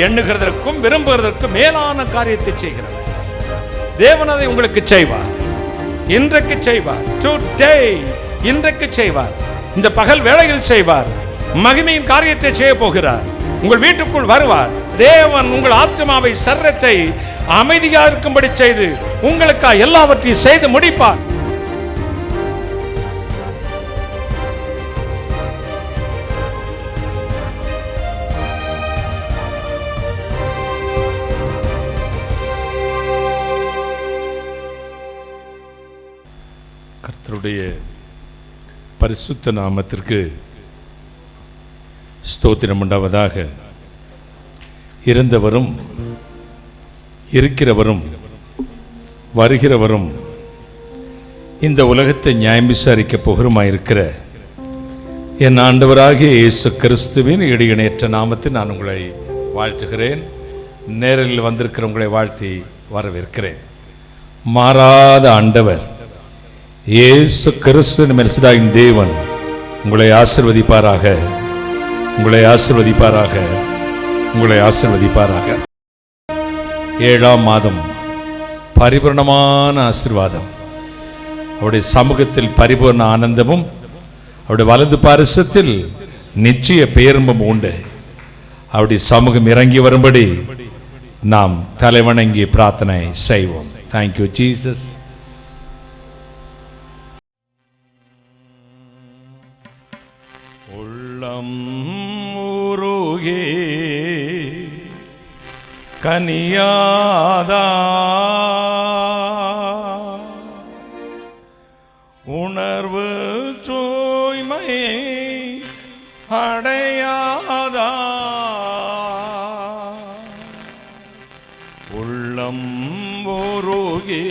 எண்ணுகிறதற்கும் விரும்புகிறதற்கும் மேலான காரியத்தை செய்கிறவர். தேவன் அதை உங்களுக்கு செய்வார், இன்றைக்கு செய்வார். டுடே, இன்றைக்கு செய்வார், இந்த பகல் வேளையில் செய்வார். மகிமையின் காரியத்தை செய்ய போகிறார். உங்கள் வீட்டுக்குள் வருவார். தேவன் உங்கள் ஆத்மாவை, சரீரத்தை அமைதியாக இருக்கும்படி செய்து உங்களுக்கு எல்லாவற்றையும் செய்து முடிப்பார். கர்த்தருடைய பரிசுத்த நாமத்திற்கு ஸ்தோத்திரம் உண்டாவதாக. இருந்தவரும் இருக்கிறவரும் வருகிறவரும் இந்த உலகத்தை நியாயம் விசாரிக்க போகிறமாயிருக்கிற என் ஆண்டவராகிய இயேசு கிறிஸ்துவின் இடையிணையற்ற நாமத்தில் நான் உங்களை வாழ்த்துகிறேன். நேரில் வந்திருக்கிற உங்களை வாழ்த்தி வரவேற்கிறேன். மாறாத ஆண்டவர் இயேசு கிறிஸ்து மெல்சிதாயின் தேவன் உங்களை ஆசீர்வதிப்பாராக, உங்களை ஆசீர்வதிப்பாராக, உங்களை ஆசீர்வதிப்பாராக. 7ஆம் மாதம் பரிபூர்ணமான ஆசீர்வாதம், அவருடைய சமூகத்தில் பரிபூர்ண ஆனந்தமும், அவருடைய வலது பாரிசத்தில் நிச்சய பேரும்பும் உண்டு. அவருடைய சமூகம் இறங்கி வரும்படி நாம் தலைவணங்கி பிரார்த்தனை செய்வோம். Thank you Jesus. உள்ளம் உருகே கனியாதா, உணர்வு தூய்மை அடையாதா, உள்ளம் உருகே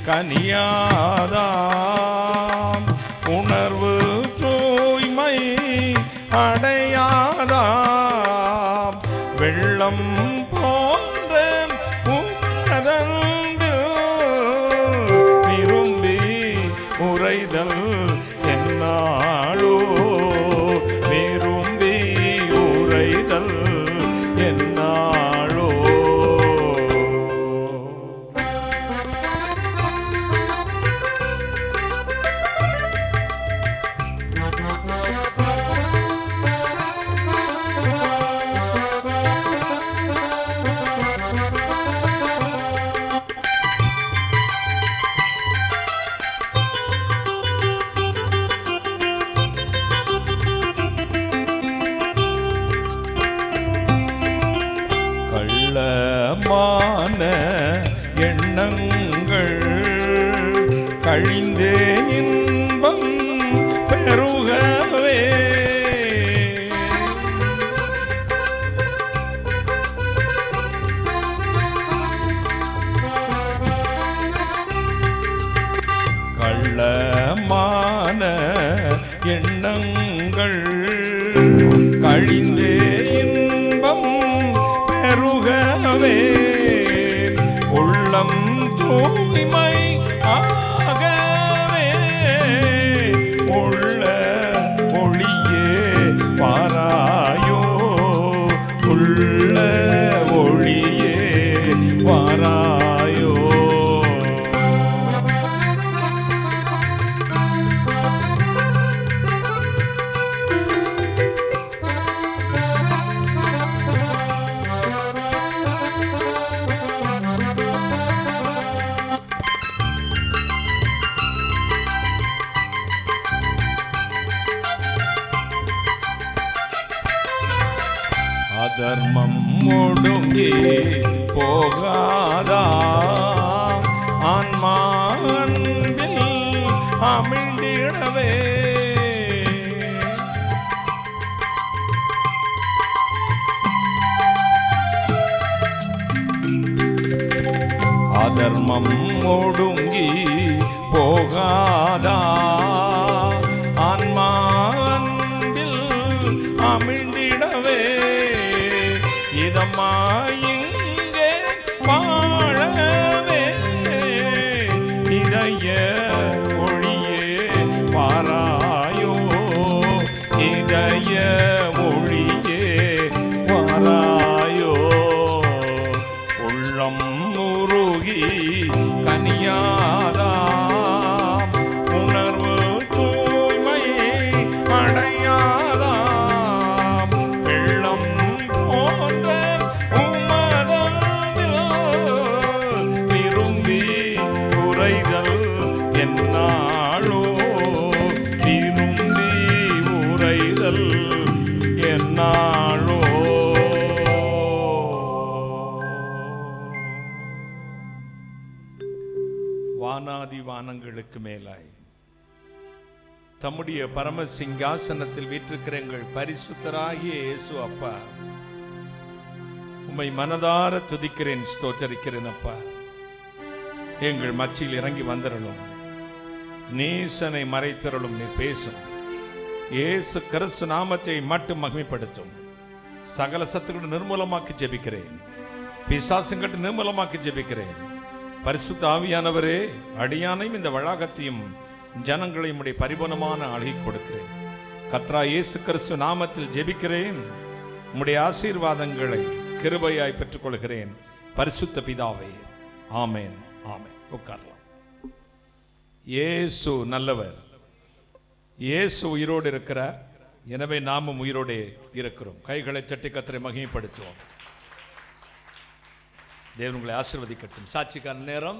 கனியாதா, உணர்வு தூய்மை அடையாதா, வெள்ளம் போன்ற உமதன்பு விரும்பி உரைதல் என்னாளோ, விரும்பி உரைதல் என்னாளோ. கள்ளமான எண்ணங்கள் கழிந்தே இன்பம் பெருகவே, கள்ளமான எண்ணங்கள் கழிந்தே இன்பம் பெருகவே, உள்ளம் தூய்மை ஆகவே, உள்ள ஒளியே வாராயோ, உள்ள ஒளியே வாராயோ. அதர்மம் ஒடுங்கி போகாதா, ஆன்மா அன்பில் அமிழ்ந்திடவே, அதர்மம் ஒடுங்கி போகாதா, ஆன்மா அன்பில் அமிழ்ந்திடவே, இதம்மா இங்கே வாழவே, இதய ஒளியே வாராயோ, இதய ஒளியே வாராயோ. வானாதி வானங்களுக்கு மேலாய் தம்முடைய பரம சிங்காசனத்தில் வீற்றிருக்கிற எங்கள் பரிசுத்தராகிய இயேசு அப்பா, உம்மை மனதார துதிக்கிறேன், ஸ்தோத்தரிக்கிறேன் அப்பா. எங்கள் மச்சியில் இறங்கி வந்தரலும், நேசனை மறைத்தரலும், நீ பேசும். இயேசு கிறிஸ்து நாமத்தை மட்டும் மகிமைப்படுத்தும். சகல சத்துக்களை நிர்மூலமாக்கி ஜெபிக்கிறேன், பிசாசுங்கட்டு நிர்மூலமாக்கி ஜெபிக்கிறேன். பரிசுத்த ஆவியானவரே, அடியானையும் இந்த வளாகத்தையும் ஜனங்களையும் உடைய பரிபூர்ணமான ஆளுகை கொடுக்கிறேன். கர்த்தரா இயேசு கிறிஸ்து நாமத்தில் ஜெபிக்கிறேன். உம்முடைய ஆசீர்வாதங்களை கிருபையாய் பெற்றுக்கொள்கிறேன் பரிசுத்த பிதாவே, ஆமேன், ஆமேன். உட்காரலாம். இயேசு நல்லவர், இயேசு உயிரோடு இருக்கிறார். எனவே நாமும் உயிரோடு இருக்கிறோம். கைகளை தட்டி கர்த்தரை மகிமைப்படுத்துவோம். தேவன் உங்களை ஆசீர்வதிக்கட்டும். சாட்சிக்கான நேரம்.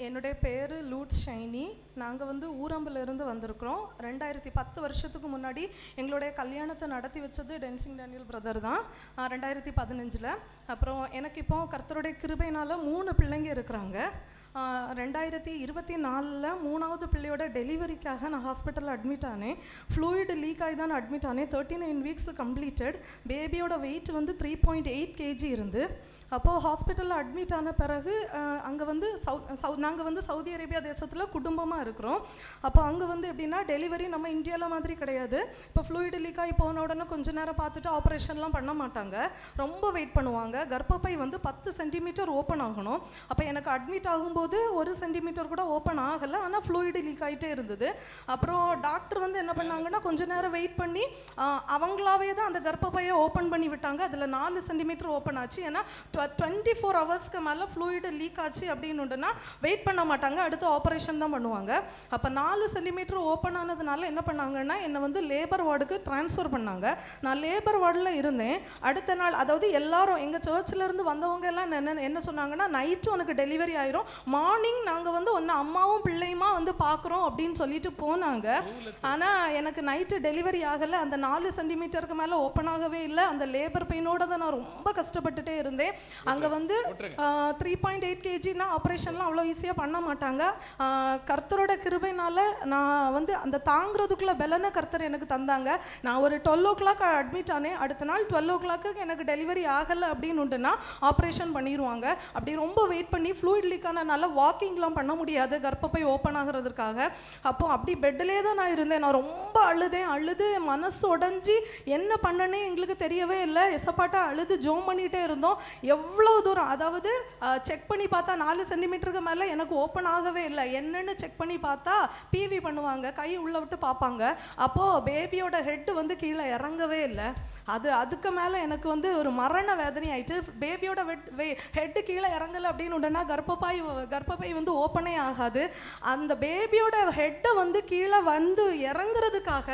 என்னுடைய பேர் லூட்ஸ் ஷைனி. நாங்கள் ஊரம்பிலிருந்து வந்திருக்கிறோம். 2010 வருஷத்துக்கு முன்னாடி எங்களுடைய கல்யாணத்தை நடத்தி வச்சது டென்சிங் டேனியல் பிரதர் தான், 2015. அப்புறம் எனக்கு இப்போ கர்த்தருடைய கிருபையினால் 3 பிள்ளைங்க இருக்கிறாங்க. 2024 3வது பிள்ளையோட டெலிவரிக்காக நான் ஹாஸ்பிட்டலில் அட்மிட் ஆனேன். ஃப்ளூயிட் லீக் ஆகி தான் அட்மிட் ஆனேன். 39 வீக்ஸ் கம்ப்ளீட்டட். பேபியோட வெயிட் 3.8 kg இருந்து. அப்போது ஹாஸ்பிட்டலில் அட்மிட் ஆன பிறகு அங்கே நாங்கள் சவுதி அரேபியா தேசத்தில் குடும்பமாக இருக்கிறோம். அப்போ அங்கே எப்படின்னா டெலிவரி நம்ம இந்தியாவில் மாதிரி கிடையாது. இப்போ ஃப்ளூயிட் லீக் ஆகி போன உடனே கொஞ்சம் நேரம் பார்த்துட்டு ஆப்ரேஷன்லாம் பண்ண மாட்டாங்க, ரொம்ப வெயிட் பண்ணுவாங்க. கர்ப்பப்பை 10 சென்டிமீட்டர் ஓப்பன் ஆகணும். அப்போ எனக்கு அட்மிட் ஆகும்போது 1 சென்டிமீட்டர் கூட ஓப்பன் ஆகலை, ஆனால் ஃப்ளூயிட் லீக் ஆகிட்டே இருந்தது. அப்புறம் டாக்டர் என்ன பண்ணாங்கன்னா கொஞ்சம் நேரம் வெயிட் பண்ணி அவங்களாவே தான் அந்த கர்ப்பப்பையை ஓப்பன் பண்ணி விட்டாங்க. அதில் 4 சென்டிமீட்டர் ஓப்பன் ஆச்சு. ஏன்னா 24 ஹவர்ஸ்க்கு மேலே ஃப்ளூயிட் லீக் ஆச்சு அப்படின்னுட்டுனா வெயிட் பண்ண மாட்டாங்க, அடுத்து ஆப்ரேஷன் தான் பண்ணுவாங்க. அப்போ 4 சென்டிமீட்டர் ஓப்பன் ஆனதுனால என்ன பண்ணாங்கன்னா என்னை லேபர் வார்டுக்கு ட்ரான்ஸ்ஃபர் பண்ணாங்க. நான் லேபர் வார்டில் இருந்தேன். அடுத்த நாள், அதாவது எல்லாரும் எங்கள் சர்ச்சிலேருந்து வந்தவங்க எல்லாம் என்ன சொன்னாங்கன்னா, நைட்டு உனக்கு டெலிவரி ஆயிரும், மார்னிங் நாங்கள் ஒன்று அம்மாவும் பிள்ளையுமா பார்க்குறோம் அப்படின்னு சொல்லிட்டு போனாங்க. ஆனால் எனக்கு நைட்டு டெலிவரி ஆகலை. அந்த 4 சென்டிமீட்டருக்கு மேலே ஓப்பன் ஆகவே இல்லை. அந்த லேபர் பெயினோட தான் நான் ரொம்ப கஷ்டப்பட்டுட்டே இருந்தேன். அங்கே 3.8 kgனா ஆப்ரேஷன்லாம் அவ்வளோ ஈஸியாக பண்ண மாட்டாங்க. கர்த்தரோட கிருபைனால நான் அந்த தாங்கிறதுக்குள்ள பலனை கர்த்தர் எனக்கு தந்தாங்க. நான் ஒரு 12 o'clock அட்மிட் ஆனேன். அடுத்த நாள் 12 o'clock எனக்கு டெலிவரி ஆகலை அப்படின்னுட்டுனா ஆப்ரேஷன் பண்ணிடுவாங்க. அப்படி ரொம்ப வெயிட் பண்ணி ஃப்ளூயிட் லீக் ஆனதுனால வாக்கிங்லாம் பண்ண முடியாது கர்ப்பப்பை ஓப்பன் ஆகிறதுக்காக. அப்போ அப்படி பெட்டிலே தான் நான் இருந்தேன். நான் ரொம்ப அழுது மனசு உடஞ்சி என்ன பண்ணனே எங்களுக்கு தெரியவே இல்லை. எசப்பாட்டா அழுது ஜோம் பண்ணிகிட்டே இருந்தோம். எவ்வளோ தூரம், அதாவது செக் பண்ணி பார்த்தா 4 சென்டிமீட்டருக்கு மேலே எனக்கு ஓப்பன் ஆகவே இல்லை. என்னன்னு செக் பண்ணி பார்த்தா பிவி பண்ணுவாங்க, கை உள்ள விட்டு பார்ப்பாங்க. அப்போது பேபியோட ஹெட்டு கீழே இறங்கவே இல்லை. அதுக்கு மேலே எனக்கு ஒரு மரண வேதனை ஆயிடுச்சு. பேபியோட ஹெட்டு கீழே இறங்கலை அப்படின்னு உடனே கர்ப்பப்பை ஓப்பனே ஆகாது. அந்த பேபியோட ஹெட்டை கீழே இறங்குறதுக்காக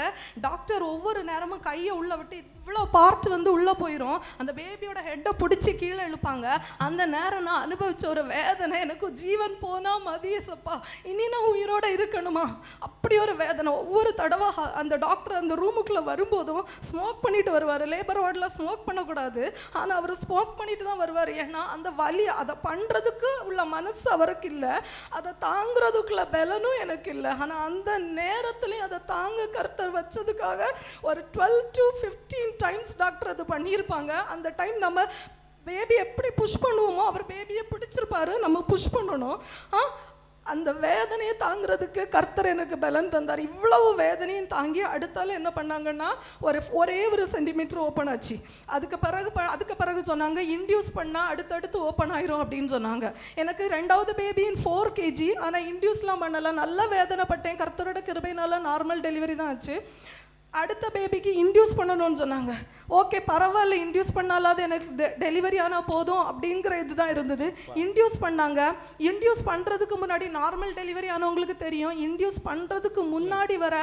டாக்டர் ஒவ்வொரு நேரமும் கையை உள்ள விட்டு இவ்வளோ பார்ட் உள்ளே போயிடும். அந்த பேபியோட ஹெட்டை பிடிச்சி கீழே இழுப்பாங்க. அந்த நேரம் நான் அனுபவிச்ச ஒரு வேதனை, எனக்கு ஜீவன் போனால் மதியசப்பா, இனி நான் உயிரோட இருக்கணுமா, அப்படி ஒரு வேதனை. ஒவ்வொரு தடவை அந்த டாக்டர் அந்த ரூமுக்குள்ளே வரும்போதும் ஸ்மோக் பண்ணிட்டு வருவார். லேபர் வார்டில் ஸ்மோக் பண்ணக்கூடாது, ஆனால் அவர் ஸ்மோக் பண்ணிட்டு தான் வருவார். ஏன்னா அந்த வலி, அதை பண்ணுறதுக்கு உள்ள மனசு அவருக்கு இல்லை, அதை தாங்கிறதுக்குள்ள பலனும் எனக்கு இல்லை. ஆனால் அந்த நேரத்துலையும் அதை தாங்க கர்த்தர் வச்சதுக்காக ஒரு 12 to 15 டைம்ஸ் டாக்டர் அது பண்ணியிருப்பாங்க. அந்த டைம் நம்ம பேபி எப்படி புஷ் பண்ணுவோமோ அவர் பேபியை பிடிச்சிருப்பாரு, நம்ம புஷ் பண்ணணும். அந்த வேதனையை தாங்கிறதுக்கு கர்த்தர் எனக்கு பலன் தந்தார். இவ்வளவு வேதனையும் தாங்கி அடுத்தால என்ன பண்ணாங்கன்னா ஒரே ஒரு சென்டிமீட்டர் ஓப்பன் ஆச்சு. அதுக்கு பிறகு சொன்னாங்க இன்டியூஸ் பண்ணால் அடுத்தடுத்து ஓப்பன் ஆயிரும் அப்படின்னு சொன்னாங்க. எனக்கு 2வது பேபியின் 4 kg, ஆனால் இன்டியூஸ்லாம் பண்ணலை. நல்லா வேதனைப்பட்டேன். கர்த்தரோட கிருபையினால நார்மல் டெலிவரி தான் ஆச்சு. அடுத்த பேபிக்கு இன்டியூஸ் பண்ணணும்னு சொன்னாங்க. ஓகே பரவாயில்ல, இன்டியூஸ் பண்ணாலாவது எனக்கு டெலிவரி ஆனால் போதும் அப்படிங்கிற இதுதான் இருந்தது. இன்டியூஸ் பண்ணாங்க. இன்டியூஸ் பண்ணுறதுக்கு முன்னாடி நார்மல் டெலிவரி ஆனவங்களுக்கு தெரியும், இன்டியூஸ் பண்ணுறதுக்கு முன்னாடி வர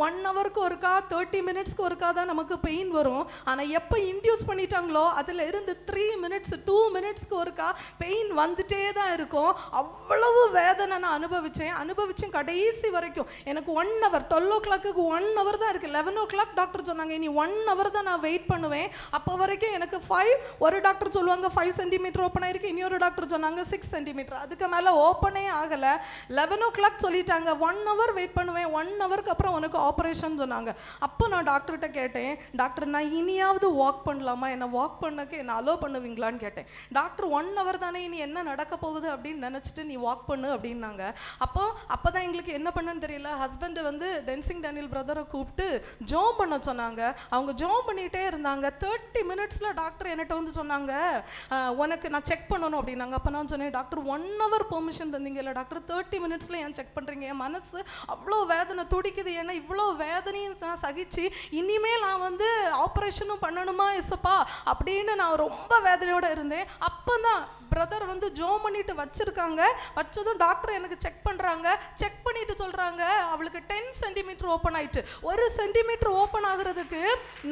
1 ஹவருக்கு ஒருக்கா 30 மினிட்ஸ்க்கு ஒருக்கா தான் நமக்கு பெயின் வரும். ஆனால் எப்போ இன்டியூஸ் பண்ணிட்டாங்களோ அதில் இருந்து 3 மினிட்ஸ் 2 மினிட்ஸ்க்கு ஒருக்கா பெயின் வந்துட்டே தான் இருக்கும். அவ்வளவு வேதனை நான் அனுபவிச்சேன் கடைசி வரைக்கும். எனக்கு 1 ஹவர் 12 o'clock 1 ஹவர் தான் இருக்குது. 11 o'clock டாக்டர் சொன்னாங்க இனி 1 ஹவர் தான் நான் வெயிட் பண்ணுவேன். அப்போ வரைக்கும் எனக்கு 5, ஒரு டாக்டர் சொல்லுவாங்க 5 சென்டிமீட்டர் ஓப்பன் ஆயிருக்கு, இன்னொரு டாக்டர் சொன்னாங்க 6 சென்டிமீட்டர். அதுக்கு மேலே ஓப்பனே ஆகலை. 11 o'clock சொல்லிட்டாங்க. 1 hour வெயிட் பண்ணுவேன். 1 hourக்கு அப்புறம் உனக்கு ஆப்ரேஷன் சொன்னாங்க. அப்போ நான் டாக்டர்கிட்ட கேட்டேன், டாக்டர் நான் இனியாவது வாக் பண்ணலாமா, என்னை வாக் பண்ணக்கு என்ன அலோ பண்ணுவீங்களான்னு கேட்டேன். டாக்டர் 1 hour தானே, இனி என்ன நடக்க போகுது அப்படின்னு நினச்சிட்டு நீ வாக் பண்ணு அப்படின்னாங்க. அப்போ தான் எங்களுக்கு என்ன பண்ணுன்னு தெரியல. ஹஸ்பண்ட் வந்து டென்சிங் டேனியல் பிரதரை கூப்பிட்டு ஜோம் பண்ண சொன்னாங்க. அவங்க ஜோம் பண்ணிகிட்டே இருந்தாங்க. 30 minutesல டாக்டர் என்கிட்ட வந்து சொன்னாங்க, உனக்கு நான் செக் பண்ணணும் அப்படின்னாங்க. அப்போ நான் சொன்னேன், டாக்டர் 1 hour பெர்மிஷன் தந்தீங்கல்ல டாக்டர், 30 minutesல ஏன் செக் பண்ணுறீங்க? என் மனசு அவ்வளோ வேதனை துடிக்குது. ஏன்னா இவ்வளோ வேதனையும் சகிச்சு இனிமேல் நான் வந்து ஆப்ரேஷனும் பண்ணணுமா இசப்பா அப்படின்னு நான் ரொம்ப வேதனையோடு இருந்தேன். அப்போ தான் பிரதர் வந்து ஜோம் பண்ணிட்டு வச்சிருக்காங்க. வச்சதும் டாக்டர் எனக்கு செக் பண்ணுறாங்க. செக் பண்ணிட்டு சொல்கிறாங்க, அவளுக்கு 10 சென்டிமீட்டர் ஓப்பன் ஆயிட்டு. 1 சென்டிமீட்டர் ஓப்பன் ஆகுறதுக்கு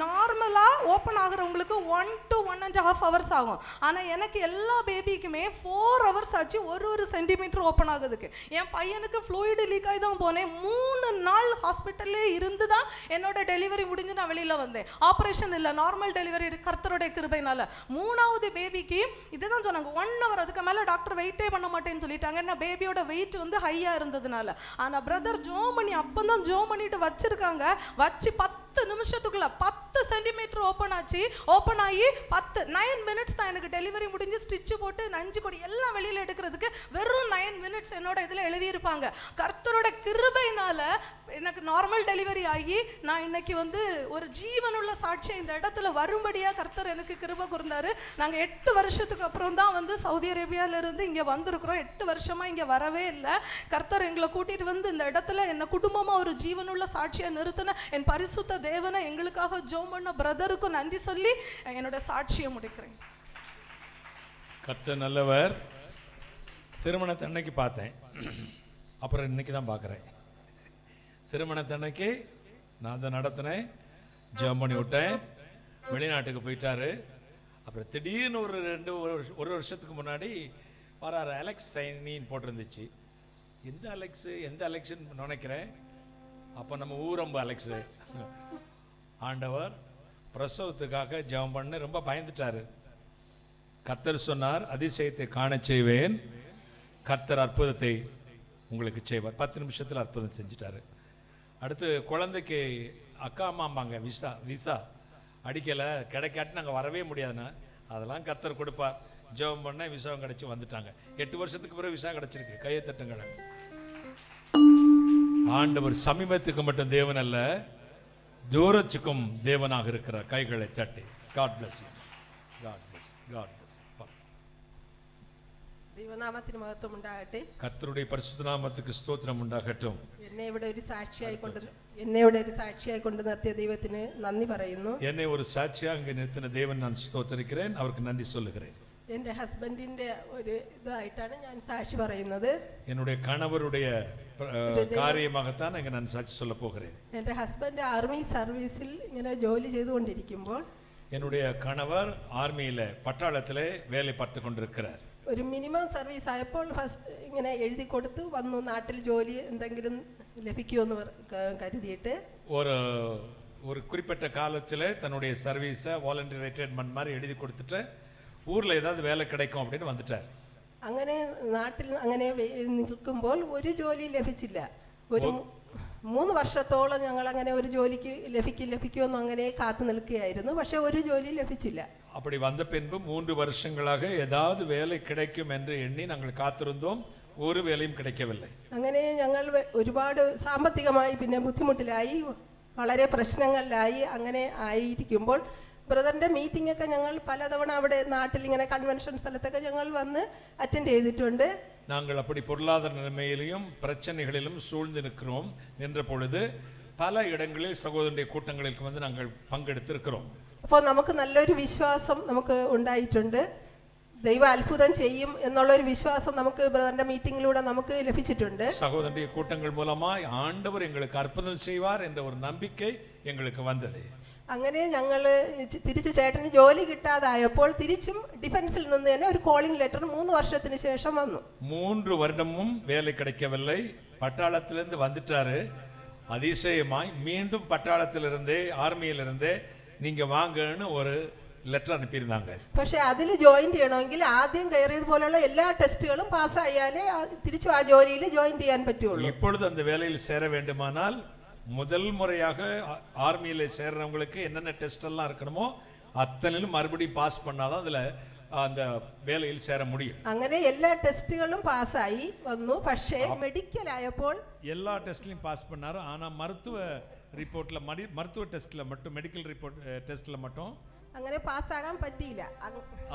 நார்மலாக ஓப்பன் ஆகுறவங்களுக்கு 1 to 1.5 hours ஆகும். ஆனால் எனக்கு எல்லா பேபிக்குமே 4 hours ஆச்சு ஒரு சென்டிமீட்டர் ஓப்பன் ஆகுதுக்கு. என் பையனுக்கு ஃப்ளூயிட் லீக் ஆகி தான் போனேன். 3 நாள் ஹாஸ்பிட்டல்லே இருந்து தான் என்னோட டெலிவரி முடிஞ்சு நான் வெளியில் வந்தேன். ஆப்ரேஷன் இல்லை, நார்மல் டெலிவரி, கர்த்தருடைய கிருபைனால. 3வது பேபிக்கு இதுதான் சொன்னாங்க 1 hour. அதுக்கு மேலே டாக்டர் வெயிட்டே பண்ண மாட்டேன்னு சொல்லிட்டாங்க. ஏன்னா பேபியோட வெயிட் வந்து ஹையாக இருந்ததுனால. ஆனால் பிரதர் ஜோம் பண்ணி அப்போ தான் ஜோம் பண்ணிட்டு வச்சிருக்காங்க. வச்சு 10 நிமிஷத்துக்குள்ள 10 சென்டிமீட்டர் ஓப்பன் ஆச்சு. ஓப்பன் ஆகி 9 minutes தான் எனக்கு டெலிவரி முடிஞ்சு ஸ்டிச்சு போட்டு நஞ்சு கொடி எல்லாம் வெளியில் எடுக்கிறதுக்கு வெறும் 9 minutes என்னோட இதில் எழுதியிருப்பாங்க. கர்த்தரோட கிருபையினால எனக்கு நார்மல் டெலிவரி ஆகி நான் இன்னைக்கு வந்து ஒரு ஜீவனுள்ள சாட்சியை இந்த இடத்துல வரும்படியாக கர்த்தர் எனக்கு கிருபை கொடுத்தாரு. நாங்கள் 8 வருஷத்துக்கு அப்புறம் தான் வந்து சவுதி அரேபியாவிலேருந்து இங்கே வந்திருக்கிறோம். 8 வருஷமாக இங்கே வரவே இல்லை. கர்த்தர் எங்களை கூட்டிகிட்டு வந்து இந்த இடத்துல என்னை குடும்பமாக ஒரு ஜீவனுள்ள சாட்சியை நிறுத்தின என் பரிசுத்த தேவனை எங்களுக்காக ஜோம் பண்ண பிரதருக்கும் நன்றி சொல்லி என்னோட சாட்சியை முடிக்கிறேன். கர்த்தர் நல்லவர். திருமணத்தன்னைக்கு பார்த்தேன், அப்புறம் இன்னைக்கு தான் பார்க்குறேன். திருமணத்தன்னைக்கு நான் தான் நடத்தினேன், ஜோம் பண்ணி விட்டேன். வெளிநாட்டுக்கு போயிட்டாரு. அப்புறம் திடீர்னு ஒரு வருஷத்துக்கு முன்னாடி வராரு. அலெக்ஸ் சைனின்னு போட்டிருந்துச்சு. எந்த அலெக்ஷன் நினைக்கிறேன். அப்போ நம்ம ஊரம்பு அலெக்ஸு. ஆண்டவர் பிரசவத்துக்காக ஜெபம் பண்ண ரொம்ப பயந்துட்டாரு. கர்த்தர் சொன்னார், அதிசயத்தை காண செய்வேன், கர்த்தர் அற்புதத்தை உங்களுக்கு செய்வார். 10 நிமிஷத்தில் அற்புதம் செஞ்சுட்டாரு. அடுத்து குழந்தைக்கு அக்கா அம்மாம்பாங்க விசா அடிக்கலை, கிடைக்காட்டி நாங்கள் வரவே முடியாதுன்னா அதெல்லாம் கர்த்தர் கொடுப்பார். ஜெபம் பண்ண விசாவும் கிடைச்சி வந்துட்டாங்க. 8 வருஷத்துக்கு பிறகு விசா கிடைச்சிருக்கு. கையை தட்டுங்கள. ஆண்டவர் சமீபத்துக்கு மட்டும் தேவன் அல்ல, தூரத்துக்கும் தேவனாக இருக்கிறார். கைகளை தட்டி God bless you. God bless. God bless. ദൈവനാമത്തിന് മഹത്വം ഉണ്ടാകട്ടെ. കർത്തരുടെ പരിശുദ്ധ നാമത്തിற்கு സ്തോത്രം ഉണ്ടാകട്ടെ. എന്നെ ഇവിടെ ഒരു സാക്ഷിയായി കൊണ്ട് നിർത്തിയ ദൈവത്തിന് നന്ദി പറയുന്നു. എന്നെ ഒരു സാക്ഷിയായി നിർത്തിയ ദൈവൻ ഞാൻ സ്തോത്രിக்கிறேன், അവർക്ക് നന്ദി சொல்லுகிறேன். എൻ്റെ ഹസ്ബൻഡിന്റെ ഒരു ഇതായിട്ടാണ് ഞാൻ സാക്ഷി പറയുന്നത്. என்னுடைய கணவருடைய காரியமாகத்தான் இங்க நான் சாட்சி சொல்ல போகிறேன். എൻ്റെ ഹസ്ബൻഡ് ആർമി സർവീസിൽ ഇങ്ങനെ ജോലി ചെയ്തുകൊണ്ടിരിക്കുമ്പോൾ என்னுடைய கணவர் ஆர்மியில பட்டாளத்திலே வேலை பார்த்து கொண்டிருக்கிறார். ഒരു മിനിമം സർവീസ് ആയപ്പോൾ ഫസ്റ്റ് ഇങ്ങനെ എഴുതി കൊടുത്തു വന്നു. നാട്ടിൽ ജോലി എന്തെങ്കിലും ലഭിക്കുമെന്ന് കരുതിയിട്ട് ஒரு குறிப்பிட்ட காலத்தில் தன்னுடைய சர்வீஸை வாலண்டரி ரிட்டையர்மெண்ட் மாதிரி எழுதி கொடுத்துட்டு ஊரில் ஏதாவது வேலை கிடைக்கும் அப்படின்னு வந்துட்டார். അങ്ങനെ നാട്ടിൽ അങ്ങനെ നിൽക്കുമ്പോൾ ഒരു ജോലി ലഭിച്ചില്ല. ഒരു 3 വർഷത്തോളം ഞങ്ങൾ അങ്ങനെ ഒരു ജോലിക്ക് ലഭിക്കുമെന്ന് അങ്ങനെ കാത്തു നിൽക്കുകയായിരുന്നു. പക്ഷെ ഒരു ജോലി ലഭിച്ചില്ല. அப்படி வந்த பின்பு 3 வருஷங்களாக ஏதாவது வேலை கிடைக்கும் என்று எண்ணி நாங்கள் காத்திருந்தோம். ஒரு வேலையும் கிடைக்கவில்லை. അങ്ങനെ ഞങ്ങൾ ഒരുപാട് സാമ്പത്തികമായി പിന്നെ ബുദ്ധിമുട്ടിലായി, വളരെ പ്രശ്നങ്ങളിലായി. അങ്ങനെ ആയിരിക്കുമ്പോൾ ബ്രദറിൻ്റെ മീറ്റിംഗ് ഒക്കെ ഞങ്ങൾ പലതവണ അവിടെ നാട്ടിൽ ഇങ്ങനെ കൺവെൻഷൻ സ്ഥലത്തൊക്കെ ഞങ്ങൾ വന്ന് അറ്റൻഡ് ചെയ്തിട്ടുണ്ട്. நாங்கள் அப்படி பொருளாதார நிலைமையிலும் பிரச்சனைகளிலும் சூழ்ந்து நின்ற பொழுது பல இடங்களில் சகோதரனுடைய கூட்டங்களுக்கு வந்து நாங்கள் பங்கெடுத்திருக்கிறோம். അപ്പോൾ നമുക്ക് നല്ലൊരു വിശ്വാസം നമുക്ക് ഉണ്ടായിട്ടുണ്ട്. ദൈവം അത്ഭുതം ചെയ്യും എന്നുള്ളൊരു വിശ്വാസം നമുക്ക് ബ്രദറിന്റെ മീറ്റിംഗിലൂടെ നമുക്ക് ലഭിച്ചിട്ടുണ്ട്. சகோதரனுடைய கூட்டங்கள் மூலமாய் ஆண்டவர் எங்களுக்கு அற்புதம் செய்வார் என்ற ஒரு நம்பிக்கை எங்களுக்கு வந்தது. അങ്ങനെ ഞങ്ങൾ തിരിച്ച് ചേട്ടന് ജോലി കിട്ടാതായപ്പോൾ തിരിച്ചും ഡിഫൻസിൽ നിന്ന് തന്നെ ഒരു കോളിംഗ് ലെറ്റർ 3 വർഷത്തിന് ശേഷം വന്നു. 3 வருடமும் வேலை கிடைக்கவில்லை. பட்டாளத்திலிருந்து வந்துட்டாரு. அதிசயமாய் மீண்டும் பட்டாளத்திலிருந்தே ஆர்மியிலிருந்தே நீங்கள் வாங்கன்னு ஒரு ലെറ്റർ അനുപ്പിയിരുന്നാங்க. പക്ഷെ അതിൽ ജോയിൻ ചെയ്യണമെങ്കിൽ ആദ്യം കയറിയതുപോലുള്ള എല്ലാ ടെസ്റ്റുകളും പാസ്സായാലേ തിരിച്ചു ആ ജോലിയിൽ ജോയിൻ ചെയ്യാൻ പറ്റുള്ളൂ. இப்பொழுது அந்த வேலையில் சேர வேண்டுமானால் முதல் முறையாக ஆர்மியில் சேர்றவங்களுக்கு என்னென்ன டெஸ்ட் எல்லாம் இருக்கணுமோ அத்தனையிலும் மறுபடியும் பாஸ் பண்ணாதான் அதில் அந்த வேலையில் சேர முடியும். അങ്ങനെ എല്ലാ ടെസ്റ്റുകളും പാസ്സായി വന്നു. പക്ഷേ മെഡിക്കൽ ആയപ്പോൾ எல்லா டெஸ்ட்லையும் பாஸ் பண்ணாரு. ஆனால் மருத்துவ ரிப்போர்ட்டில் மருத்துவ டெஸ்ட்டில் மட்டும் மெடிக்கல் ரிப்போர்ட் டெஸ்ட்டில் மட்டும் അങ്ങനെ പാസ്സാകാൻ പറ്റിയില്ല.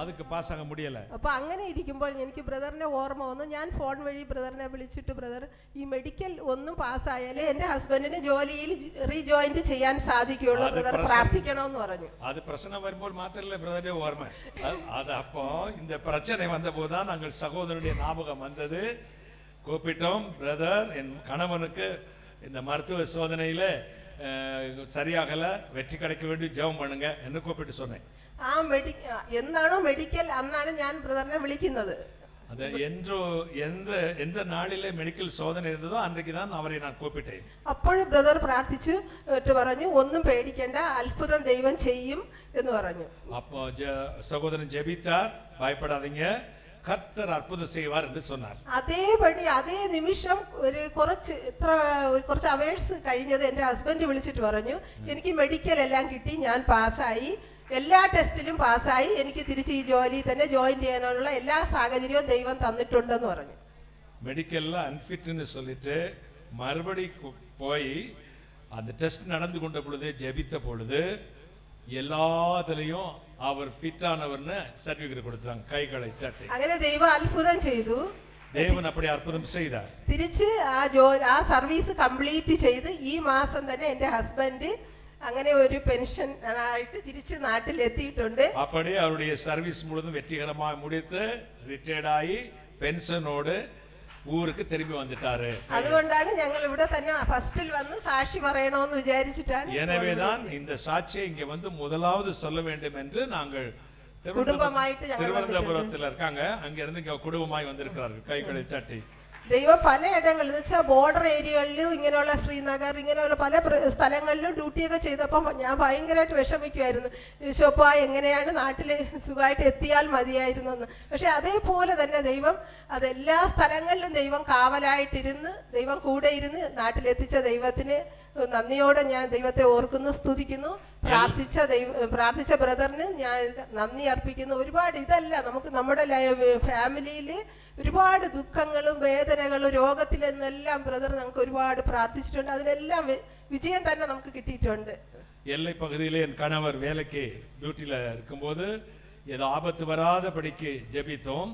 அதுக்கு பாஸ் ஆக முடியல. അപ്പോൾ അങ്ങനെ ഇരിക്കുമ്പോൾ എനിക്ക് ബ്രദറിനെ ഓർമ്മ വന്നു. ഞാൻ ഫോൺ വഴി ബ്രദറിനെ വിളിച്ചിട്ട്, ബ്രദർ ഈ മെഡിക്കൽ ഒന്നും പാസ്സായാലേ എൻ്റെ ഹസ്ബൻഡിന് ജോലിയിൽ റീജോയിന്റ് ചെയ്യാൻ സാധിക്കുകയുള്ളൂ, ബ്രദർ പ്രാർത്ഥിക്കണമെന്ന് പറഞ്ഞു. அது பிரச்சனை வரும்போது மாத்திரல பிரதருடைய ஓர்மை. அது அப்போ இந்த பிரச்சனை வந்த போதுதான் நாங்கள் சகோதரனுடைய ஞாபகம் வந்தது. கூப்பிட்டோம், பிரதர் என் கணவனுக்கு இந்த மருத்துவ சோதனையில சரியாகல, வெற்றி கிடைக்க வேண்டி ஜெபம் பண்ணுங்க എന്ന് கூப்பிட்டு சொன்னேன். ആ എന്താണോ മെഡിക്കൽ അന്നാണ് ഞാൻ ബ്രദറിനെ വിളിക്കുന്നത്. அது எந்த நாளிலே மெடிக்கல் சோதனை இருந்ததோ அன்றைக்கு தான் அவரை நான் கூப்பிட்டேன். അപ്പോഴും ബ്രദർ പ്രാർത്ഥിച്ചു പറഞ്ഞു, ഒന്നും പേടിക്കേണ്ട, അത്ഭുതം ദൈവം ചെയ്യും എന്ന് പറഞ്ഞു. அப்போ சகோதரன் ஜெபித்தார், பயப்படாதீங்க, கர்த்தர் அற்புதம் செய்வார் என்று சொன்னார். അതേപടി അതേ നിമിഷം കുറച്ച് അവേഴ്സ് കഴിഞ്ഞത് എൻ്റെ ഹസ്ബൻഡ് വിളിച്ചിട്ട് പറഞ്ഞു, എനിക്ക് മെഡിക്കൽ എല്ലാം കിട്ടി, ഞാൻ പാസ്സായി, എല്ലാ ടെസ്റ്റിലും പാസ്സായി, എനിക്ക് തിരിച്ച് ഈ ജോലി തന്നെ ജോയിൻ ചെയ്യാനുള്ള എല്ലാ സാഹചര്യവും ദൈവം തന്നിട്ടുണ്ടെന്ന് പറഞ്ഞു. மெடிக்கல்ல அன்ஃபிட்னு சொல்லிட்டு மறுபடி போய் அந்த டெஸ்ட் நடந்து கொண்ட பொழுது ஜெபித்த பொழுது எல்லாத்துலயும் அவர் ஃபிட் ஆனவர்னு சர்டிபிகேட் கொடுத்தாங்க, கைகளை தட்டி. അങ്ങനെ ദൈവം അത്ഭുതം ചെയ്തു. தேவன் அப்படி அற்புதம் செய்தார். തിരിച്ച് ആ സർവീസ് കംപ്ലീറ്റ് ചെയ്ത് ഈ മാസം തന്നെ എൻ്റെ ഹസ്ബൻഡ് അങ്ങനെ ഒരു പെൻഷൻ ആയിട്ട് തിരിച്ച് നാട്ടിൽ എത്തിയിട്ടുണ്ട്. அப்படி அவருடைய சர்வீஸ் முழுதும் வெற்றிகரமாக முடித்து ரிட்டையர்ட் ஆகி பென்ஷனோடு ஊருக்கு திரும்பி வந்துட்டாரு. അതുകൊണ്ടാണ് ഞങ്ങൾ ഇവിടെ തന്നെ ഫസ്റ്റിൽ വന്ന് സാക്ഷി പറയണമെന്ന് വിചാരിച്ചിട്ടാണ്. எனவேதான் இந்த சாட்சியை இங்க வந்து முதலாவது சொல்ல வேண்டும் என்று நாங்கள் திருவனந்தபுரத்தில் இருக்காங்க, அங்க இருந்து இங்க குடும்பமாய் வந்திருக்கிறார்கள், கைகளை தட்டி. ദൈവം പലയിടങ്ങളിൽ വെച്ചാൽ ബോർഡർ ഏരിയകളിലും ഇങ്ങനെയുള്ള ശ്രീനഗർ ഇങ്ങനെയുള്ള പല സ്ഥലങ്ങളിലും ഡ്യൂട്ടിയൊക്കെ ചെയ്തപ്പോൾ ഞാൻ ഭയങ്കരമായിട്ട് വിഷമിക്കുമായിരുന്നു. യേശോപ്പാ എങ്ങനെയാണ് നാട്ടിൽ സുഖമായിട്ട് എത്തിയാൽ മതിയായിരുന്നു എന്ന്. പക്ഷെ അതേപോലെ തന്നെ ദൈവം അതെല്ലാ സ്ഥലങ്ങളിലും ദൈവം കാവലായിട്ടിരുന്ന് ദൈവം കൂടെ ഇരുന്ന് നാട്ടിലെത്തിച്ച ദൈവത്തിന് നന്ദിയോടെ ഞാൻ ദൈവത്തെ ഓർക്കുന്നു, സ്തുതിക്കുന്നു. പ്രാർത്ഥിച്ച ബ്രദറിന് ഞാൻ നന്ദി അർപ്പിക്കുന്നു. ഒരുപാട് ഇതല്ല, നമുക്ക് നമ്മുടെ ഫാമിലിയിൽ ഒരുപാട് ദുഃഖങ്ങളും വേദനകളും രോഗത്തിൽ നിന്നെല്ലാം ബ്രദർ നമുക്ക് ഒരുപാട് പ്രാർത്ഥിച്ചിട്ടുണ്ട്. അതിലെല്ലാം വിജയം തന്നെ നമുക്ക് കിട്ടിയിട്ടുണ്ട്. எல்லை பகுதியிலே என் கணவர் வேலைக்கு டியூட்டியில் இருக்கும்போது ஏதோ ஆபத்து வராதபடிக்கு ஜெபித்தோம்.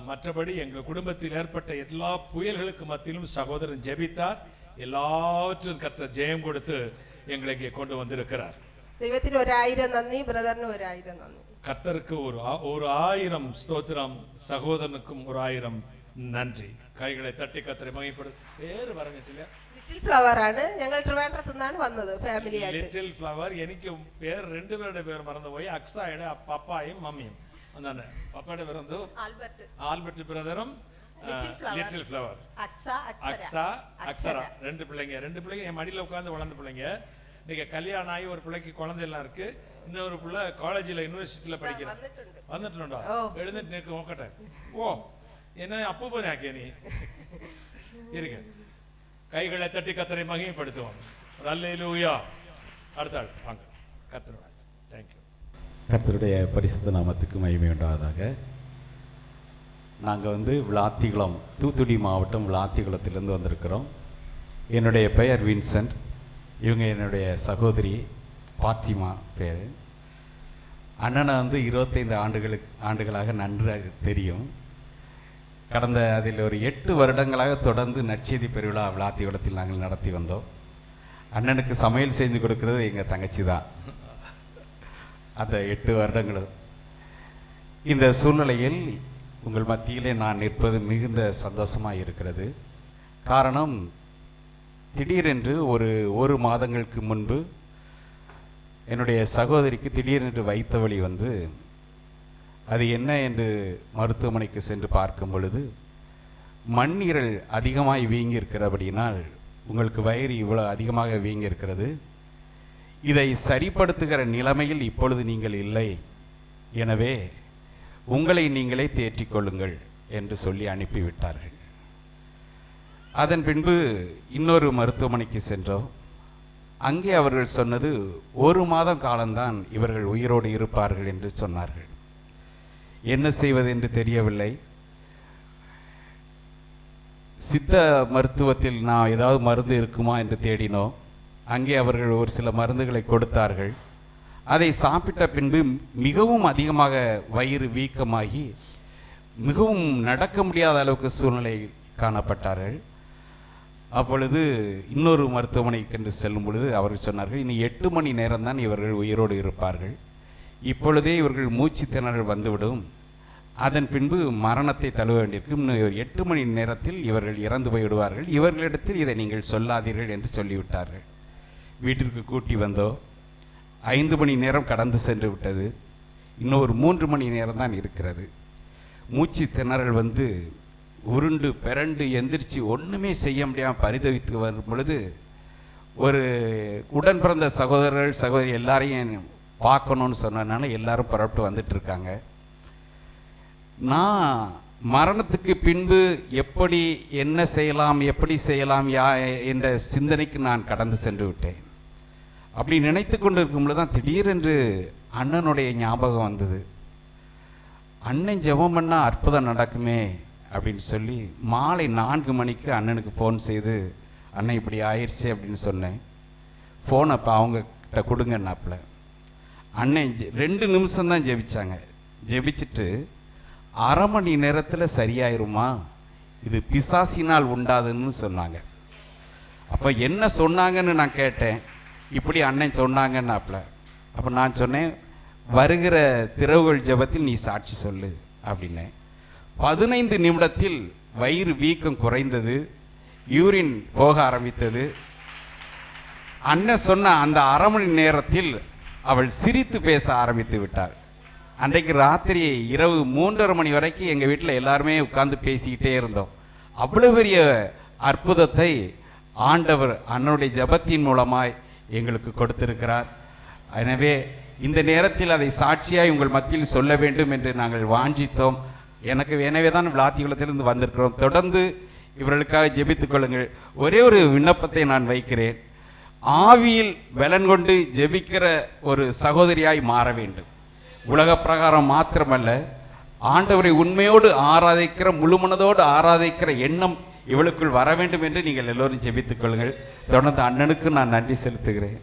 மற்றபடி எங்கள் குடும்பத்தில் ஏற்பட்ட எல்லா புயல்களுக்கு மத்தியிலும் சகோதரன் ஜெபித்தார். எல்லாவற்றும் கர்த்தர் ஜெயம் கொடுத்து எங்களை இங்கே கொண்டு வந்திருக்கிறார். ദൈവത്തിന് 1000 നന്ദി, ബ്രദറിന് 1000 നന്ദി. கர்த்தருக்கு ஒரு 1000 ஸ்தோத்திரம், சகோதரனுக்கும் 1000 நன்றி. கைகளை தட்டி கர்த்தரை மகிமைப்படுத்து. பேரு പറഞ്ഞിട്ടില്ല. ലിറ്റിൽ ഫ്ലവർ ആണ്. ഞങ്ങൾ ട്രിവാൻഡ്രത്ത് നിന്നാണ് വന്നത് ഫാമിലി ആയിട്ട്. Little flower. എനിക്ക് പേര് രണ്ടുപേരുടെ പേര് മറന്നുപോയി. അക്സയുടെ പപ്പായും മമ്മിയും. എന്താണ് പപ്പയുടെ പേരെന്തോ? ആൽബർട്ട്. ആൽബർട്ട് ബ്രദറും லிட்டில் ஃப்ளவர். அக்ஸரா ரெண்டு பிள்ளைங்க என் மடியில் உட்காந்து வளர்ந்த பிள்ளைங்க. இன்னைக்கு கல்யாணம் ஆகி ஒரு பிள்ளைக்கு குழந்தை எல்லாம் இருக்கு. இன்னொரு பிள்ளை காலேஜில் யூனிவர்சிட்டியில் படிக்கிறேன். வந்துட்டுண்டா எழுந்துட்டு நேற்று நோக்கட்டேன். ஓ என்ன அப்போ போய் ஆக்கிய நீ இருக்க. கைகளை தட்டி கர்த்தரை மகிமைப்படுத்துவோம். அல்லேலூயா. அடுத்த ஆள் வாங்க. கர்த்தர் தேங்க்யூ. கர்த்தருடைய பரிசுத்த நாமத்துக்கு மகிமை உண்டாவதாக. நாங்கள் விளாத்திகுளம், தூத்துக்குடி மாவட்டம் விளாத்திகுளத்திலேருந்து வந்திருக்கிறோம். என்னுடைய பெயர் வின்சென்ட். இவங்க என்னுடைய சகோதரி பாத்திமா பேர். அண்ணனை 25 ஆண்டுகளாக நன்றாக தெரியும். கடந்த அதில் ஒரு 8 வருடங்களாக தொடர்ந்து நற்செய்தி பெருவிழா விளாத்திகுளத்தில் நாங்கள் நடத்தி வந்தோம். அண்ணனுக்கு சமையல் செஞ்சு கொடுக்கறது எங்கள் தங்கச்சி தான். அந்த 8 வருடங்களும் இந்த சூழ்நிலையில் உங்கள் மத்தியிலே நான் நிற்பது மிகுந்த சந்தோஷமாக இருக்கிறது. காரணம், திடீரென்று ஒரு மாதங்களுக்கு முன்பு என்னுடைய சகோதரிக்கு திடீரென்று வயிற்று வலி அது என்ன என்று மருத்துவமனைக்கு சென்று பார்க்கும் பொழுது மண்ணீரல் அதிகமாக வீங்கி இருக்கிறபடினால் உங்களுக்கு வயிறு இவ்வளோ அதிகமாக வீங்கி இருக்கிறது, இதை சரிப்படுத்துகிற நிலைமையில் இப்பொழுது நீங்கள் இல்லை, எனவே உங்களை நீங்களே தேற்றிக் கொள்ளுங்கள் என்று சொல்லி அனுப்பிவிட்டார்கள். அதன் பின்பு இன்னொரு மருத்துவமனைக்கு சென்றோம். அங்கே அவர்கள் சொன்னது 1 மாதம் காலம்தான் இவர்கள் உயிரோடு இருப்பார்கள் என்று சொன்னார்கள். என்ன செய்வது என்று தெரியவில்லை. சித்த மருத்துவத்தில் நான் ஏதாவது மருந்து இருக்குமா என்று தேடினோம். அங்கே அவர்கள் ஒரு சில மருந்துகளை கொடுத்தார்கள். அதை சாப்பிட்ட பின்பு மிகவும் அதிகமாக வயிறு வீக்கமாகி மிகவும் நடக்க முடியாத அளவுக்கு சூழ்நிலை காணப்பட்டார்கள். அப்பொழுது இன்னொரு மருத்துவமனைக்கு என்று செல்லும் பொழுது அவர்கள் சொன்னார்கள், இனி 8 மணி நேரம்தான் இவர்கள் உயிரோடு இருப்பார்கள், இப்பொழுதே இவர்கள் மூச்சு திணறல் வந்துவிடும், அதன் பின்பு மரணத்தை தழுவ வேண்டியிருக்கும், இன்னும் 8 மணி நேரத்தில் இவர்கள் இறந்து போய்விடுவார்கள், இவர்களிடத்தில் இதை நீங்கள் சொல்லாதீர்கள் என்று சொல்லிவிட்டார்கள். வீட்டிற்கு கூட்டி வந்தோம். 5 மணி நேரம் கடந்து சென்று விட்டது. இன்னும் ஒரு 3 மணி நேரம் தான் இருக்கிறது. மூச்சு திணறல் வந்து உருண்டு பிறண்டு எந்திரிச்சு ஒன்றுமே செய்ய முடியாமல் பரிதவித்து வரும் பொழுது ஒரு உடன் பிறந்த சகோதரர்கள் சகோதரி எல்லாரையும் பார்க்கணும்னு சொன்னதுனால எல்லாரும் புறப்பட்டு வந்துட்டு இருக்காங்க. நான் மரணத்துக்கு பின்பு எப்படி என்ன செய்யலாம் எப்படி செய்யலாம் என்ற சிந்தனைக்கு நான் கடந்து சென்று விட்டேன். அப்படி நினைத்து கொண்டு இருக்கும்போது தான் திடீரென்று அண்ணனுடைய ஞாபகம் வந்தது. அண்ணன் ஜெபம் பண்ணால் அற்புதம் நடக்குமே அப்படின்னு சொல்லி மாலை 4 மணிக்கு அண்ணனுக்கு ஃபோன் செய்து, அண்ணன் இப்படி ஆயிடுச்சு அப்படின்னு சொன்னேன். ஃபோன் அப்போ அவங்ககிட்ட கொடுங்கன்னாப்புல. அண்ணன் 2 நிமிஷம்தான் ஜெபிச்சாங்க. ஜெபிச்சுட்டு 1/2 மணி நேரத்தில் சரியாயிருமா, இது பிசாசினால் உண்டாதுன்னு சொன்னாங்க. அப்போ என்ன சொன்னாங்கன்னு நான் கேட்டேன். இப்படி அண்ணன் சொன்னாங்கன்னாப்புல. அப்போ நான் சொன்னேன், வருகிற திறவுகள் ஜெபத்தில் நீ சாட்சி சொல்லு அப்படின்னேன். 15 நிமிடத்தில் வயிறு வீக்கம் குறைந்தது, யூரின் போக ஆரம்பித்தது. அண்ணன் சொன்ன அந்த 1/2 மணி நேரத்தில் அவள் சிரித்து பேச ஆரம்பித்து விட்டாள். அன்றைக்கு ராத்திரி இரவு 3:30 மணி வரைக்கும் எங்கள் வீட்டில் எல்லாருமே உட்கார்ந்து பேசிக்கிட்டே இருந்தோம். அவ்வளோ பெரிய அற்புதத்தை ஆண்டவர் அண்ணனுடைய ஜெபத்தின் மூலமாய் எங்களுக்கு கொடுத்திருக்கிறார். எனவே இந்த நேரத்தில் அதை சாட்சியாய் உங்கள் மத்தியில் சொல்ல வேண்டும் என்று நாங்கள் வாஞ்சித்தோம். எனவே தான் விளாத்திகுளத்திலிருந்து வந்திருக்கிறோம். தொடர்ந்து இவர்களுக்காக ஜெபித்துக் கொள்ளுங்கள். ஒரே ஒரு விண்ணப்பத்தை நான் வைக்கிறேன். ஆவியில் பலன் கொண்டு ஜெபிக்கிற ஒரு சகோதரியாய் மாற வேண்டும். உலக பிரகாரம் மாத்திரமல்ல, ஆண்டவரை உண்மையோடு ஆராதிக்கிற முழுமனதோடு ஆராதிக்கிற எண்ணம் இவளுக்குள் வர வேண்டும் என்று நீங்கள் எல்லோரும் ஜெபித்துக் கொள்ளுங்கள். தொடர்ந்து அண்ணனுக்கு நான் நன்றி செலுத்துகிறேன்.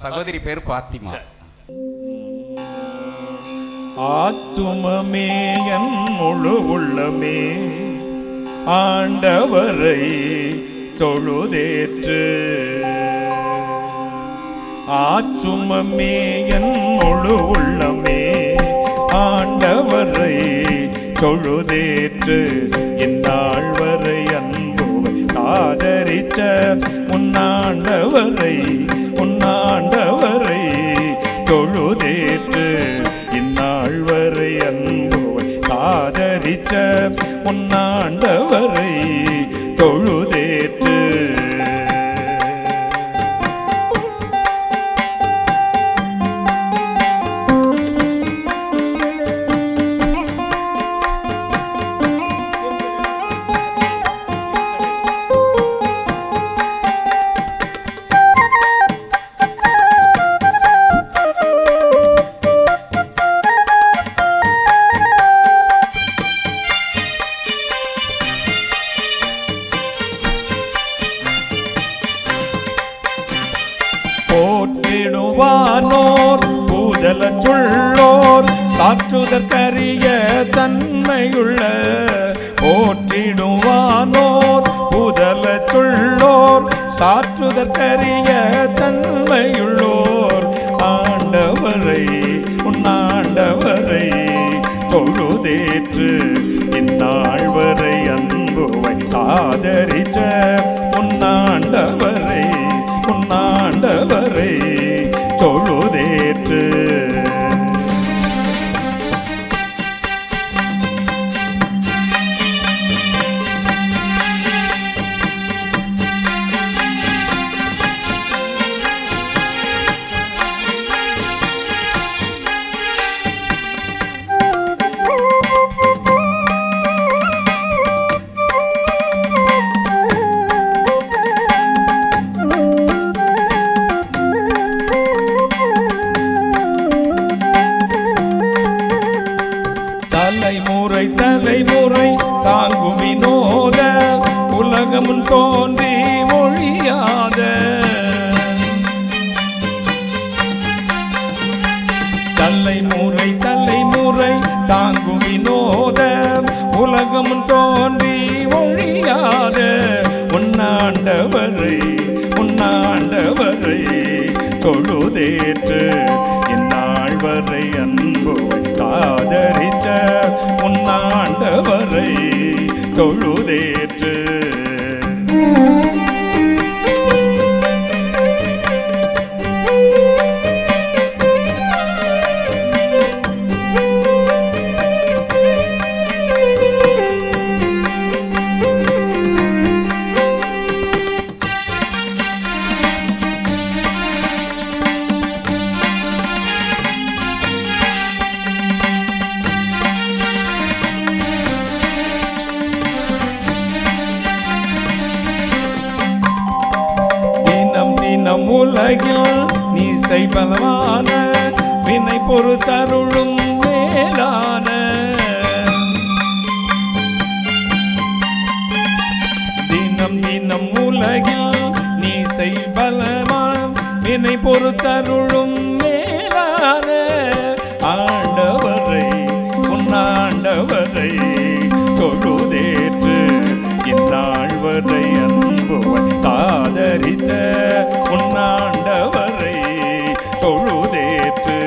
சகோதரி பேர் பாத்திமா. ஆத்துமமே என் முழு உள்ளமே ஆண்டவரை தொழுதேற்று. ஆத்துமமே என் முழு உள்ளமே ஆண்டவரை தொழுதேற்று. இந்நாள் வரை அன்புவை ஆதரித்த உன்னாண்டவரை தொழுதேற்று. இந்நாள் வரை அன்புவை ஆதரித்த உன்னாண்டவரை தொழுதேற்று. போற்றிடுவானோர் பூதல சொல்லோர் சாற்றுதற்கரிய தன்மையுள்ள. போற்றிடுவானோர் பூதல சொல்லோர் சாற்றுதற்கரிய தன்மையுள்ளோர். ஆண்டவரை உன்னாண்டவரை தொழுதேற்று. இந்நாள் வரை அன்புவை ஆதரித்த உன்னாண்டவரை தொழுதேற்று. உலகமும் தோன்றி ஒழியாத உன்னாண்டவரை தொழுதேற்று இந்நாள் வரை அன்பு ஆதரித்த உன்னாண்டவரை தொழுதேற்று. நம் உலகில் நீ செய்பலமான வினை பொறுத்தருளும் மேலான தினம் உலகில் நீ செய்பலமான வினை பொறுத்தருளும் மேலான ஆண்டவரை உன்னாண்டவரை தொழுதேற்று இந்நாள் வரை அன்புவை தாதரித்த உன்னாண்டவரை தொழுதேற்று.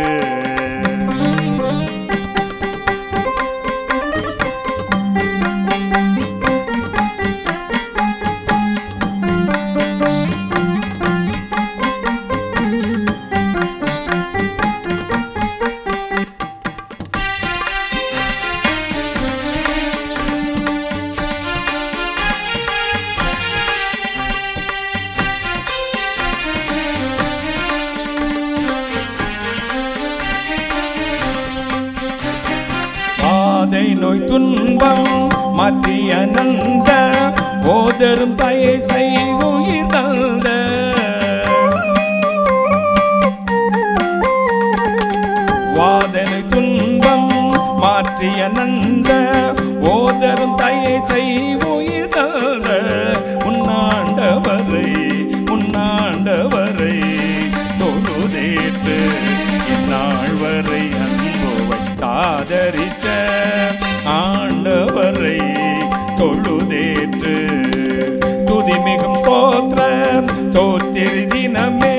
நோய் துன்பம் மாற்றி அனந்த போதரும் தயை செய்துயிர் தந்த வாதனை துன்பம் மாற்றி அனந்த போதரும் தயை செய்துயிர் தந்த உன்னாண்டவரை தொழுதேற்று இந்நாள் வரை அன்புவை தாதரித்த ஆண்டவரை தொழுதேற்று. துதிமிகும் ஸ்தோத்திரம் தோத்திரி தினமே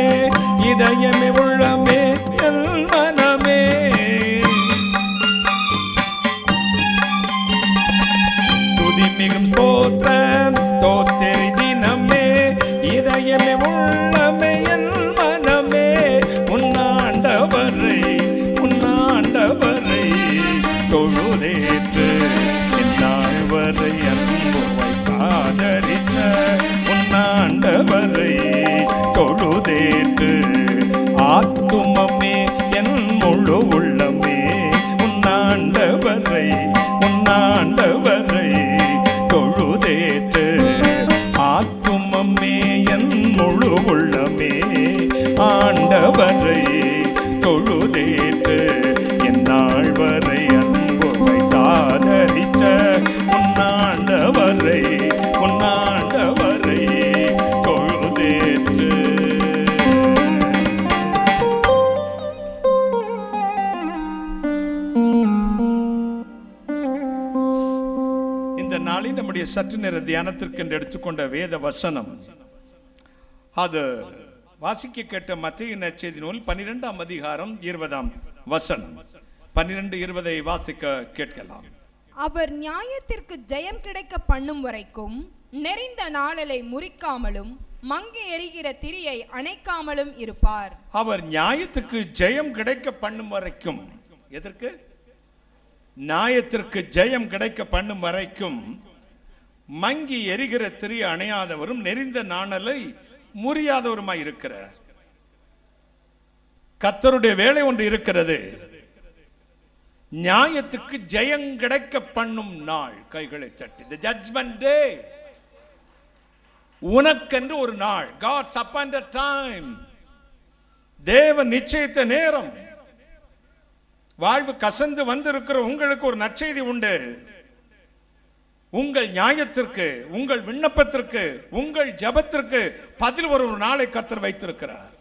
இதயமே உள்ளமே என் மனமே. துதிமிகும் ஸ்தோத்திரம் தோத்திரி தினமே இதயமே உள்ளமே என் மனமே. உன்னாண்டவரை தொழுதேற்று இந்நாள் வரை அன்புவை ஆதரித்த உன்னாண்டவரை தொழுதேற்று. ஆத்துமமே என் முழு உள்ளமே உன்னாண்டவரை தொழுதேற்று. ஆத்துமமே என் முழு உள்ளமே ஆண்டவரை தொழுதேற்று இந்நாள் வரை அன்புவை தாதரித்த உன்னாண்டவரை தொழுதேற்று. இந்த நாளில் நம்முடைய சற்று நேர தியானத்திற்கு என்று எடுத்துக்கொண்ட வேத வசனம் அது வாசிக்க கேட்ட மத்தேயு நற்செய்தி நூல் 12ஆம் அதிகாரம் 20ஆம் வசனம். 12:20 வாசிக்க கேட்கலாம். அவர் நியாயத்திற்கு ஜெயம் கிடைக்க பண்ணும் வரைக்கும் நெறிந்த நாளலை முறிக்காமலும் மங்கி எரிகிற திரியை அணைக்காமலும் இருப்பார். அவர் நியாயத்துக்கு ஜெயம் கிடைக்க பண்ணும் வரைக்கும், எதற்கு? நியாயத்திற்கு ஜெயம் கிடைக்க பண்ணும் வரைக்கும் மங்கி எரிகிற திரியை அணையாதவரும் நெறிந்த நாணலை முறியாதவருமாய் இருக்கிறார். கர்த்தருடைய வேலை ஒன்று இருக்கிறது. நியாயத்துக்கு ஜெயம் கிடைக்க பண்ணும் நாள். கைகளை தட்டி, the judgment day. உனக்கென்று ஒரு நாள், God's appointed time. தேவன் நிச்சயித்த நேரம். வாழ்வு கசந்து வந்திருக்கிற உங்களுக்கு ஒரு நற்செய்தி உண்டு. உங்கள் நியாயத்திற்கு, உங்கள் விண்ணப்பத்திற்கு, உங்கள் ஜெபத்திற்கு பதில் ஒரு நாளை கர்த்தர் வைத்திருக்கிறார்.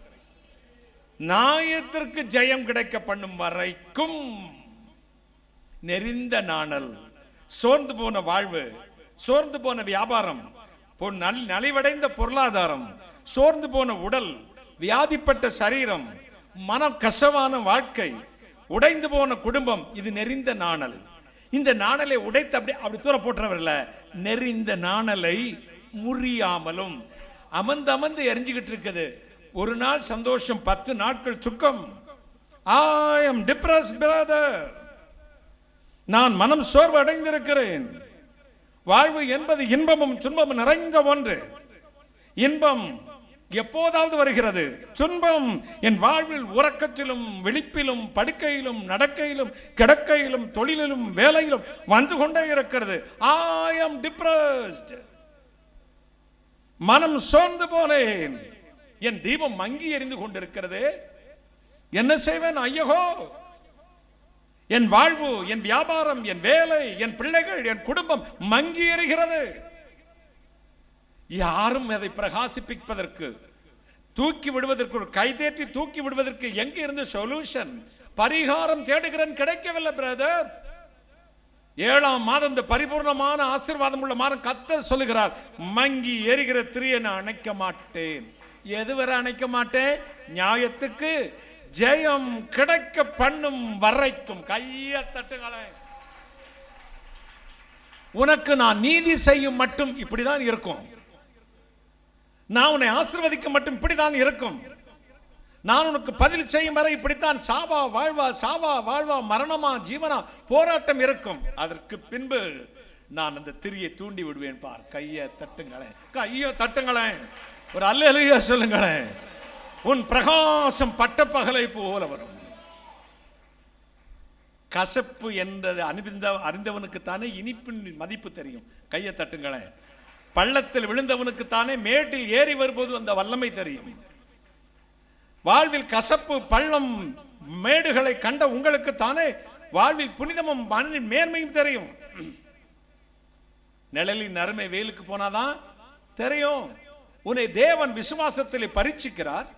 நியாயத்திற்கு ஜெயம் கிடைக்க பண்ணும் வரைக்கும் நெறிந்த நாணல், சோர்ந்து போன வாழ்வு, சோர்ந்து போன வியாபாரம், நலிவடைந்த பொருளாதாரம், சோர்ந்து போன உடல், வியாதிப்பட்ட சரீரம், மன கசவான வாழ்க்கை, உடைந்து போன குடும்பம், இது நெறிந்த நாணல். இந்த நாணலை உடைத்து அப்படி தூர போட்டுறவர்ல, நெறிந்த நாணலை முறியாமலும் அமர்ந்து அமர்ந்து எரிஞ்சுக்கிட்டு இருக்குது. ஒரு நாள் சந்தோஷம், 10 நாட்கள் சுக்கம். I am depressed brother. நான் மனம் சோர்வு அடைந்திருக்கிறேன். வாழ்வு என்பது இன்பமும் துன்பமும் நிறைந்த ஒன்று. இன்பம் எப்போதாவது வருகிறது, துன்பம் என் வாழ்வில் உறக்கத்திலும் விழிப்பிலும் படுக்கையிலும் நடக்கையிலும் கிடக்கையிலும் தொழிலிலும் வேலையிலும் வந்து கொண்டே இருக்கிறது. I am depressed. மனம் சோர்ந்து போனேன், என் தீபம் மங்கி எரிந்து கொண்டிருக்கிறது, என்ன செய்வேன்? ஐயோ, என் வாழ்வு, என் வியாபாரம், என் வேலை, என் பிள்ளைகள், என் குடும்பம் மங்கி எரிகிறது. யாரும் அதை பிரகாசிப்பிப்பதற்கு, தூக்கி விடுவதற்கு, ஒரு கைதேற்றி தூக்கி விடுவதற்கு எங்கே இருந்து சொல்யூஷன், பரிகாரம் தேடுகிறேன், கிடைக்கவில்லை பிரதர். 7ஆம் மாதம், இந்த பரிபூர்ணமான ஆசீர்வாதம் உள்ள மாதம், கர்த்தர் சொல்லுகிறார், மங்கி எரிகிற திரியை நான் அணைக்க மாட்டேன். எதுவரை அணைக்க மாட்டேன்? நியாயத்துக்கு ஜெயம் கிடைக்க பண்ணும் வரைக்கும். கைய தட்டுங்களேன். உனக்கு நான் நீதி செய்யும் மட்டும் இப்படிதான் இருக்கும். நான் உன்னை ஆசீர்வதிக்க மட்டும் இப்படிதான் இருக்கும். நான் உனக்கு பதில் செய்யும் வரை இப்படித்தான். சாவா வாழ்வா, சாவா வாழ்வா, மரணமா ஜீவனா போராட்டம் இருக்கும். அதற்கு பின்பு நான் அந்த திரியை தூண்டி விடுவேன். பார், கையை தட்டுங்களேன், கையை தட்டுங்களேன், ஒரு அல்லேலூயா சொல்லுங்களேன். உன் பிரகாசம் பட்ட பகலை போல வரும். கசப்பு என்றது அறிந்தவனுக்கு தானே இனிப்பின் மதிப்பு தெரியும். கையை தட்டுங்களேன். பள்ளத்தில் விழுந்தவனுக்கு தானே மேட்டில் ஏறி வரும்போது அந்த வல்லமை தெரியும். வாழ்வில் கசப்பு பள்ளம் மேடுகளை கண்ட உங்களுக்கு தானே வாழ்வில் புனிதமும் மண்ணின் மேன்மையும் தெரியும். நிழலின் அருமை வெயிலுக்கு போனாதான் தெரியும். உன்னை தேவன் விசுவாசத்தில் பரீட்சிக்கிறார்.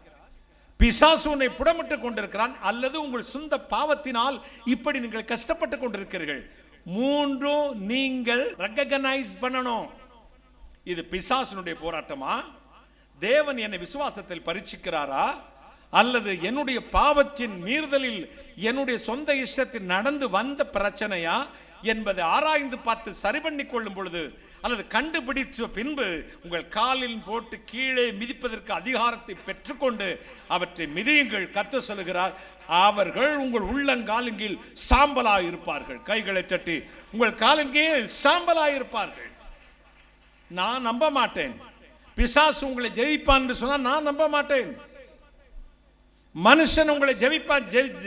பிசாசு உன்னை புடமிட்டுக் கொண்டிருக்கிறான், அல்லது உங்கள் சொந்த பாவத்தினால் இப்படி நீங்கள் கஷ்டப்பட்டு கொண்டிருக்கிறீர்கள். மூன்றும் நீங்கள் ரெகக்னைஸ் பண்ணணும். இது பிசாசுனுடைய போராட்டமா, தேவன் என்னை விசுவாசத்தில் பரீட்சிக்கிறாரா, அல்லது என்னுடைய பாவத்தின் மீறுதலில் என்னுடைய சொந்த இஷ்டத்தில் நடந்து வந்த பிரச்சனையா என்பதை ஆராய்ந்து பார்த்து சரி பண்ணி கொள்ளும் பொழுது, அல்லது கண்டுபிடிச்ச பின்பு உங்கள் காலில் போட்டு கீழே மிதிப்பதற்கு அதிகாரத்தை பெற்றுக்கொண்டு அவற்றை மிதியுங்கள். கர்த்தர் சொல்லுகிறார், அவர்கள் உங்கள் உள்ளங்காலின் கீழ் சாம்பலாய் இருப்பார்கள். கைகளை தட்டி, உங்கள் காலின் கீழ் சாம்பலாய் இருப்பார்கள். நான் நம்ப மாட்டேன். பிசாசு உங்களை ஜெயிப்பான் என்று சொன்னால் நான் நம்ப மாட்டேன். மனுஷன் உங்களை ஜெயிப்பான்,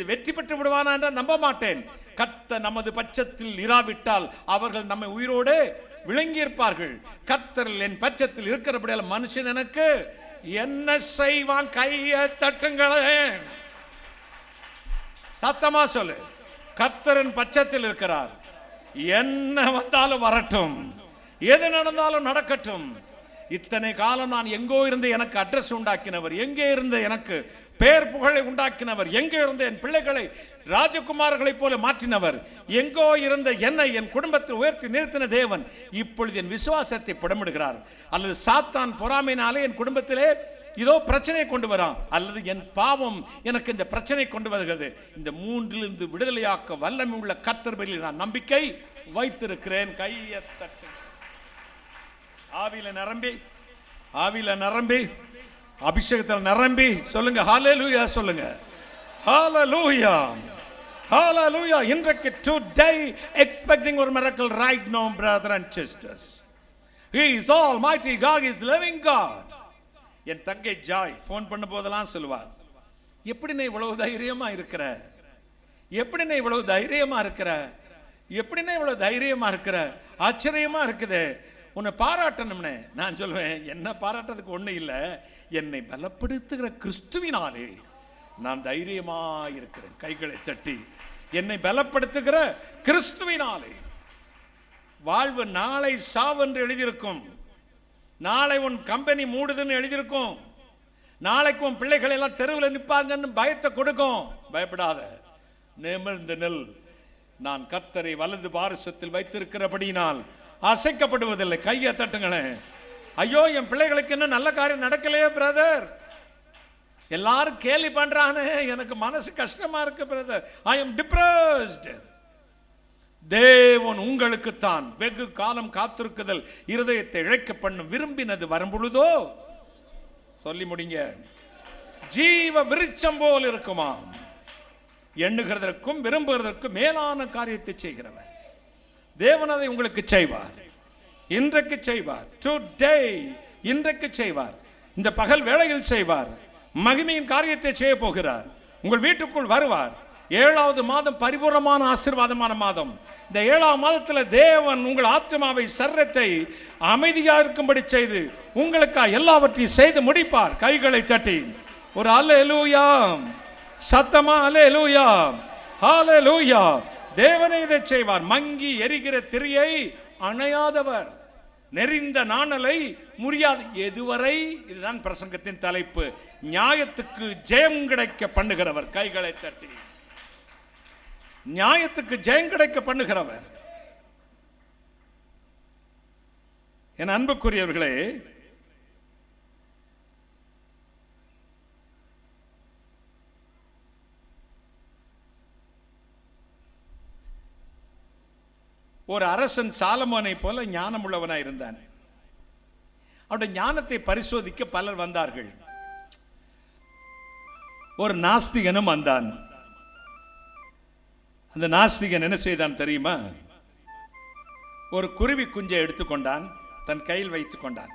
வெற்றி பெற்று விடுவானா என்றால் நம்ப மாட்டேன். கர்த்தர் நமது பட்சத்தில் இராவிட்டால் அவர்கள் நம்மை உயிரோடு விளங்கி இருப்பார்கள். கர்த்தர் என் பட்சத்தில் இருக்கிறபடியால் மனுஷன் எனக்கு என்ன செய்வான்? கையை தட்டுங்களே, சத்தமா சொல்லு. கர்த்தரின் பட்சத்தில் இருக்கிறார். என்ன வந்தாலும் வரட்டும், எது நடந்தாலும் நடக்கட்டும். இத்தனை காலம் நான் எங்கோ இருந்து எனக்கு அட்ரஸ் உண்டாக்கினவர், எங்கே இருந்து எனக்கு பேர் புகழை உண்டாக்கினவர், எங்கே இருந்து என் பிள்ளைகளை ராஜகுமார்களைப் போல மாற்றினவர், எங்கோ இருந்த என்னை என் குடும்பத்தில் உயர்த்தி நிறுத்தின தேவன் இப்பொழுது என் விசுவாசத்தை புடமிடுகிறார். அல்லது சாத்தான் பொறாமையினாலே என் குடும்பத்திலே இதோ பிரச்சனை கொண்டு வரான், அல்லது என் பாவம் எனக்கு இந்த பிரச்சனை கொண்டு வருகிறது. இந்த மூன்றிலிருந்து விடுதலையாக்க வல்லமை உள்ள கர்த்தர் பேரில் நான் நம்பிக்கை வைத்திருக்கிறேன். கையை தட்டு. ஆவியில நிரம்பி, ஆவியில நிரம்பி, அபிஷேகத்தில் நிரம்பி சொல்லுங்க ஹல்லேலூயா சொல்லுங்க. ஹல்லேலூயா, ஹல்லேலூயா. இன்றைக்கு today expecting ஒரு miracle right now brother and sisters. He is almighty God, he is living God. என் தங்கை ஜாய் ஃபோன் பண்ண போதெல்லாம் சொல்லுவார், எப்படி நீ இவ்வளவு தைரியமா இருக்கிற, எப்படி நீ இவ்வளவு தைரியமா இருக்கிற, எப்படி நீ இவ்வளவு தைரியமா இருக்கிற, ஆச்சரியமா இருக்குது, உன்னை பாராட்டணும்னே. நான் சொல்லுவேன், என்ன பாராட்டுறதுக்கு ஒண்ணு இல்லை, என்னை பலப்படுத்துகிற கிறிஸ்துவினாலே நான் தைரியமா இருக்கிறேன். கைகளை தட்டி, என்னை பலப்படுத்துகிற கிறிஸ்துவினாலே. வாழ்வு நாளை சாவென்று எழுதியிருக்கும், நாளை உன் கம்பெனி மூடுதுன்னு எழுதியிருக்கும், நாளைக்கு உன் பிள்ளைகள் எல்லாம் தெருவில் நிற்பாங்கன்னு பயத்தை கொடுக்கும். பயப்படாத, நிமிர்ந்து நெல். நான் கர்த்தரை வலது பாரசத்தில் வைத்திருக்கிறபடினால் அசைக்கப்படுவதில்லை. கையை தட்டுங்களேன். ஐயோ, என் பிள்ளைகளுக்கு இன்னும் நல்ல காரியம் நடக்கலையே பிரதர், எல்லாரும் கேலி பண்றானே, எனக்கு மனசு கஷ்டமா இருக்கு பிரதர், ஐ எம் டிப்ரெஸ்ட். தேவன் உங்களுக்குத்தான் வெகு காலம் காத்திருக்குதல் இருதயத்தை இழைக்க பண்ணும் விரும்பினது வரும்பொழுதோ சொல்லி முடிங்க, ஜீவ விருட்சம் போல் இருக்குமா. எண்ணுகிறதற்கும் விரும்புகிறதற்கும் மேலான காரியத்தை செய்கிறவர் தேவன் அதை உங்களுக்கு செய்வார். இன்றைக்கு செய்வார். டுடே, இன்றைக்கு செய்வார். இந்த பகல் வேளையில் செய்வார். மகிமையின் காரியத்தை செய்ய போகிறார். உங்கள் வீட்டுக்குள் வருவார். 7வது மாதம் பரிபூர்ணமான ஆசீர்வாதமான மாதம். இந்த 7ஆம் மாதத்தில் தேவன் உங்கள் ஆத்மாவை சரீரத்தை அமைதியாக இருக்கும்படி செய்து உங்களுக்காக எல்லாவற்றையும் செய்து முடிப்பார். கைகளை தட்டி ஒரு அல்லேலூயா சத்தமா, அல்லேலூயா ஹல்லேலூயா. தேவனே இதை செய்வார். மங்கி எரிகிற திரியை அணையாதவர், நெறிந்த நாணலை முறியாது எதுவரை. இதுதான் பிரசங்கத்தின் தலைப்பு. நியாயத்துக்கு ஜெயம் கிடைக்க பண்ணுகிறவர். கைகளை தட்டி நியாயத்துக்கு ஜெயம் கிடைக்க பண்ணுகிறவர். என் அன்புக்குரியவர்களே, ஒரு அரசன் சாலமோனை போல ஞானம் உள்ளவனாய் இருந்தான். அவருடைய ஞானத்தை பரிசோதிக்க பலர் வந்தார்கள். ஒரு நாஸ்திகனும் வந்தான். அந்த நாஸ்திகன் என்ன செய்தான் தெரியுமா? ஒரு குருவி குஞ்சை எடுத்துக்கொண்டான், தன் கையில் வைத்துக் கொண்டான்.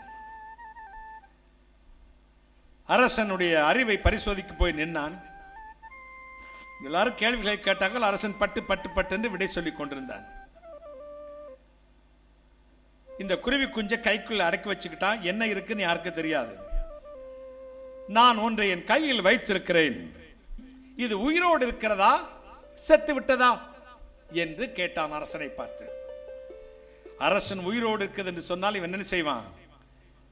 அரசனுடைய அறிவை பரிசோதிக்க போய் நின்னான். எல்லாரும் கேள்விகளை கேட்டார்கள். அரசன் பட்டு பட்டு பட்டு என்று விடை சொல்லிக் கொண்டிருந்தான். இந்த குருவி குஞ்சை கைக்குள்ள அடக்கி வச்சுக்கிட்டான். என்ன இருக்குன்னு யாருக்கு தெரியாது. நான் ஒன்றை என் கையில் வைத்திருக்கிறேன், இது உயிரோடு இருக்கிறதா செத்து விட்டதா என்று கேட்டான் அரசனை பார்த்து. அரசன் உயிரோடு இருக்குது என்று சொன்னால் இவன் என்ன செய்வான்?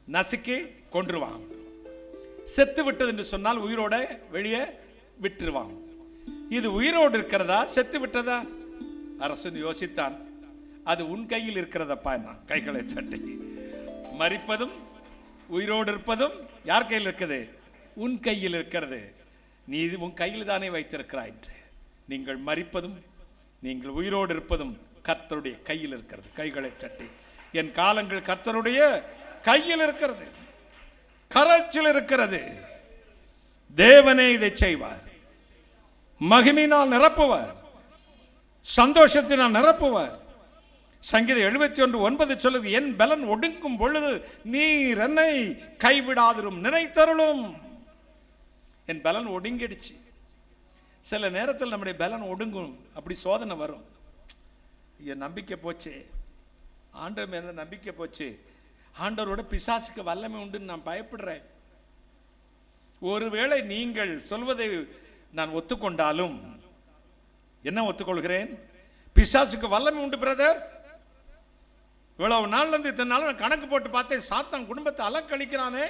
நசுக்கி கொன்றுவான். செத்து விட்டது என்று சொன்னால் உயிரோட வெளியே விட்டுருவான். இது உயிரோடு இருக்கிறதா செத்து விட்டதா? அரசன் யோசித்தான். அது உன் கையில் இருக்கிறதப்பா. நான் கைகளை தட்டி, மரிப்பதும் உயிரோடு இருப்பதும் யார் கையில் இருக்குது? உன் கையில் இருக்கிறது. நீ உன் கையில் தானே வைத்திருக்கிறாய் என்று. நீங்கள் மரிப்பதும் நீங்கள் உயிரோடு இருப்பதும் கர்த்தருடைய கையில் இருக்கிறது. கைகளை தட்டி, என் காலங்கள் கர்த்தருடைய கையில் இருக்கிறது, கரத்தில் இருக்கிறது. தேவனே இதை செய்வார். மகிமையினால் நிரப்புவார், சந்தோஷத்தினால் நிரப்புவார். சங்கீதம் 71:9 சொல்லுது, என் பலன் ஒடுங்கும் பொழுது நீர் என்னை கைவிடாதிரும் நினைத்தருளும். என் பலன் ஒடுங்கிடுச்சு. சில நேரத்தில் நம்முடைய பலன் ஒடுங்கும். அப்படி சோதனை வரும். என் நம்பிக்கை போச்சு, ஆண்டவர் மேல நம்பிக்கை போச்சு, ஆண்டவரோட பிசாசுக்கு வல்லமை உண்டுன்னு நான் பயப்படுறேன். ஒருவேளை நீங்கள் சொல்வதை நான் ஒத்துக்கொண்டாலும், என்ன ஒத்துக்கொள்கிறேன்? பிசாசுக்கு வல்லமை உண்டு பிரதர். இவ்வளவு நாள் இருந்து இத்தனை நாள் நான் கணக்கு போட்டு பார்த்தேன், சாத்தான் குடும்பத்தை அலக்கழிக்கிறானே,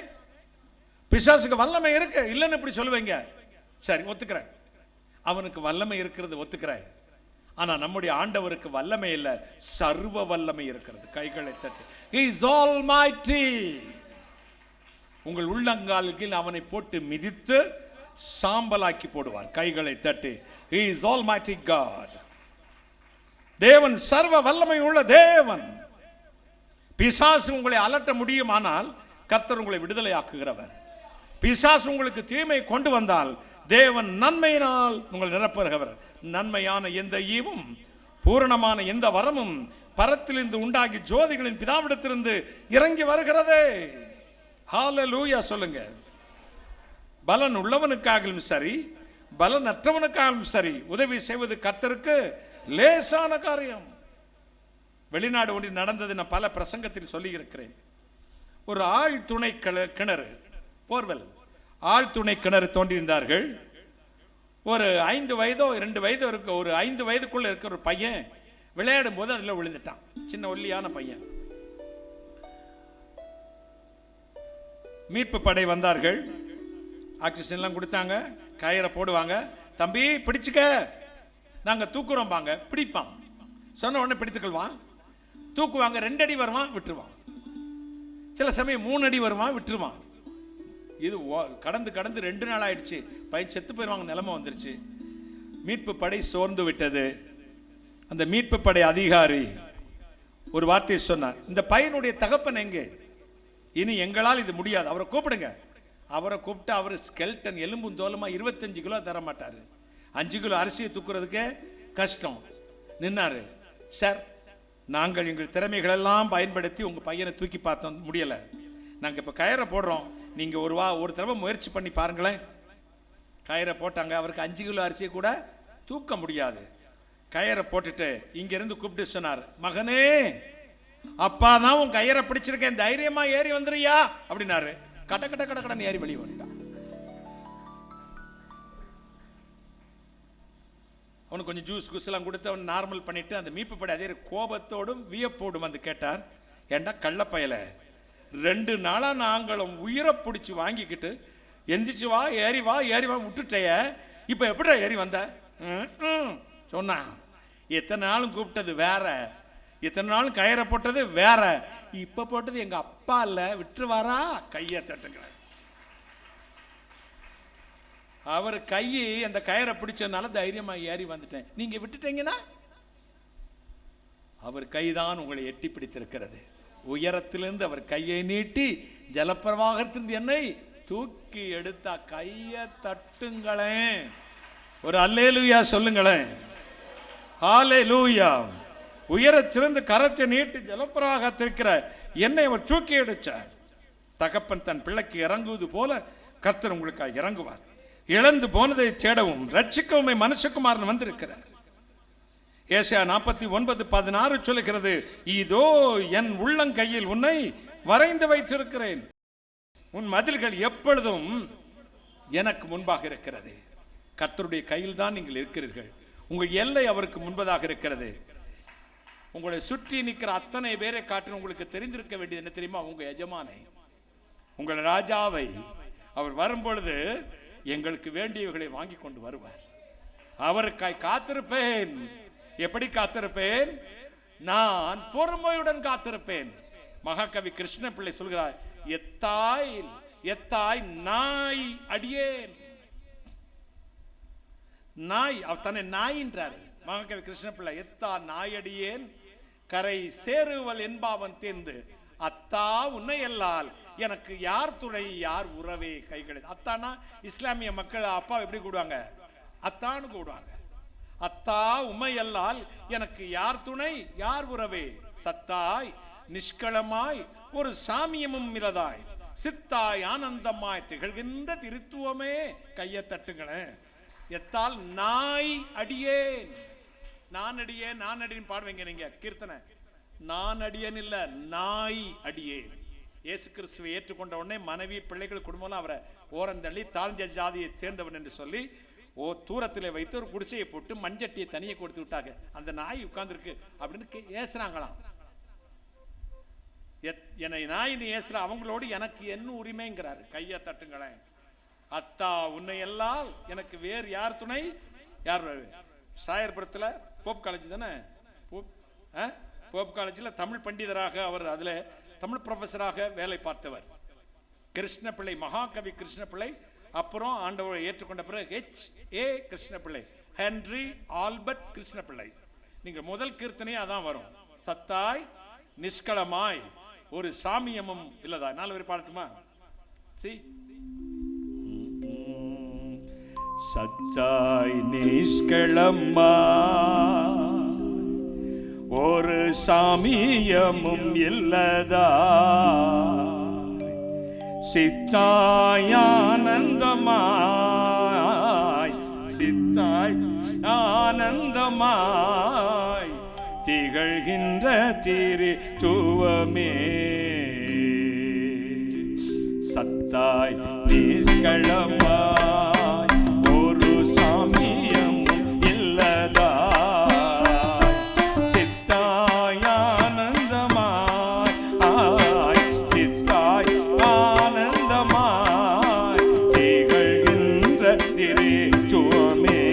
பிசாசுக்கு வல்லமை இருக்கு இல்லைன்னு இப்படி சொல்லுவீங்க. சரி, ஒத்துக்கிறேன், அவனுக்கு வல்லமை இருக்கிறது ஒத்துக்கிறேன். ஆனா நம்முடைய ஆண்டவருக்கு வல்லமை இல்லை, சர்வ வல்லமை இருக்கிறது. கைகளை தட்டி, He is almighty. உங்கள் உள்ளங்கால்களில் அவனை போட்டு மிதித்து சாம்பலாக்கி போடுவார். கைகளை தட்டி, He is almighty God. தேவன் சர்வ வல்லமை உள்ள தேவன். பிசாசு உங்களை அலட்ட முடியுமானால் கர்த்தர் உங்களை விடுதலையாக்குகிறவர். பிசாசு உங்களுக்கு தீமை கொண்டு வந்தால் தேவன் நன்மையினால் உங்களை நிரப்புகிறவர். நன்மையான எந்த ஈவும் பூரணமான எந்த வரமும் பரத்திலிருந்து உண்டாகி ஜோதிகளின் பிதாவிடத்திலிருந்து இறங்கி வருகிறதே. ஹல்லேலூயா சொல்லுங்க. பலன் உள்ளவனுக்காகவும் சரி, பலன் அற்றவனுக்காகவும் சரி, உதவி செய்வது கர்த்தருக்கு லேசான காரியம். வெளிநாடு ஒன்றில் நடந்தது நான் பல பிரசங்கத்தில் சொல்லி இருக்கிறேன். ஒரு ஆழ் துணை கிணறு, போர்வெல், ஆழ் துணை கிணறு தோன்றியிருந்தார்கள். ஒரு 5 வயதோ 2 வயதோ இருக்க, ஒரு 5 வயதுக்குள்ள இருக்கிற ஒரு பையன் விளையாடும் போது அதுல விழுந்துட்டான். சின்ன ஒல்லியான பையன். மீட்பு படை வந்தார்கள், ஆக்சிஜன் எல்லாம் கொடுத்தாங்க, கயிறை போடுவாங்க, தம்பி பிடிச்சுக்க, நாங்கள் தூக்குறோம்பாங்க, பிடிப்பான். சொன்ன உடனே பிடித்துக்கொள்வான், தூக்குவாங்க. 2 அடி வருவான், விட்டுருவான். சில சமயம் 3 அடி வருவான், விட்டுருவான். இது கடந்து 2 நாள் ஆயிடுச்சு. பையன் செத்து போயிடுவாங்க நிலைமை வந்துருச்சு. மீட்பு படை சோர்ந்து விட்டது. அந்த மீட்பு படை அதிகாரி ஒரு வார்த்தையை சொன்னார், இந்த பையனுடைய தகப்பன் எங்கே? இனி எங்களால் இது முடியாது, அவரை கூப்பிடுங்க. அவரை கூப்பிட்டு அவர் ஸ்கெல்டன் எலும்பும் தோலுமா 25 கிலோ தர மாட்டார். 5 கிலோ அரிசியை தூக்குறதுக்கே கஷ்டம். நின்னாரு. சார், நாங்கள் எங்கள் திறமைகளெல்லாம் பயன்படுத்தி உங்கள் பையனை தூக்கி பார்த்தோம், முடியலை. நாங்கள் இப்போ கயிறை போடுறோம், நீங்கள் ஒரு தடவை முயற்சி பண்ணி பாருங்களேன். கயிறை போட்டாங்க. அவருக்கு 5 கிலோ அரிசியை கூட தூக்க முடியாது. கயிறை போட்டுட்டு இங்கிருந்து கூப்பிட்டு சொன்னார், மகனே, அப்பா தான் உன் கயிறை பிடிச்சிருக்கேன், தைரியமா ஏறி வந்துறியா அப்படின்னாரு. கட கட கட கடன் ஏறி வெளியே வந்துட்டான். அவனுக்கு கொஞ்சம் ஜூஸ் குஸ்லாம் கொடுத்து அவன் நார்மல் பண்ணிட்டு அந்த மீட்பு படை அதே கோபத்தோடும் வியப்போடும் வந்து கேட்டார், ஏண்டா கள்ளப்பயல, 2 நாளா நாங்களும் உயிரை பிடிச்சி வாங்கிக்கிட்டு எந்திரிச்சு வா ஏறி வா விட்டுட்டைய, இப்போ எப்படிடா ஏறி வந்த சொன்னான். எத்தனை நாளும் கூப்பிட்டது வேற, இத்தனை நாளும் கயிறை போட்டது வேற, இப்ப போட்டது எங்க அப்பா இல்ல, விட்டுருவாரா? கையை தட்டுங்க. அவர் கையை அந்த கயிறை பிடிச்சதுனால தைரியமா ஏறி வந்துட்டேன். நீங்க விட்டுட்டீங்கன்னா அவர் கைதான் உங்களை எட்டி பிடித்திருக்கிறது. உயரத்திலிருந்து அவர் கையை நீட்டி ஜலப்பிரவாகத்திலிருந்து என்னை தூக்கி எடுத்தா. கையை தட்டுங்களேன், ஒரு அல்லேலூயா சொல்லுங்களேன். ஹல்லேலூயா. உயரத்திலிருந்து கரத்தை நீட்டி ஜலப்பிரவாகத்திருக்கிற என்னை அவர் தூக்கி எடுத்தார். தகப்பன் தன் பிள்ளைக்கு இறங்குவது போல கர்த்தர் உங்களுக்காக இறங்குவார். இழந்து போனதை தேடவும் ரட்சிக்கவுமே மனுஷகுமாரன் வந்திருக்கிறார். ஏசாயா 49:16 சொல்லுகிறது, இதோ என் உள்ளங்கையில் உன்னை வரைந்து வைத்திருக்கிறேன், உன் மதில்கள் எப்பொழுதும் எனக்கு முன்பாக இருக்கிறது. கர்த்தருடைய கையில் தான் நீங்கள் இருக்கிறீர்கள். உங்கள் எல்லை அவருக்கு முன்பதாக இருக்கிறது. உங்களை சுற்றி நிற்கிற அத்தனை பேரை காட்டின உங்களுக்கு தெரிந்திருக்க வேண்டியது என்ன தெரியுமா? உங்க எஜமானை, உங்கள் ராஜாவை. அவர் வரும்பொழுது எங்களுக்கு வேண்டியவைகளை வாங்கி கொண்டு வருவார். அவருக்காய் காத்திருப்பேன். எப்படி காத்திருப்பேன்? நான் பொறுமையுடன் காத்திருப்பேன். மகாகவி கிருஷ்ண பிள்ளை சொல்கிறார், எத்தாய் எத்தாய் நாய் அடியேன். நாய், தன்னை நாய் என்றார் மகாகவி கிருஷ்ண பிள்ளை. எத்தா நாயடியேன் கரை சேருவல் என்பாவன் தேர்ந்து, அத்தா உன்னை எல்லால் எனக்கு யார் துணை யார் உறவே கைகளை. அத்தானா இஸ்லாமிய மக்கள் அப்பா எப்படி கூடுவாங்க? அத்தான்னு கூடுவாங்க. அத்தா உம்மையல்லால் எனக்கு யார் துணை யார் உறவே, சத்தாய் நிஷ்களமாய் ஒரு சாமியமும் இலதாய், சித்தாய் ஆனந்தமாய் திகழ்கின்ற திருத்துவமே. கையை தட்டுங்களேன். எத்தால் நாய் அடியேன். நான் அடியேன், நான் அடியேன் பாடுவீங்க நீங்க கீர்த்தனை. நான் அடியேன் இல்ல, நாய் அடியேன். இயேசு கிறிஸ்துவை ஏற்றுக்கொண்ட உடனே மனைவி பிள்ளைகள் குடும்பம் அவரை ஓரந்தள்ளி தாழ்ந்த ஜாதியை சேர்ந்தவன் என்று சொல்லி தூரத்தில் வைத்து ஒரு குடிசையை போட்டு மண்சட்டியை தனியை கொடுத்து விட்டாங்க. அந்த நாய் உட்கார்ந்துருக்கு அப்படின்னு ஏசுறாங்களாம். என்னை நாய் நீ ஏசுற, அவங்களோடு எனக்கு என்ன உரிமைங்கிறாரு. கையை தட்டுங்களேன். அத்தா உன்னை எல்லாம் எனக்கு வேறு யார் துணை யார். சாயர்புரத்தில் போப் காலேஜ் தானே, போப் காலேஜில் தமிழ் பண்டிதராக அவர் அதில் தமிழ் ப்ரொஃபஸராக வேலை பார்த்தவர் கிருஷ்ணபிள்ளை, மகாகவி கிருஷ்ணபிள்ளை. அப்புறம் ஆண்டவரை ஏற்றுக்கொண்ட பிறகு H.A. Krishnapillai, Henry Albert Krishnapillai. நீங்க முதல் கீர்த்தனையே அதான் வரும். சத்தாய் நிஷ்களமாய் ஒரு சாமியமும் இல்லதா. 4 பேர் பாடட்டுமா? சத்தாய் நிஷ்களமாய் ஒரு சாமியமும் இல்லதா, சித்தாய் ஆனந்தமாய் சித்தாய் ஆனந்தமாய் திகழ்கின்ற திருத்துவமே. சத்தாய் நிஷ்களமாய் ஒரு சாமியம் இல்லதா, சித்தாய் ஆனந்தமாய் சித்தாய் ஆனந்தமாய் திகழ்கின்ற திருத்துவமே.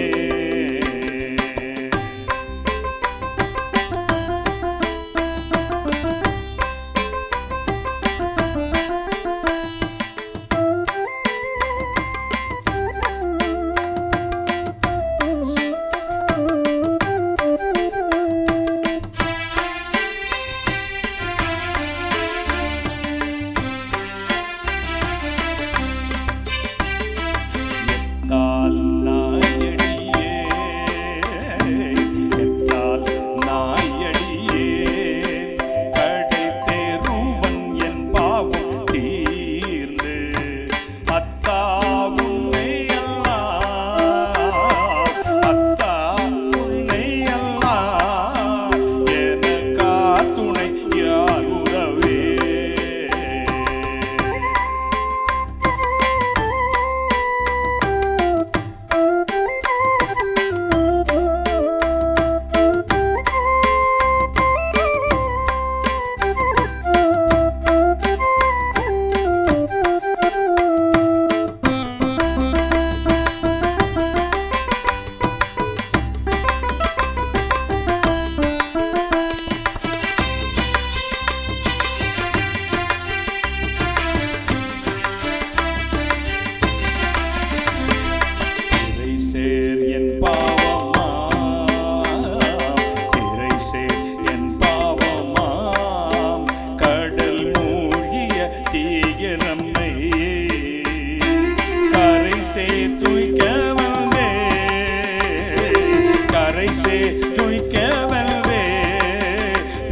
துய்க்கவல்வே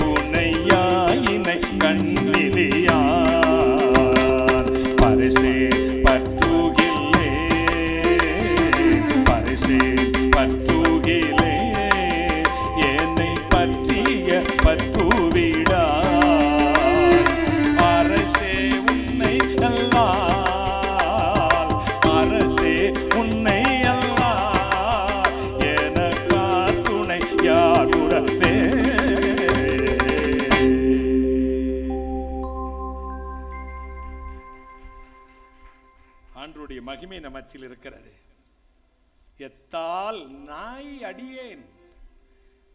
உன்னையாயினை கண்ணிலியான் பரிசே பற்றுகிலே பரிசே பற்றுகிலே என்னை பற்றிய பற்றுவிடா அரசே உன்னை அல்லால் அரசே உன்னை அல்லால் எனக்கா துணை யாருடவே ஆண்டவருடைய மகிமை நம் மத்தியில் இருக்கிறது. எத்தால் நாய் அடியேன்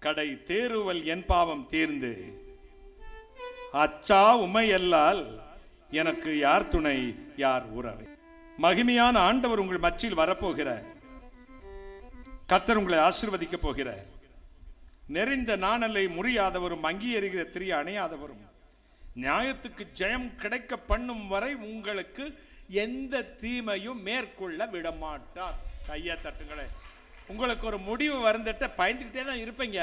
கடை தேறுவல் என் பாவம் தீர்ந்து அச்சா உமையல்லால் எனக்கு யார் துணை யார் உறவை. மகிமையான ஆண்டவர் உங்கள் மத்தியில் வரப்போகிறார். கர்த்தர் உங்களை ஆசீர்வதிக்க போகிறார். நெறிந்த நாணலை முறியாதவரும் அங்கீகரிக்கிற திரிய அணையாதவரும் நியாயத்துக்கு ஜெயம் கிடைக்க பண்ணும் வரை உங்களுக்கு எந்த தீமையும் மேற்கொள்ள விடமாட்டார். கையை தட்டுங்களே. உங்களுக்கு ஒரு முடிவு வந்துட்ட பயந்துக்கிட்டே தான் இருப்பீங்க.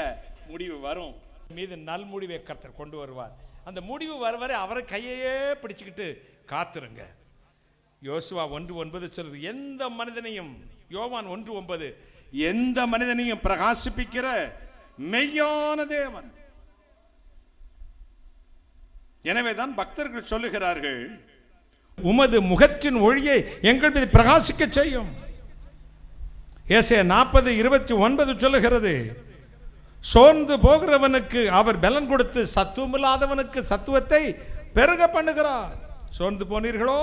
முடிவு வரும். மீது நல் முடிவை கர்த்தர் கொண்டு வருவார். அந்த முடிவு வருவரை அவரை கையையே பிடிச்சுக்கிட்டு காத்துருங்க. யோசுவா 1:9 சொல்றது, எந்த மனிதனையும், யோவான் 1:9, எந்த மனிதனையும் பிரகாசிப்பிக்கிற மெய்யான தேவன். எனவேதான் பக்தர்கள் சொல்லுகிறார்கள், உமது முகத்தின் ஒளியை எங்கள் மீது பிரகாசிக்க செய்யும். ஏசாயா 40:29 சொல்லுகிறது, சோர்ந்து போகிறவனுக்கு அவர் பலன் கொடுத்து சத்துவமில்லாதவனுக்கு சத்துவத்தை பெருக பண்ணுகிறார். சோர்ந்து போனீர்களோ,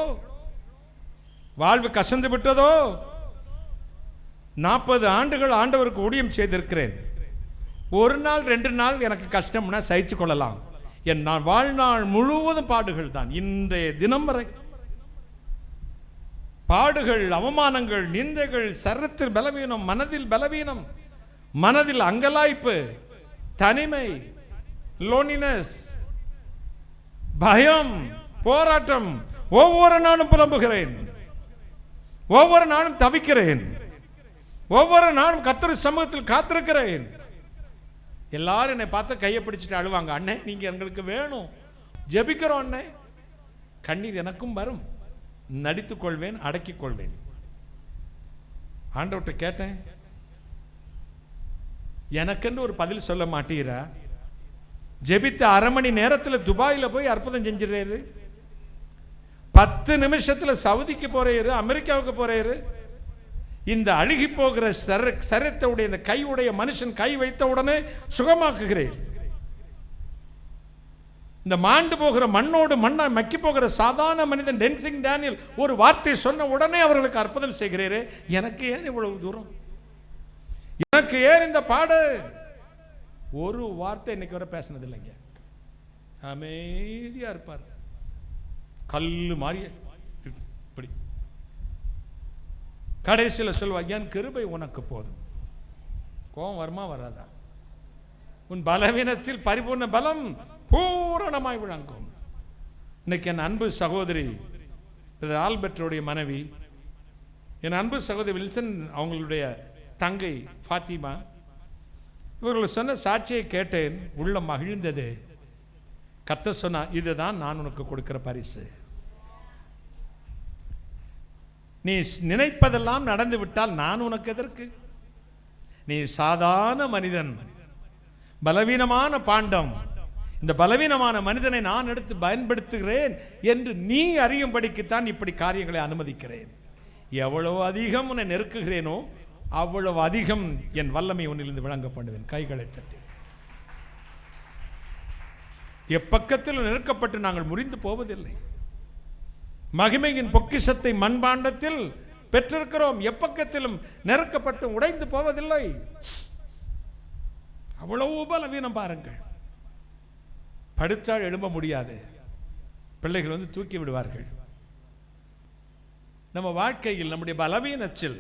வாழ்வு கசந்து விட்டதோ, 40 ஆண்டுகள் ஆண்டவருக்கு ஊழியம் செய்திருக்கிறேன். ஒரு நாள் 2 நாள் எனக்கு கஷ்டம்னா சகிச்சு கொள்ளலாம். என் நான் வாழ்நாள் முழுவதும் பாடுகள் தான். இன்றைய தினம் வரை பாடுகள், அவமானங்கள், நிந்தைகள், சரத்தில் பலவீனம், மனதில் பலவீனம், மனதில் அங்கலாய்ப்பு, தனிமை, லோனினஸ், பயம், போராட்டம். ஒவ்வொரு நாளும் புலம்புகிறேன், ஒவ்வொரு நாளும் தவிக்கிறேன், ஒவ்வொரு நாளும் கர்த்தர் சமூகத்தில் காத்திருக்கிறேன். எல்லாரும் என்னை பார்த்து கையை பிடிச்சிட்டு அழுவாங்க, அண்ணே நீங்க எங்களுக்கு வேணும், ஜெபிக்கிறோம் அண்ணே. கண்ணீர் எனக்கும் வரும், நடித்துக் கொள்வேன், அடக்கிக் கொள்வேன். ஆண்டவர்கிட்ட கேட்டேன், எனக்கென்று ஒரு பதில் சொல்ல மாட்டீரா? ஜெபித்த 1/2 மணி நேரத்தில் துபாயில போய் அற்புதம் செஞ்சிடறாரு. 10 நிமிஷத்துல சவுதிக்கு போறாரு, அமெரிக்காவுக்கு போறாரு. இந்த அழுகி போகிற சரீரத்துடைய இந்த கை உடைய மனுஷன் கை வைத்த உடனே சுகமாக்குகிறேன். இந்த மாண்டு போகிற மண்ணோடு மண்ணா மக்கி போகிற சாதாரண மனிதன் டென்சிங் டேனியல் ஒரு வார்த்தை சொன்ன உடனே அவர்களுக்கு அற்புதம் செய்கிறேரே. எனக்கு ஏன் இவ்வளவு தூரம்? எனக்கு ஏன் இந்த பாடு? ஒரு வார்த்தை இன்னைக்கு வரை பேசினது இல்லைங்க. அமைதியா இருப்பார், கல்லு மாறிய. இப்படி கடைசியில் சொல்வாங்க, என் கிருபை உனக்கு போதும். கோபம் வருமா வராதா? உன் பலவீனத்தில் பரிபூர்ண பலம் பூரணமாய் விளங்கும். இன்னைக்கு என் அன்பு சகோதரி ஆல்பர்ட்டோடைய மனைவி, என் அன்பு சகோதரி வில்சன் அவங்களுடைய தங்கை ஃபாத்திமா, இவர்கள் சொன்ன சாட்சியை கேட்டேன், உள்ள மகிழ்ந்தது. கர்த்தர் சொன்னா, இதுதான் நான் உனக்கு கொடுக்கிற பரிசு. நீ நினைப்பதெல்லாம் நடந்து விட்டால் நான் உனக்கு எதற்கு? நீ சாதாரண மனிதன், பலவீனமான பாண்டம். இந்த பலவீனமான மனிதனை நான் எடுத்து பயன்படுத்துகிறேன் என்று நீ அறியும்படிக்குத்தான் இப்படி காரியங்களை அனுமதிக்கிறேன். எவ்வளவு அதிகம் உன்னை நெருக்குகிறேனோ அவ்வளவு அதிகம் என் வல்லமை உன்னிலிருந்து விளங்க பண்ணுவேன். கைகளை தட்டி. எப்பக்கத்தில் நெருக்கப்பட்டு நாங்கள் முறிந்து போவதில்லை. மகிமையின் பொக்கிஷத்தை மண்பாண்டத்தில் பெற்றிருக்கிறோம். எப்பக்கத்திலும் நெருக்கப்பட்டு உடைந்து போவதில்லை. அவ்வளவு பலவீனம் பாருங்கள். படுத்தால் எழும்ப முடியாது, பிள்ளைகள் வந்து தூக்கி விடுவார்கள். நம்ம வாழ்க்கையில் நம்முடைய பலவீனத்தில்,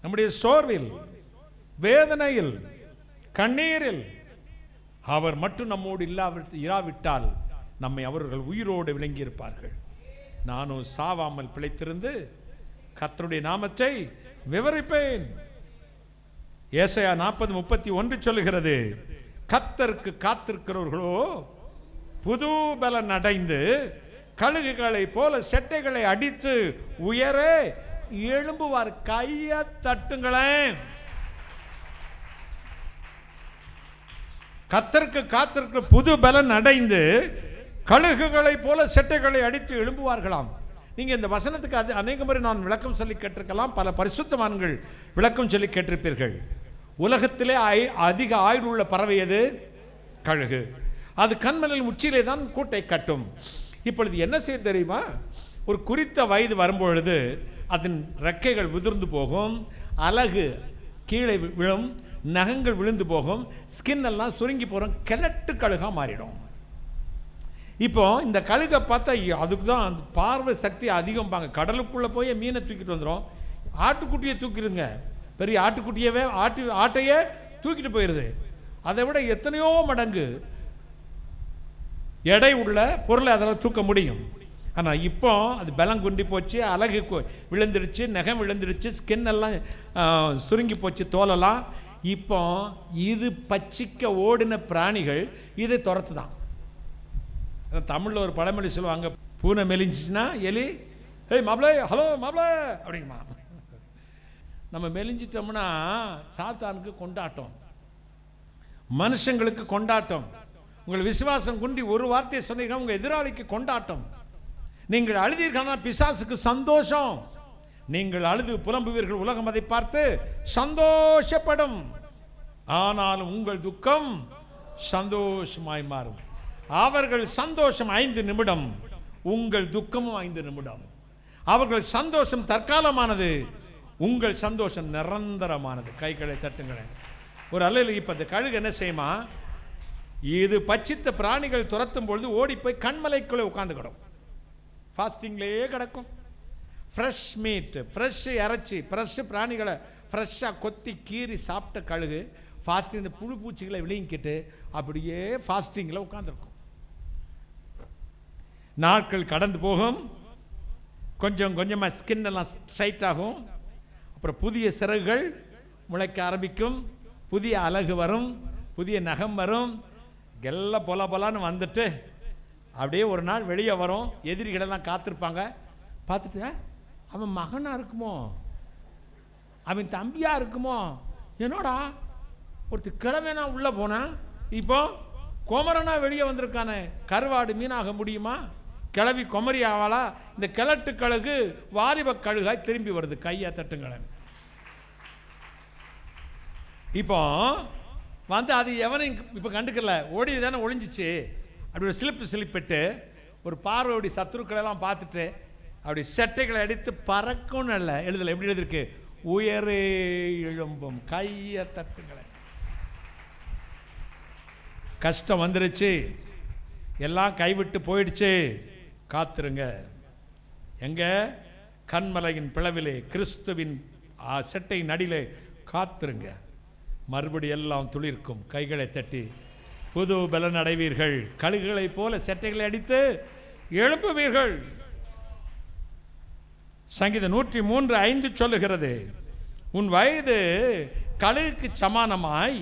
நம்முடைய சோர்வில், வேதனையில், கண்ணீரில் அவர் மட்டும் நம்மோடு இராவிட்டால் நம்மை அவர்கள் உயிரோடு விளங்கி இருப்பார்கள். நானும் சாவாமல் பிழைத்திருந்து கர்த்தருடைய நாமத்தை விவரிப்பேன். ஏசாயா 40:31 சொல்லுகிறது, கர்த்தருக்கு காத்திருக்கிறவர்களோ புது பலன் அடைந்து கழுகுகளை போல செட்டைகளை அடித்து உயரே எழும்புவார். கைய தட்டுங்களேன். கர்த்தருக்கு காத்திருக்கிற புது பலன் அடைந்து கழுகுகளை போல செட்டைகளை அடித்து எழும்புவார்களாம். நீங்க இந்த வசனத்துக்கு அது அநேக முறை நான் விளக்கம் சொல்லி கேட்டிருக்கலாம், பல பரிசுத்தவான்கள் விளக்கம் சொல்லி கேட்டிருப்பீர்கள். உலகத்திலே அதிக ஆயுள் உள்ள பறவை எது? கழுகு. அது கண்மலையின் உச்சியிலே தான் கூட்டை கட்டும். இப்பொழுது என்ன செய்ய தெரியுமா? ஒரு குறித்த வயது வரும்பொழுது அதன் ரெக்கைகள் உதிர்ந்து போகும், அலகு கீழே விழும், நகங்கள் விழுந்து போகும், ஸ்கின் எல்லாம் சுருங்கி போகிறோம், கிழட்டு கழுகா மாறிடும். இப்போ இந்த கழுகை பார்த்தா அதுக்கு தான் அந்த பார்வை சக்தி அதிகம்பாங்க. கடலுக்குள்ளே போய் மீனை தூக்கிட்டு வந்துடும், ஆட்டுக்குட்டியை தூக்கிடுங்க, பெரிய ஆட்டுக்குட்டியவே ஆட்டையே தூக்கிட்டு போயிடுது. அதை விட எத்தனையோ மடங்கு எடை உள்ள பொருளை அதில் தூக்க முடியும். ஆனால் இப்போ அது பலம் குண்டி போச்சு, அலகு விழுந்துடுச்சு, நகம் விழுந்துடுச்சு, ஸ்கின் எல்லாம் சுருங்கி போச்சு, தோலெல்லாம். இப்போ இது பச்சிக்க ஓடின பிராணிகள் இதை துரத்து தான். தமிழில் ஒரு பழமொழி சொல்லுவாங்க, பூனை மெலிஞ்சிச்சுன்னா எலி ஏய் மாப்பிள ஹலோ மாப்பிள அப்படிங்கம்மா. நம்ம மெலிஞ்சிட்டோம்னா சாத்தானுக்கு கொண்டாட்டம், மனுஷங்களுக்கு கொண்டாட்டம். உங்கள் விசுவாசம் குண்டி ஒரு வார்த்தையை சொன்னீங்கன்னா உங்கள் எதிராளிக்கு கொண்டாட்டம். நீங்கள் அழுதீர்கள்னா பிசாசுக்கு சந்தோஷம். நீங்கள் அழுது புலம்புவீர்கள், உலகம் அதை பார்த்து சந்தோஷப்படும். ஆனாலும் உங்கள் துக்கம் சந்தோஷமாய் மாறும். அவர்கள் சந்தோஷம் 5 நிமிடம், உங்கள் துக்கமும் 5 நிமிடம். அவர்கள் சந்தோஷம் தற்காலமானது, உங்கள் சந்தோஷம் நிரந்தரமானது. கைகளை தட்டுங்களேன் ஒரு அல்ல. இப்போ இந்த கழுகு என்ன செய்யுமா? இது பச்சித்த பிராணிகள் துரத்தும் பொழுது ஓடி போய் கண்மலைக்குள்ளே உட்காந்துக்கிடும், ஃபாஸ்டிங்லேயே கிடக்கும். ஃப்ரெஷ் மீட், ஃப்ரெஷ் இறைச்சி, ஃப்ரெஷ் பிராணிகளை ஃப்ரெஷ்ஷாக கொத்தி கீறி சாப்பிட்ட கழுகு ஃபாஸ்டிங் இந்த புழு பூச்சிகளை விழுங்கிக்கிட்டு அப்படியே ஃபாஸ்டிங்கில் உட்காந்துருக்கும். நாட்கள் கடந்து போகும், கொஞ்சம் கொஞ்சமாக ஸ்கின் எல்லாம் ஸ்ட்ரைட் ஆகும், அப்புறம் புதிய சிறகுகள் முளைக்க ஆரம்பிக்கும், புதிய அலகு வரும், புதிய நகம் வரும், எல்லாம் பொல பொலான்னு வந்துட்டு அப்படியே ஒரு நாள் வெளியே வரும். எதிரிகளெல்லாம் காத்திருப்பாங்க, பார்த்துட்டு அவன் மகனாக இருக்குமோ, அவன் தம்பியாக இருக்குமோ, என்னோடா ஒருத்தர் கிழமைனா உள்ளே போனான், இப்போ கோமரனா வெளியே வந்திருக்கானே, கருவாடு மீனாக முடியுமா? கிளவி குமரி ஆவாளா? இந்த கிழட்டு கழுகு வாலிப கழுகாய் திரும்பி வருது. கையை தட்டுங்களேன். இப்போ வந்து அது எவனையும் இப்போ கண்டுக்கல, ஓடி தானே ஒழிஞ்சிச்சு. அப்படி ஒரு சிலிப்பிட்டு ஒரு பார்வையோடி சத்துருக்களெல்லாம் பார்த்துட்டு அப்படி செட்டைகளை அடித்து பறக்கும்னு இல்லை எழுதலை. எப்படி எழுதிருக்கு? உயரே எழும்பும். கையை தட்டுங்களேன். கஷ்டம் வந்துருச்சு, எல்லாம் கைவிட்டு போயிடுச்சு, காத்திருங்க. எங்க? கண்மலையின் பிளவிலே கிறிஸ்துவின் செட்டை நடிலே காத்திருங்க. மறுபடி எல்லாம் துளிர்க்கும். கைகளை தட்டி புது பலன் அடைவீர்கள். கழுகுகளை போல செட்டைகளை அடித்து எழுப்புவீர்கள். சங்கீதம் 103:5 சொல்லுகிறது, உன் வயது கழுகுக்கு சமானமாய்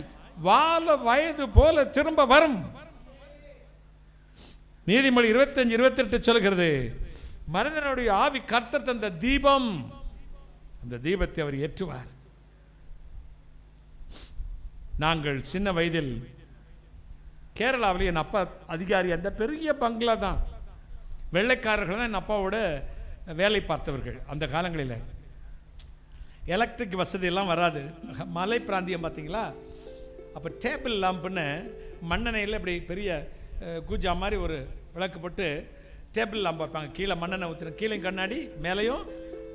வால வயது போல திரும்ப வரும். நீதிமொழி 25:28 சொல்லுகிறது, மனிதனுடைய ஆவி கர்த்தர் தந்த தீபம், அந்த தீபத்தை அவர் ஏற்றுவார். நாங்கள் சின்ன வயதில் கேரளாவில் என் அப்பா அதிகாரி, அந்த பெரிய பங்களா தான், வெள்ளைக்காரர்கள் தான் என் அப்பாவோட வேலை பார்த்தவர்கள். அந்த காலங்களில் எலக்ட்ரிக் வசதியெல்லாம் வராது, மலை பிராந்தியம் பார்த்தீங்களா. அப்போ டேபிள் லாம்புன்னு மண்ணெண்ணெயில் இப்படி பெரிய கூஜா மாதிரி ஒரு விளக்கு போட்டு டேபிள் லாம்பு வைப்பாங்க. கீழே மண்ணெண்ணெய் ஊற்றுற, கீழே கண்ணாடி, மேலேயும்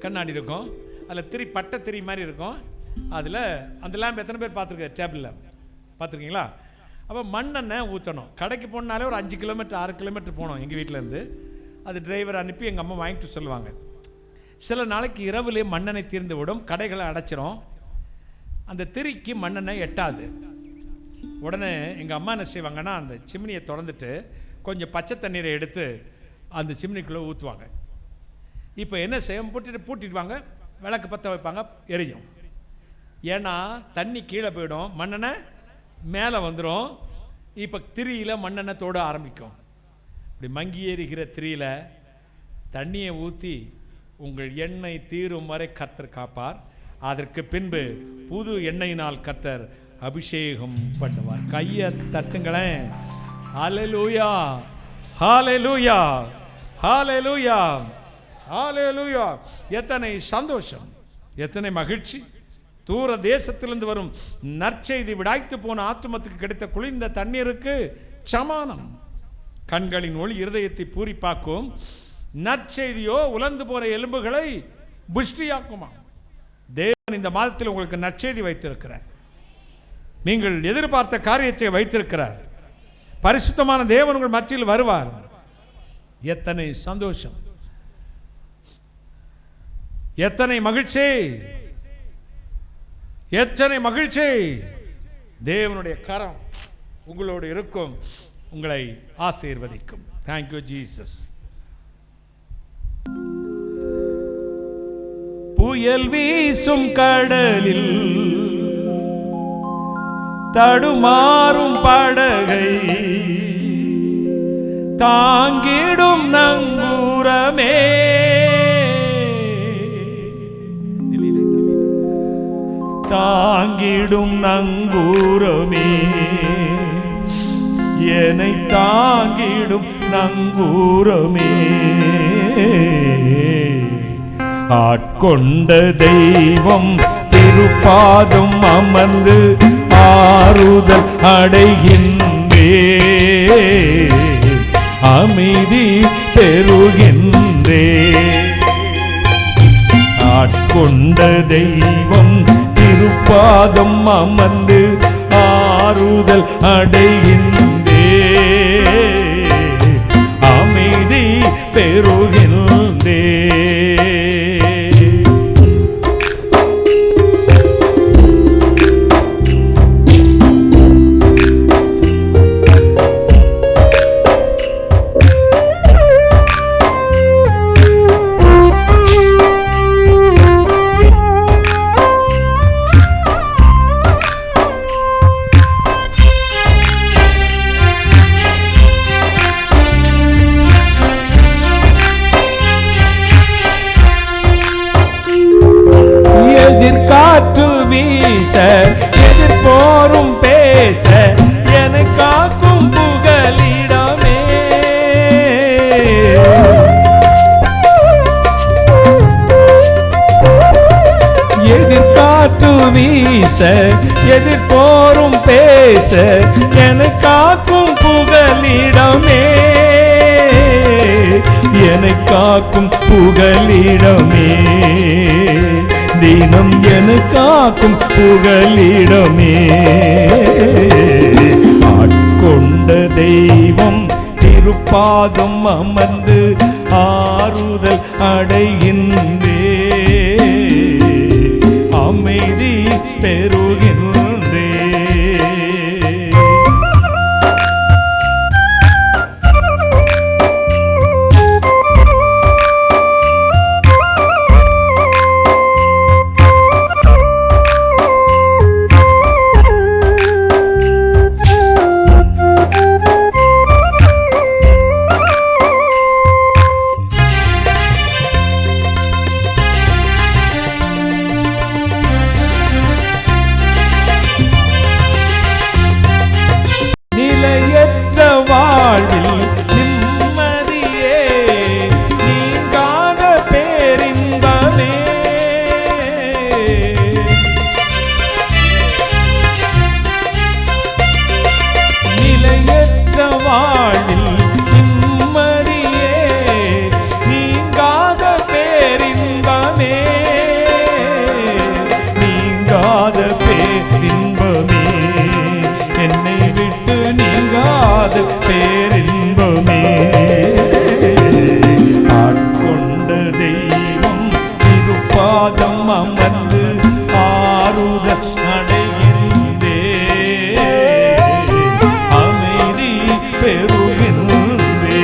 கண்ணாடி இருக்கும். அதில் பட்டை திரி மாதிரி இருக்கும். அதில் அந்த லேம்ப் எத்தனை பேர் பார்த்துருக்க? டேபிள் லேம்ப் பார்த்துருக்கீங்களா? அப்போ மண்ணெண்ணெய் ஊற்றணும். கடைக்கு போனாலே ஒரு 5 கிலோமீட்டர் 6 கிலோமீட்டர் போனோம் எங்கள் வீட்டிலேருந்து. அது டிரைவர் அனுப்பி எங்கள் அம்மா வாங்கிட்டு சொல்லுவாங்க. சில நாளைக்கு இரவுலேயே மண்ணெண்ணெய் தீர்ந்து விடும், கடைகளை அடைச்சிரும், அந்த திரிக்கு மண்ணெண்ணெய் எட்டாது. உடனே எங்கள் அம்மா என்ன செய்வாங்கன்னா, அந்த சிம்னியை திறந்துட்டு கொஞ்சம் பச்சை தண்ணீரை எடுத்து அந்த சிம்னிக்குள்ளே ஊற்றுவாங்க. இப்போ என்ன செய்ய, பூட்டிட்டு வாங்க, விளக்கு பற்ற வைப்பாங்க, எரியும். ஏன்னா தண்ணி கீழே போயிடும், மண்ணெண்ணெய் மேலே வந்துடும். இப்போ திரியில் மண்ணெண்ணெய் தோட ஆரம்பிக்கும். இப்படி மங்கி ஏறுகிற திரியில் தண்ணியை ஊற்றி உங்கள் எண்ணெய் தீரும் வரை கர்த்தர் காப்பார். அதற்கு பின்பு புது எண்ணெயினால் கர்த்தர் அபிஷேகம் பண்ணுவார். கையை தட்டுங்களேன். ஹல்லேலூயா, ஹல்லேலூயா, ஹல்லேலூயா, ஹல்லேலூயா. எத்தனை சந்தோஷம், எத்தனை மகிழ்ச்சி. தூர தேசத்திலிருந்து வரும் நற்செய்தி விடாய்த்து போன ஆத்துமத்துக்கு கிடைத்த குளிர்ந்த தண்ணீருக்கு சமானம். கண்களின் ஒளி இருதயத்தை பூரிப்பாக்கும். நற்செய்தியோ உலர்ந்து போற எலும்புகளை புஷ்டியாக்குமா. தேவன் இந்த மாதத்தில் உங்களுக்கு நற்செய்தி வைத்திருக்கிறார். நீங்கள் எதிர்பார்த்த காரியத்தை வைத்திருக்கிறார். பரிசுத்தமான தேவன் உங்கள் மத்தியில் வருவார். எத்தனை சந்தோஷம், எத்தனை மகிழ்ச்சி, எத்தனை மகிழ்ச்சி. தேவனுடைய கரம் உங்களோடு இருக்கும், உங்களை ஆசீர்வதிக்கும். Thank you Jesus. புயல் வீசும் கடலில் தடுமாறும் படகை தாங்கிடும் நங்கூரமே, தாங்கிடும் நங்கூரமே, என்னை தாங்கிடும் நங்கூரமே. ஆட்கொண்ட தெய்வம் திருப்பாதம் அமர்ந்து ஆறுதல் அடைகின்றே, அமைதி பெறுகின்றே. ஆட்கொண்ட தெய்வம் திருப்பாதம் அமர்ந்து ஆறுதல் அடைகின்றே, அமைதி பெறுகின்றே. எதிர்காற்று வீச எதிர்போரும் பேச என்னை காக்கும் புகலிடமே, எதிர்காற்று வீச எதிர்போரும் பேச என்னை காக்கும் புகலிடமே, என்னை காக்கும் புகலிடமே. தினம் என்னை காக்கும் புகலிடமே. ஆட்கொண்ட தெய்வம் திருப்பாதம் அமர்ந்து ஆறுதல் அடைகின்றே, அமைதி பெறுகின்றே. நிலையற்ற வாழ்வில் நிம்மதியே, நீங்காத பேரின்பமே. நிலையற்ற வாழ்வில் நிம்மதியே, நீங்காத பேரின்பமே, நீங்காத பேரின்பமே. என்னை விட்டு நீங்காத பேரின்பமே. ஆட்கொண்ட தெய்வம் திருப்பாதம் அமர்ந்து ஆறுதல் அடைகின்றே, அமைதி பெறுகின்றே.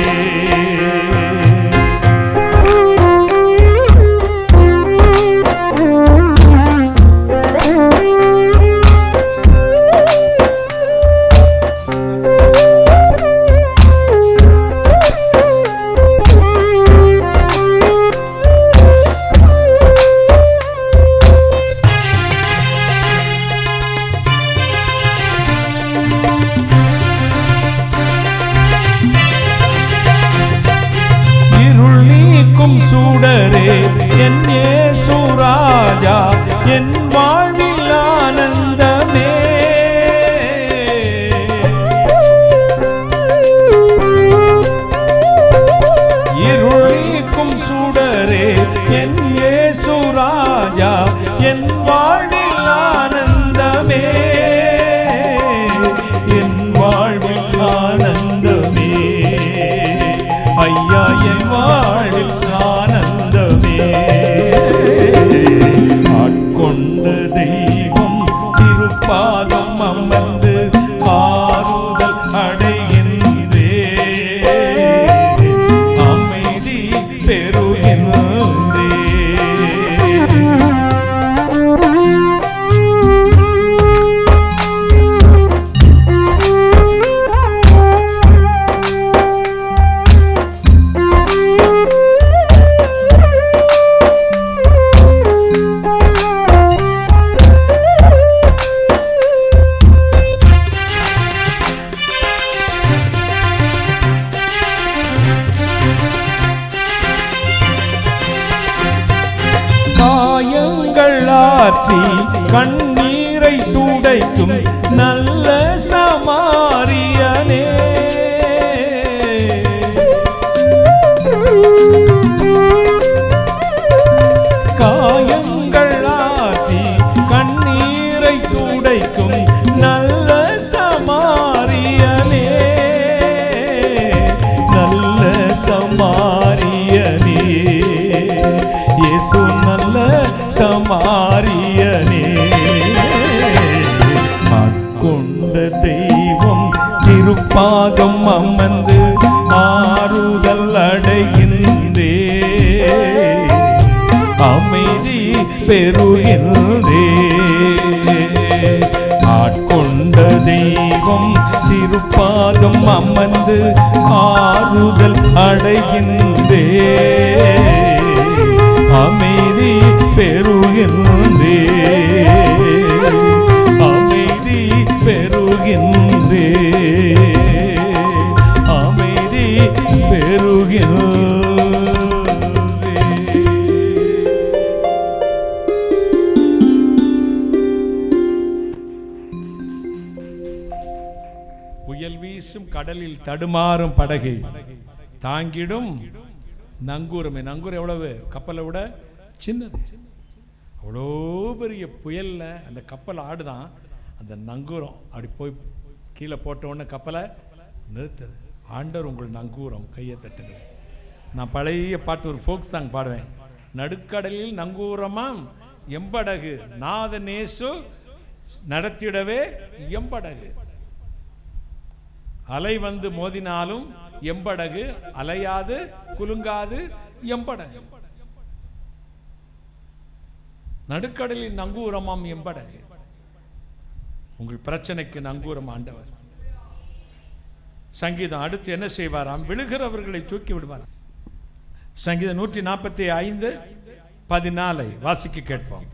தெய்வம் திருப்பாதம் அமர்ந்து ஆறுதல் அடைகின்றே, அமைதி பெறுகின்றே. காயங்கள் ஆற்றி கண்ணீரை துடைக்கும் நல்ல சமாரியனே, காயங்கள் ஆற்றி கண்ணீரை துடைக்கும் நல்ல சமாரியனே, நல்ல சமாரியனே, இயேசு நல்ல சமாரியனே. ஆட்கொண்ட தெய்வம் திருப்பாதம் அமர்ந்து ஆறுதல் அடைகின்றே, அமைதி பெறுகின்றே. ஆட்கொண்ட தெய்வம் திருப்பாதம் அமர்ந்து ஆறுதல் அடைகின்றே, அமைதி பெறுகின்றே, அமைதி பெறுகின்றே, அமைதி பெறுகின்றே. புயல் வீசும் கடலில் தடுமாறும் படகை தாங்கிடும் நங்கூரமே. நங்கூரம் எவ்வளவு? கப்பலை விட சின்னது. அவ்வளோ பெரிய புயல்ல அந்த கப்பல் ஆடுதான். அந்த நங்கூரம் அப்படி போய் கீழே போட்ட உடனே கப்பலை நிறுத்துது. ஆண்டவர் உங்கள் நங்கூரம், கையை தட்டுங்க. நான் பழைய பாட்டு ஒரு ஃபோக் சாங் பாடுவேன். நடுக்கடலில் நங்கூரமாம் எம்படகு நாதநேசு நடத்திடவே எம்படகு, அலை வந்து மோதினாலும் எம்படகு அலையாது குலுங்காது எம்படகு, நடுக்கடலின் நங்கூரமாம் எம்படகு. உங்கள் பிரச்சனைக்கு நங்கூரம் ஆண்டவர். சங்கீதம் அடுத்து என்ன செய்வாராம்? விழுகிறவர்களை தூக்கி விடுவார். சங்கீதம் 145:14 வாசிக்க கேட்போம்.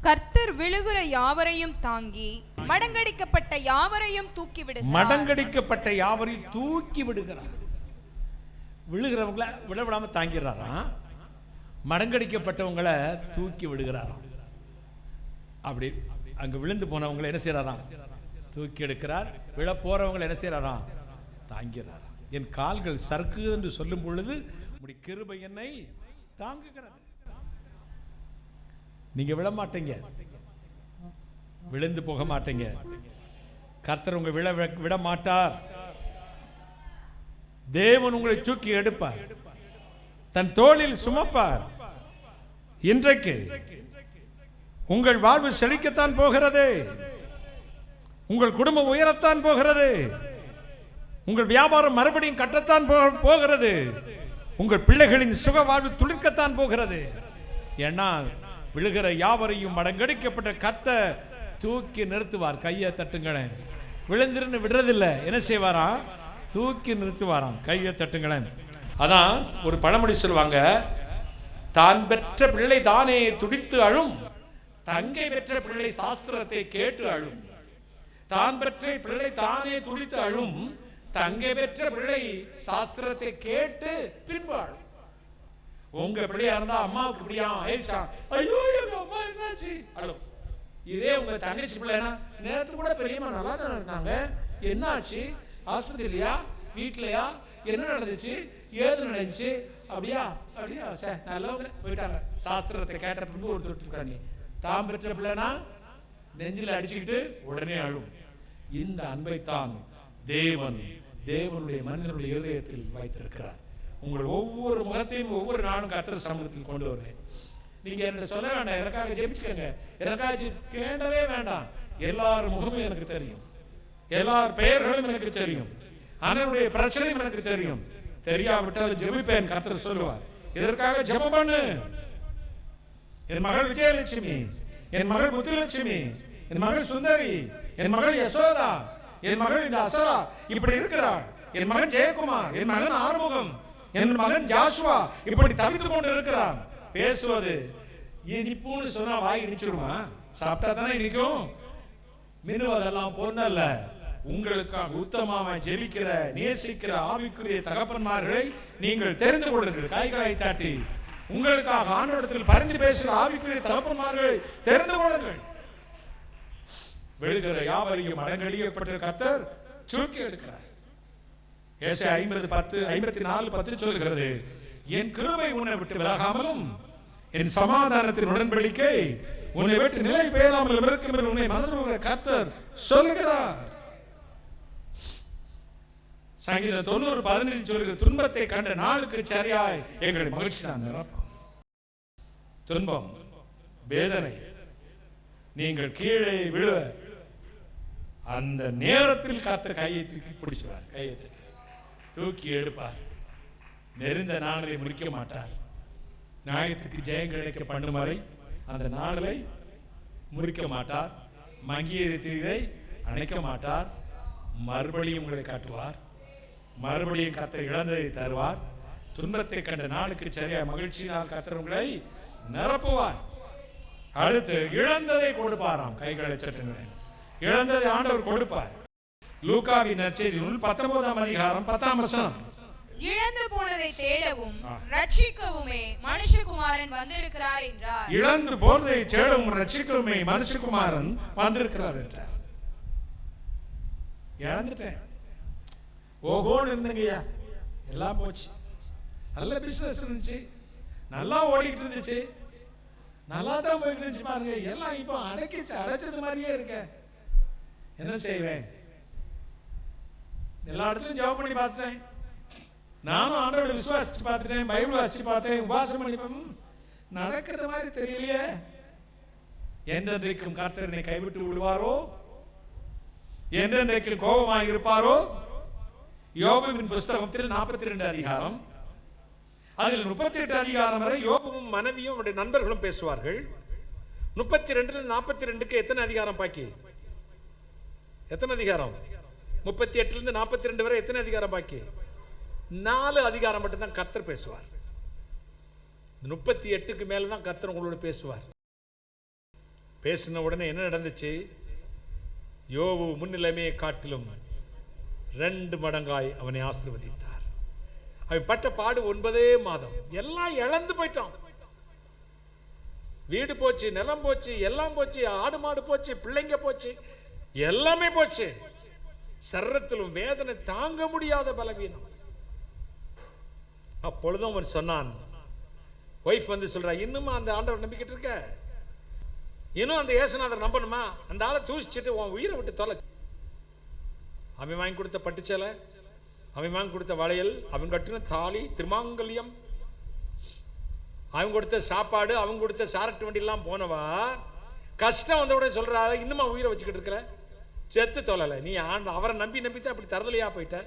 கர்த்தர் விழுகிற யாவரையும் தாங்கி மடங்கடிக்கப்பட்ட யாவரையும் தூக்கி விடுகிறார். மடங்கடிக்கப்பட்ட யாவரையும் தூக்கி விடுகிறார். விழுகிறவங்களை விட விடாம தாங்கிறாராம், மடங்கடிக்கப்பட்டவங்களை தூக்கி விடுகிறாராம். அப்படி அங்க விழுந்து போனவங்களை என்ன செய்யறாராம்? தூக்கி எடுக்கிறார். விழ போறவங்களை என்ன செய்யறாராம்? தாங்கிறாராம். என் கால்கள் சறுக்குது என்று சொல்லும் பொழுது உம்முடைய கிருபை என்னை தாங்குகிறது. நீங்க விழ மாட்டீங்க, விழுந்து போக மாட்டீங்க. கர்த்தர் உங்க விட மாட்டார். தேவன் உங்களை தூக்கி எடுப்பார், தன் தோளில் சுமப்பார். இன்றைக்கு உங்கள் வாழ்வு செழிக்கத்தான் போகிறது, உங்கள் குடும்பம் உயரத்தான் போகிறது, உங்கள் வியாபாரம் மறுபடியும் கட்டத்தான் போகிறது, உங்கள் பிள்ளைகளின் சுக வாழ்வு துளிர்க்கத்தான் போகிறது. ஏன்னா விழுகிற யாவரையும் மடங்கடிக்கப்பட்ட கர்த்தர் தூக்கி நிறுத்துவார். கையை தட்டுங்களேன். விழுந்திருந்து விடுறதில்லை, என்ன செய்வாராம்? தூக்கி நிறுத்துவாராம். கையை தட்டுங்களேன். அதான் ஒரு பழமொழி சொல்லுவாங்க, தான் பெற்ற பிள்ளை தானே துடித்து அழும், தங்கை பெற்ற பிள்ளை சாஸ்திரத்தை கேட்டு அழும். தான் பெற்ற பிள்ளை தானே துடித்து அழும், தங்கை பெற்ற பிள்ளை சாஸ்திரத்தை கேட்டு பின்பு அழும். உங்க பிள்ளையா இருந்தா அம்மாவுக்கு பிள்ளையா ஆயிடுச்சா, ஐயோ எங்க அம்மா என்னாச்சு அழும். இதே உங்க தங்கச்சி பிள்ளைனா, நேரத்து கூட பெரியம்மா நல்லா தானே இருந்தாங்க, என்னாச்சு, ஆஸ்பத்திரியா வீட்லயா, என்ன நடந்துச்சு, ஏது நடந்துச்சு, அப்படியா அப்படியா சார் நல்லவங்க போயிட்டாங்க. சாஸ்திரத்தை கேட்ட பின்பு ஒரு தொட்டு தாம் பெற்ற பிள்ளைனா நெஞ்சில் அடிச்சுக்கிட்டு உடனே அழும். இந்த அன்பைத்தான் தேவனுடைய மனிதனுடைய இதயத்தில் வைத்திருக்கிறார். உங்கள் ஒவ்வொரு முகத்தையும் ஒவ்வொரு நாளும் கர்த்தர் சமூகத்தில் கொண்டு வருவேன். நீங்க என்ன சொல்ல வேண்டாம், எனக்காக ஜெபிச்சுக்கங்க, எனக்காக கேண்டவே வேண்டாம். எல்லார் முகமும் எனக்கு தெரியும், எல்லார் பெயர்களும் எனக்கு தெரியும், அண்ணனுடைய பிரச்சனையும் எனக்கு தெரியும். தெரியாவிட்டால் ஜெபிப்பேன், கர்த்தர் சொல்லுவார். இதற்காக ஜெபம் பண்ணு. என் மகள் விஜயலட்சுமி, என் மகள் முத்துலட்சுமி, என் மகள் சுந்தரி, என் மகள் யசோதா, என் மகள் இந்த அசரா இப்படி இருக்கிறாள். என் மகன் ஜெயக்குமார், என் மகன் ஆறுமுகம், என் மகன் ஜாஷுவா இப்படி தவித்துக் கொண்டு இருக்கிறான். பேசுவது இனிப்புன்னு சொன்னா வாய் இனிச்சிருமா? சாப்பிட்டா தானே இனிக்கும். மின்னுவதெல்லாம் பொன்னல்ல. உங்களுக்காக உத்தமமாய் ஜெபிக்கிற நேசிக்கிற ஆவிக்குரிய தகப்பன்மார்களை நீங்கள் தெரிந்து கொள்ளுங்கள். கைகளை தாட்டி உங்களுக்காக ஆண்டவரிடத்தில் பரிந்து பேசுகிற ஆவிக்குரிய தகப்பன்மார்களை தெரிந்து கொள்ளுங்கள். விழுகிற யாவரையும் அடங்கடிக்கப்பட்ட கர்த்தர் தூக்கி எடுக்கிறார். ஏசாயா 54:10 சொல்கிறது, என் கிருபை உன்னை விட்டு விலகாமலும் என் சமாதானத்தின் உடன்படிக்கை உன்னை விட்டு நிலை பெயராமல் இருக்கும் என்று உன்னை மனதுருகிற கர்த்தர் சொல்லுகிறார். சங்கீதம் 90:15 சொல்லுகிற, துன்பத்தை கண்ட நாளுக்கு சரியாய் எங்களை மகிழ்ச்சி நான் நிரப்போம். துன்பம், வேதனை, நீங்கள் கீழே விழ அந்த நேரத்தில் கர்த்தர் கையை தூக்கி பிடிச்சுவார், கையை தூக்கி எடுப்பார். நெருந்த நாளை முடிக்க மாட்டார். நியாயத்துக்கு ஜெயம் கிடைக்க பண்ணும் வரை அந்த நாளை முறிக்க மாட்டார். மங்கிய தீரை அணைக்க மாட்டார். மறுபடியும் உங்களை காட்டுவார். மறுபடியும் கர்த்தர் இழந்ததை தருவார். துன்பத்தை கண்ட நாளுக்கு சரியா மகிழ்ச்சியினால் கர்த்தர் உங்களை நிரப்புவார். அடுத்து இழந்ததை கொடுப்பாராம். கைகளை சட்டுங்களேன். இழந்ததை ஆண்டவர் கொடுப்பார். லூக்காவின் நற்செய்தி நூல் 19:10. இழந்து போனதை தேடவும் ரட்சிக்கவுமே மனுஷகுமாரன் வந்திருக்கிறார் என்றார். இழந்து போனதை தேடவும் ரட்சிக்கவுமே மனுஷகுமாரன் வந்திருக்கிறார் என்றார். இழந்துட்டேன், ஓகோன்னு இருந்தங்கய்யா, எல்லாம் போச்சு. நல்ல பிசினஸ் இருந்துச்சு, நல்லா ஓடிக்கிட்டு இருந்துச்சு, நல்லா தான் போயிட்டு இருந்துச்சு பாருங்க, எல்லாம் இப்போ அடைச்சது மாதிரியே இருக்க. என்ன செய்வேன்? எல்லா இடத்துலையும் ஜெபம் பண்ணி பார்த்துட்டேன், நானும் ஆண்டவரை விசுவாசிச்சு பார்த்துட்டேன், பைபிள் வாசிச்சு பார்த்தேன், உபாசம் பண்ணி நடக்கிறது மாதிரி தெரியலையே. என்றென்றைக்கும் கர்த்தர் என்னை கைவிட்டு விடுவாரோ? என்றென்றைக்கும் கோபமாக இருப்பாரோ? யோபுவின் புஸ்தகத்தில் 42 அதிகாரம், அதில் 38 அதிகாரம் வரை யோபுவும் மனைவியும் அவருடைய நண்பர்களும் பேசுவார்கள். 32-42 எத்தனை அதிகாரம் பாக்கி? எத்தனை அதிகாரம்? 38-42 வரை எத்தனை அதிகாரம் பாக்கி? 4 அதிகாரம் மட்டும்தான் கர்த்தர் பேசுவார். 38க்கு மேலதான் கர்த்தர் உங்களோட பேசுவார். பேசின உடனே என்ன நடந்துச்சு? யோபு முன்னிலைமையை காட்டிலும் 2 மடங்காய் அவனை ஆசீர்வதித்தார். அவன் பட்ட பாடு 9 மாதம். எல்லாம் இழந்து போயிட்டான். வீடு போச்சு, நிலம் போச்சு, எல்லாம் போச்சு, ஆடு மாடு போச்சு, பிள்ளைங்க போச்சு, எல்லாமே போச்சு. சரீரத்திலும் வேதனை தாங்க முடியாத பலவீனம். அப்பொழுதும் அவன் சொன்னான், ஒய்ஃப் வந்து சொல்றா, இன்னுமா அந்த ஆண்டவர் நம்பிக்கிட்டு இருக்க? இன்னும் அந்த இயேசுநாதர் நம்பணுமா? அந்த ஆளை தூசிச்சுட்டு உன் உயிரை விட்டு தொலை. அவன் வாங்கி கொடுத்த பட்டுச்சேலை, அவன் வாங்கி கொடுத்த வளையல், அவன் கட்டின தாலி, திருமாங்கல்யம், அவன் கொடுத்த சாப்பாடு, அவன் கொடுத்த சாரட்டு வண்டியெல்லாம் போனவா கஷ்டம் வந்த உடனே சொல்றா, இன்னுமா உயிரை வச்சுக்கிட்டு இருக்கல? செத்து தொலைல. நீ அவரை நம்பி நம்பித்தான் அப்படி தரதலையா போயிட்ட.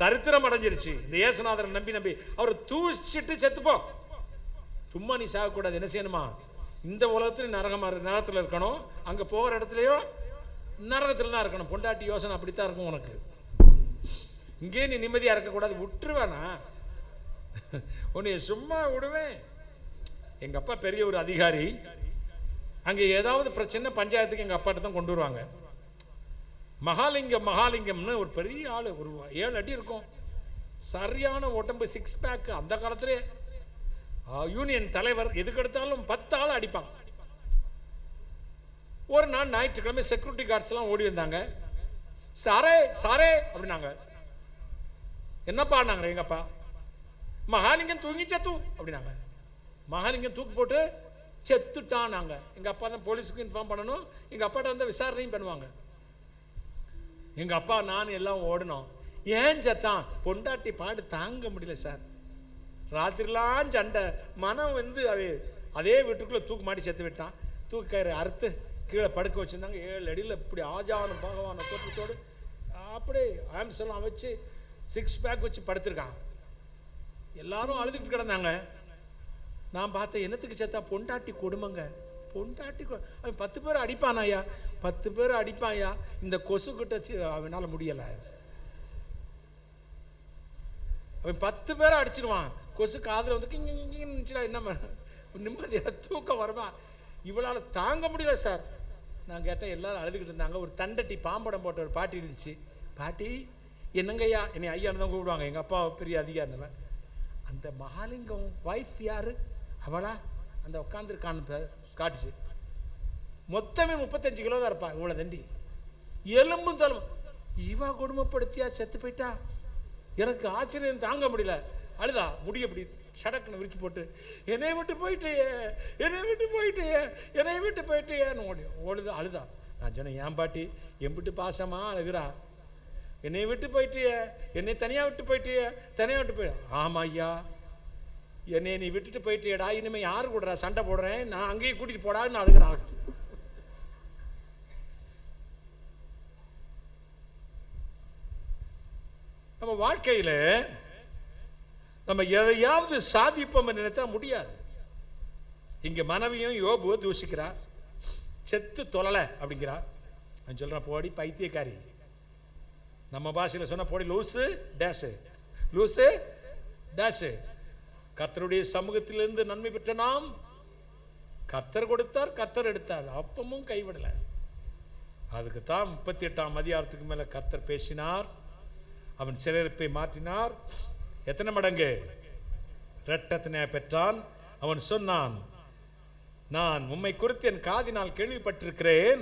தரித்திரம் அடைஞ்சிருச்சு. இந்த இயேசுநாதரை நம்பி அவரை தூசிட்டு செத்துப்போ. சும்மா நீ சாகக்கூடாது. என்ன செய்யணுமா? இந்த உலகத்துல நரகத்தில் இருக்கணும், அங்க போகிற இடத்துலயோ நரகத்தில் தான் இருக்கணும். பொண்டாட்டி யோசனை அப்படித்தான் இருக்கும் உனக்கு. இங்கே நீ நிம்மதியா இருக்கக்கூடாது. விட்டுருவேனா? உன்னை சும்மா விடுவேன். எங்க அப்பா பெரிய ஒரு அதிகாரி. அங்கே ஏதாவது பிரச்சனை பஞ்சாயத்துக்கு எங்க அப்பாட்ட தான் கொண்டு வருவாங்க. மகாலிங்கம்னு ஒரு பெரிய ஆளு, ஒரு 7 அடி இருக்கும், சரியான உடம்பு, 6 பேக். அந்த காலத்திலே யூனியன் தலைவர். எதுக்கு எடுத்தாலும் 10 ஆள் அடிப்பாங்க. ஒரு நாள் ஞாயிற்றுக்கிழமை செக்யூரிட்டி கார்ட்ஸ் எல்லாம் ஓடி வந்தாங்க. சாரே சாரே அப்படின்னாங்க. என்னப்பா நாங்க? எங்க அப்பா, மகாலிங்கம் தூங்கி செத்து அப்படின்னாங்க. மகாலிங்கம் தூக்கு போட்டு செத்துட்டான். நாங்க எங்க அப்பா தான் போலீஸுக்கு இன்ஃபார்ம் பண்ணணும். எங்க அப்பாட்ட வந்து விசாரணையும் பண்ணுவாங்க. எங்க அப்பா நான் எல்லாம் ஓடணும். ஏன் செத்தான்? பொண்டாட்டி பாடு தாங்க முடியல சார். ராத்திரிலாம் சண்டை. மனம் வந்து அதே வீட்டுக்குள்ளே தூக்கு மாட்டி செத்து விட்டான். தூக்கு கயிறு அறுத்து கீழே படுக்க வச்சுருந்தாங்க. 7 அடியில் இப்படி ஆஜான பகவான தோற்றத்தோடு அப்படி ஆம்ஸ்டர்டாம் வச்சு 6 பேக் வச்சு படுத்திருக்கான். எல்லாரும் அழுதுகிட்டு கிடந்தாங்க. நான் பார்த்தேன், என்னத்துக்கு செத்தா? பொண்டாட்டி கொடுமைங்க, பொண்டாட்டி. அவன் 10 பேர் அடிப்பான் ஐயா, 10 பேர் அடிப்பான் ஐயா. இந்த கொசு கிட்ட அவனால் முடியலை. அவன் 10 பேரை அடிச்சிருவான். கொசு காதில் வந்து என்ன நிம்மதியான தூக்கம் வருமா? இவளால் தாங்க முடியல சார். நான் கேட்டேன், எல்லாரும் அழுதுகிட்டு இருந்தாங்க. ஒரு தண்டட்டி பாம்படம் போட்ட ஒரு பாட்டி இருந்துச்சு. பாட்டி என்னங்க ஐயா, என்னை ஐயான்னு தான் கூப்பிடுவாங்க, எங்கள் அப்பா பெரிய அதிகாரினால. அந்த மகாலிங்கம் வைஃப் யாரு? அவளா? அந்த உட்காந்துருக்கான்னு காட்டுச்சு. மொத்தமே 35 கிலோ தான் இருப்பா. இவ்வளோ தண்டி எலும்பும் தலும். இவா கொடுமைப்படுத்தியா செத்து போயிட்டா? எனக்கு ஆச்சரியம் தாங்க முடியல. அழுதா முடிய அப்படி சடக்குன்னு விரிச்சு போட்டு, என்னை விட்டு போயிட்டே, என்னை விட்டு போயிட்டே, என்னை விட்டு போயிட்டேன்னு ஓடுது அழுதா. நான் சொன்னேன், ஏன் பாட்டி எம்பிட்டு பாசமா அழுகிறா? என்னை விட்டு போயிட்டிய, என்னை தனியாக விட்டு போயிட்டிய, தனியாக விட்டு போயிட. ஆமா ஐயா, என்னை நீ விட்டுட்டு போயிட்டியடா, இனிமேல் யாரு கூடுறா சண்டை போடுறேன், நான் அங்கேயே கூட்டிட்டு போடான்னு அழுகிறான். நம்ம வாழ்க்கையில் நம்ம எதையாவது சாதிப்போம் நினைத்தா முடியாது. இங்க மனைவியும் யோபுவை தூசிக்கிறார், செத்து தொழலை அப்படிங்கிறார். நான் சொல்றேன், போடி பைத்தியக்காரி. நம்ம பாஷையில் சொன்ன போடி லூசு டேஷு, லூசு டேஷு. கர்த்தருடைய சமூகத்திலிருந்து நன்மை பெற்ற நாம், கர்த்தர் கொடுத்தார், கர்த்தர் எடுத்தார், அப்பமும் கைவிடலை. அதுக்கு தான் 38ஆம் அதிகாரத்துக்கு மேல கர்த்தர் பேசினார். அவன் சிறையிருப்பை மாற்றினார். எத்தனை மடங்கு? இரட்டத்தினை பெற்றான். அவன் சொன்னான், நான் உம்மை குறித்து என் காதினால் கேள்விப்பட்டிருக்கிறேன்,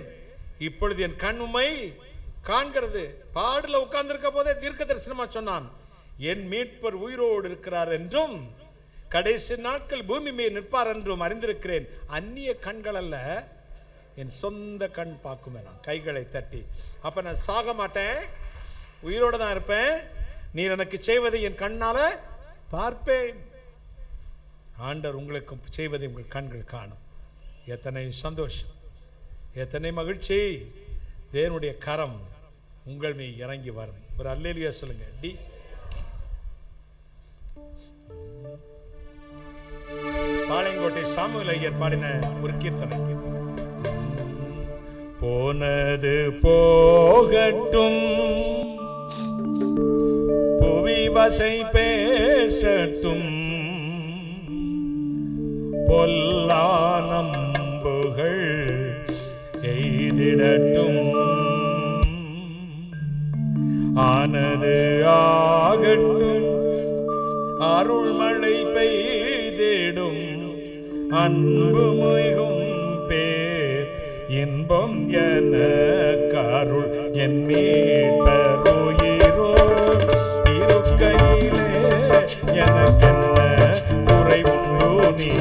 இப்பொழுது என் கண் உம்மை காண்கிறது. பாடுல உட்கார்ந்திருக்க போதே தீர்க்க தரிசனமா சொன்னான், என் மீட்பர் உயிரோடு இருக்கிறார் என்றும் கடைசி நாட்கள் பூமி மேல் நிற்பார் என்றும் அறிந்திருக்கிறேன். அந்நிய கண்கள் அல்ல, என் சொந்த கண் பார்க்கும். நான் கைகளை தட்டி, அப்ப நான் சாக மாட்டேன், உயிரோடு தான் இருப்பேன். நீர் எனக்கு செய்வதை என் கண்ணால பார்ப்பேன். ஆண்டவர் உங்களுக்கு செய்வதை உங்கள் கண்கள் காணும். எத்தனை சந்தோஷம், எத்தனை மகிழ்ச்சி. தேவனுடைய கரம் உங்கள் மீது இறங்கி வரும். ஒரு அல்லேலூயா சொல்லுங்க. டி பாளையங்கோட்டை சாமுவேல் ஐயர் பாடின ஒரு கீர்த்தனை. போனது போகட்டும், புவி வசை பேசட்டும், பொல்லானம்புகள் எய்திடட்டும், ஆனது ஆகட்டும், அருள்மழை பெய்திடும், அன்பு மிகும் பேர் இன்பம் என கருள் என் மீட்பருயிரோ இருக்கையிலே எனக்கென்ன குறை உண்டோ நீ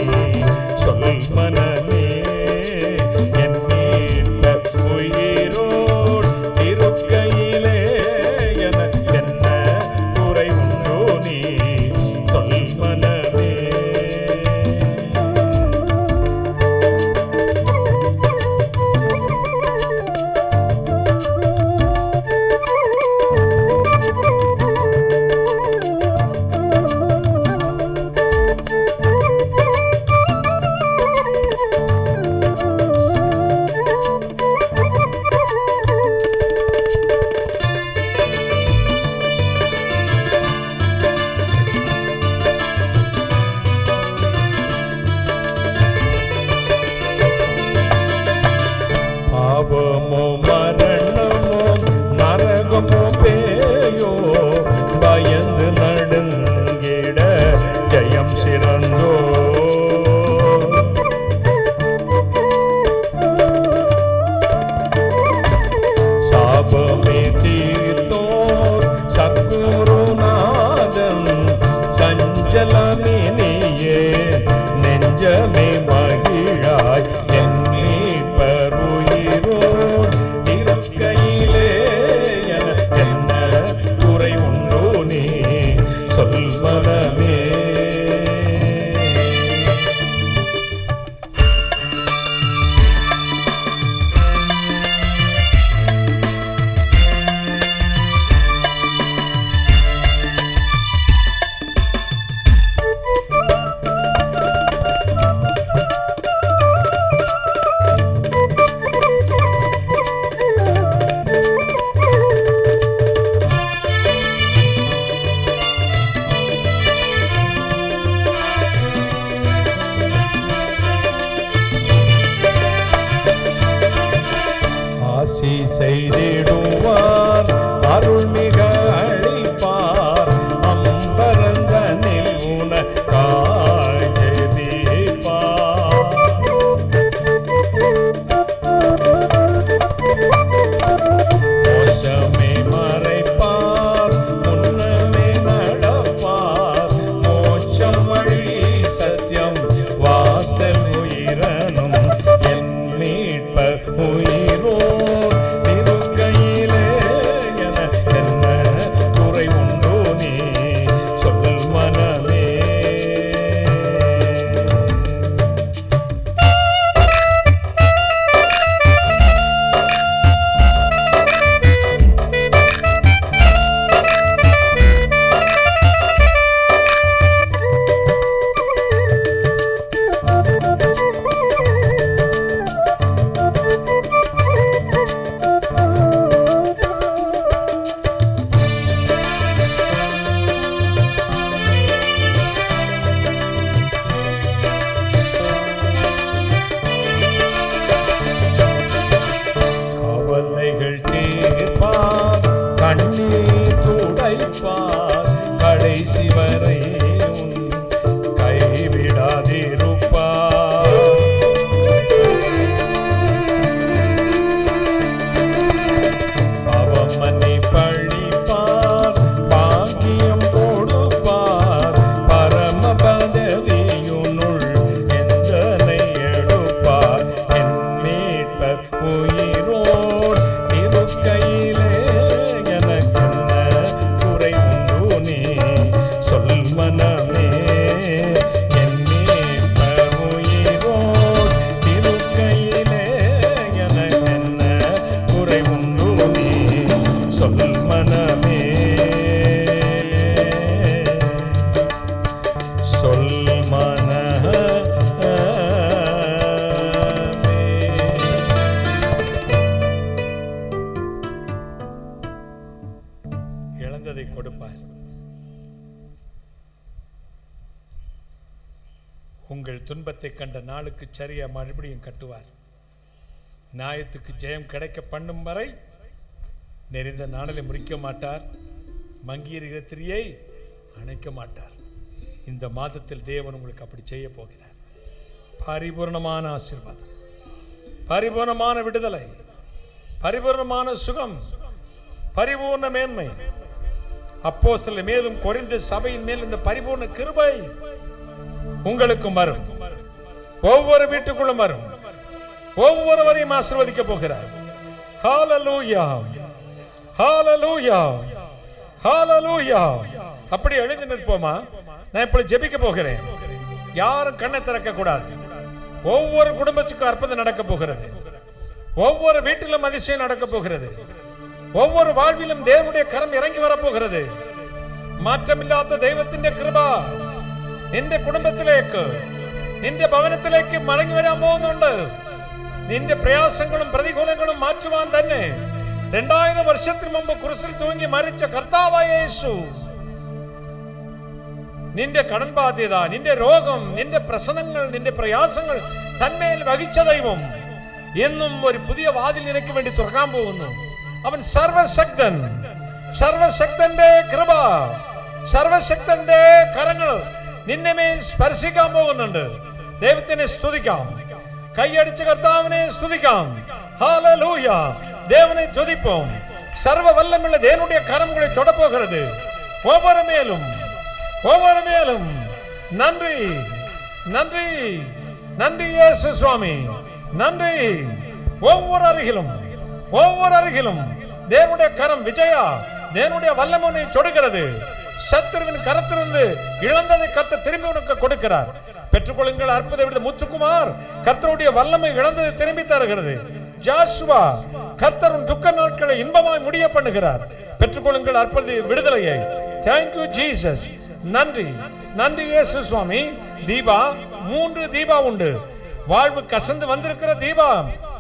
சொல் மனமே. என் மீட்பர் உயிரோடு இருக்கையிலே எனக்கென்ன குறை உண்டோ நீ சொல் மனமே. பாவமோ மரணமோ நரகமோ பேயோ பயந்து நடுங்கிட ஜெயம் சிறந்தோ. சாபமே தீர்த்தோ சத்குருநாதன் சஞ்சலமினியே நெஞ்சமே மகிழாய் என் மீட்பருயிரோடு ஆசி செய்திடுவார், அருள்மிக அழிப்பார், அம்பரந்தனில் உனக்காய் ஜெபிப்பார். மோசமே மறைப்பார், முன்னமே நடப்பார், மோட்சம் வழி சத்தியம் வாசல் உயிரனும் என் மீட்பர் உயிரோ திருக்கையிலே என என்ன குறை உண்டோ நீ சொல் மனமே. கவலைகள் தீர்ப்பார், கண்ணீர் துடைப்பார், கடைசி வரை உன் கைவிடாதிருப்பார். அவமனை பழிப்பார், பாக்கியம் கொடுப்பார், பரம பதவியுனுள் எந்தனை எடுப்பார். என் மீட்பர் உயிரோடு இருக்கையிலே எனக்கென்ன குறை உண்டு நீ சொல் மனமே. என் மீட்பர் உயிரோடு இருக்கையிலே எனக்கென்ன குறை உண்டு நீ சொல் மனமே. சொல் மனமே. இழந்ததை கொடுப்பார். உங்கள் துன்பத்தை கண்ட நாளுக்கு சரியா மறுபடியும் கட்டுவார். நியாயத்துக்கு ஜெயம் கிடைக்க பண்ணும் வரை நெறிந்த நாளிலே முறிக்க மாட்டார், மங்கியிருக்கிற திரியை அணைக்க மாட்டார். இந்த மாதத்தில் தேவன் உங்களுக்கு அப்படி செய்ய போகிறார். பரிபூர்ணமான ஆசீர்வாதம், பரிபூர்ணமான விடுதலை, பரிபூர்ணமான சுகம், பரிபூர்ண மேன்மை. அப்போஸ்தலர் மேலும் கொரிந்து சபையின் மேல் இந்த பரிபூர்ண கிருபை உங்களுக்கும் வரும், ஒவ்வொரு வீட்டுக்குள்ளும் வரும், ஒவ்வொருவரையும் ஆசீர்வதிக்க போகிறார். ஹalleluya, ஹalleluya, ஹalleluya. அப்படி எழுந்து நிற்போமா? நான் இப்படி ஜெபிக்க போகிறேன். யாரும் கண்ணை திறக்க கூடாது. ஒவ்வொரு குடும்பத்துக்கும் அற்புதம் நடக்க போகிறது. ஒவ்வொரு வீட்டிலும் அதிசயம் நடக்க போகிறது. ஒவ்வொரு வாழ்விலும் தேவனுடைய கரம் இறங்கி வரப்போகிறது. മാറ്റമില്ലാത്ത ദൈവത്തിന്റെ കൃപ നിന്റെ കുടുംബത്തിലേക്ക്, നിന്റെ ഭവനത്തിലേക്ക് മടങ്ങി വരാൻ പോകുന്നുണ്ട്. നിന്റെ പ്രയാസങ്ങളും പ്രതികൂലങ്ങളും മാറ്റുവാൻ തന്നെ 2000 വർഷത്തിന് മുമ്പ് കുരിശിൽ തൂങ്ങി മരിച്ച കർത്താവായ യേശു നിന്റെ കടൻ ബാധ്യത, നിന്റെ രോഗം, നിന്റെ പ്രശ്നങ്ങൾ, നിന്റെ പ്രയാസങ്ങൾ തന്മേൽ വഹിച്ച ദൈവം എന്നും ഒരു പുതിയ വാതിൽ നിനക്ക് വേണ്ടി തുറക്കാൻ പോകുന്നു. അവൻ സർവശക്തൻ. സർവശക്തന്റെ കൃപ, സർവശക്തന്റെ കരങ്ങൾ നിന്നെ മേൽ സ്പർശിക്കാൻ പോകുന്നുണ്ട്. ദൈവത്തിനെ സ്തുതിക്കാം, കൈയടിച്ച് കർത്താവിനെ സ്തുതിക്കാം. ഹല്ലേലൂയ. தேவனை துதிப்போம். சர்வ வல்லமையுள்ள தேவனுடைய கரங்களை தொட போகிறது. ஒவ்வொரு மேலும் நன்றி, நன்றி, நன்றி இயேசு சுவாமி, நன்றி. ஒவ்வொரு அருகிலும் தேவனுடைய கரம் விஜயா, தேவனுடைய வல்லமையை தொடுகிறது. சத்துருவின் கரத்திலிருந்து இழந்ததை கர்த்தர் திரும்பி உனக்கு கொடுக்கிறார். பெற்றுக்கொள்ளுங்கள் அற்புத விடுதலை. முத்துக்குமார், கர்த்தருடைய வல்லமை இழந்ததை திரும்பி தருகிறது. ஜாஷுவா, கர்த்தர் துக்க நாட்களை இன்பமாய் முடிய பண்ணுகிறார். பெற்றுக்கொள்ளுங்கள் அற்புத விடுதலையை. Thank you Jesus. நன்றி, நன்றி இயேசு சுவாமி. தீபா, 3 தீபா உண்டு. வாழ்வு கசந்து வந்திருக்கிற தீபா,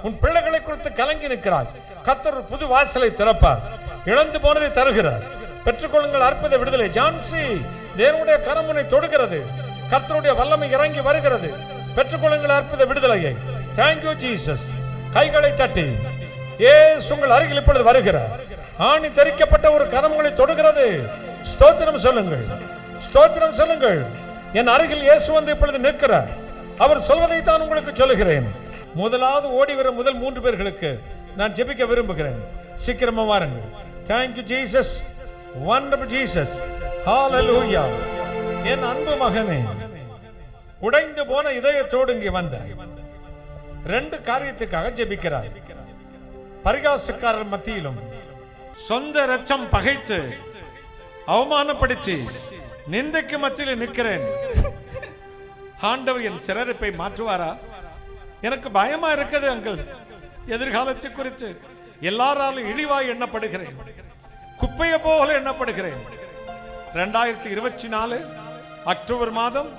உன் பிள்ளைகளை குறித்து கலங்கி நிற்கிறாய். கர்த்தர் புது வாசலை திறப்பார். இழந்து போனதை தருகிறார். பெற்றுக்கொள்ளுங்கள் அற்புத விடுதலை. ஜான்சி, தேவனுடைய கரம் உன்னை தொடுகிறது. கர்த்தருடைய வல்லமை இறங்கி வருகிறது. பெற்றுக்கொள்ளுங்கள் அற்புத விடுதலையை. Thank you Jesus. கைகளை தட்டி இயேசு உங்கள் அருகில் இப்பொழுது வருகிறார். ஆணி தரிக்கப்பட்ட ஒரு கரம் உங்களை தொடுகிறது. ஸ்தோத்திரம் சொல்லுங்கள், ஸ்தோத்திரம் சொல்லுங்கள். என் அருகில் இயேசு வந்து இப்பொழுது நிற்கிறார். அவர் சொல்வதை தான் உங்களுக்கு சொல்லுகிறேன். முதலாவது ஓடி வரும் முதல் 3 பேர்களுக்கு நான் ஜெபிக்க விரும்புகிறேன். சீக்கிரமா வாருங்கள். Thank you Jesus, wonderful Jesus, hallelujah. என் அன்பு மகனே, உடைந்து போன இதயத்தோடு இங்கே வந்த 2 காரியத்துக்காக ஜெபிக்கிறார். பரிகாசக்காரர் மத்தியிலும் சொந்த ரச்சம் பகைத்து அவமானப்படுத்தி நிந்தைக்கு மத்தியில் நிற்கிறேன். ஆண்டவர் என் சிறப்பை மாற்றுவாரா? எனக்கு பயமா இருக்குது அங்கிள். எதிர்காலத்தை குறித்து எல்லாராலும் இழிவாய் எண்ணப்படுகிறேன், குப்பையை போல எண்ணப்படுகிறேன். 2024 அக்டோபர் மாதம்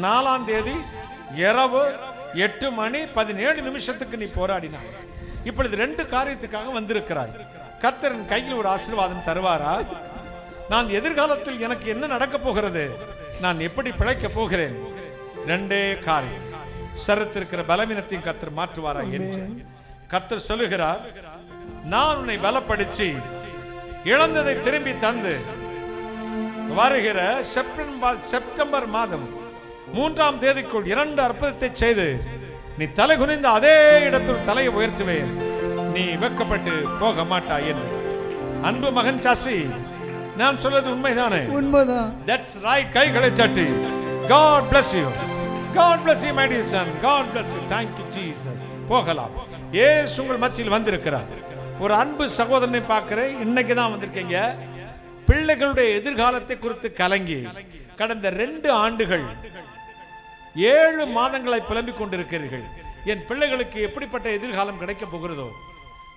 4ஆம் தேதி இரவு 8:17 நீ போராடினாய். இப்பொழுது 2 காரியத்துக்காக வந்திருக்கிறாய். கர்த்தரின் கையில் ஒரு ஆசீர்வாதம் தருவாரா? நான் எதிர்காலத்தில் எனக்கு என்ன நடக்க போகிறது, நான் எப்படி பிழைக்க போகிறேன்? 2 காரியம். சரத்திருக்கிற பலவீனத்தையும் கர்த்தர் மாற்றுவாரா என்று கர்த்தர் சொல்லுகிறார். நான் உன்னை பலப்படுத்தி இழந்ததை திரும்பி தந்து வருகிற செப்டம்பர் மாதம் 3ஆம் தேதிக்குள் 2 அற்புதத்தை செய்து நீ தலை குனிந்த அதே இடத்தில் தலையை உயர்த்துவேன். நீ வெக்கப்பட்டு போக மாட்டாய் என்று. அன்பு மகன் சாசி, நான் சொல்வது உண்மைதானே? உண்மைதான். That's right. கைகளை தட்டி. God bless you. God bless you my dear son. God bless you. Thank you Jesus. போகலாம். இயேசு உங்கள் மத்தியில் வந்திருக்கிறார். ஒரு அன்பு சகோதரனை பார்க்கிறேன். இன்னைக்கு தான் வந்திருக்கீங்க. பிள்ளைகளுடைய எதிர்காலத்தை குறித்து கலங்கி கடந்த 2 ஆண்டுகள் 7 மாதங்களை புலம்பிக் கொண்டிருக்கிறீர்கள். என் பிள்ளைகளுக்கு எப்படிப்பட்ட எதிர்காலம் கிடைக்க போகிறதோ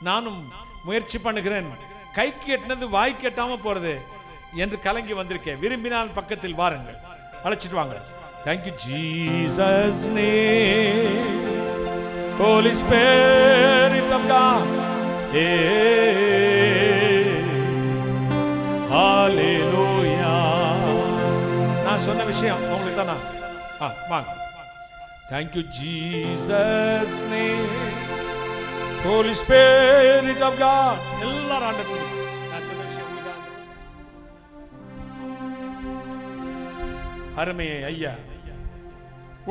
நானும் முயற்சி பண்ணுகிறேன், கைக்கு எட்டினது வாய்க்கு எட்டாம போறது என்று கலங்கி வந்திருக்கேன். விரும்பினால் பக்கத்தில் வாருங்கள், அழைச்சிட்டு வாங்க. Thank you Jesus name, Holy Spirit of God, Hallelujah. நான் சொன்ன விஷயம் உங்களுக்கு தானா? வாங்க. Thank you Jesus name, Holy Spirit of God. எல்லாரும் ஆண்டவரே அருமையே ஐயா,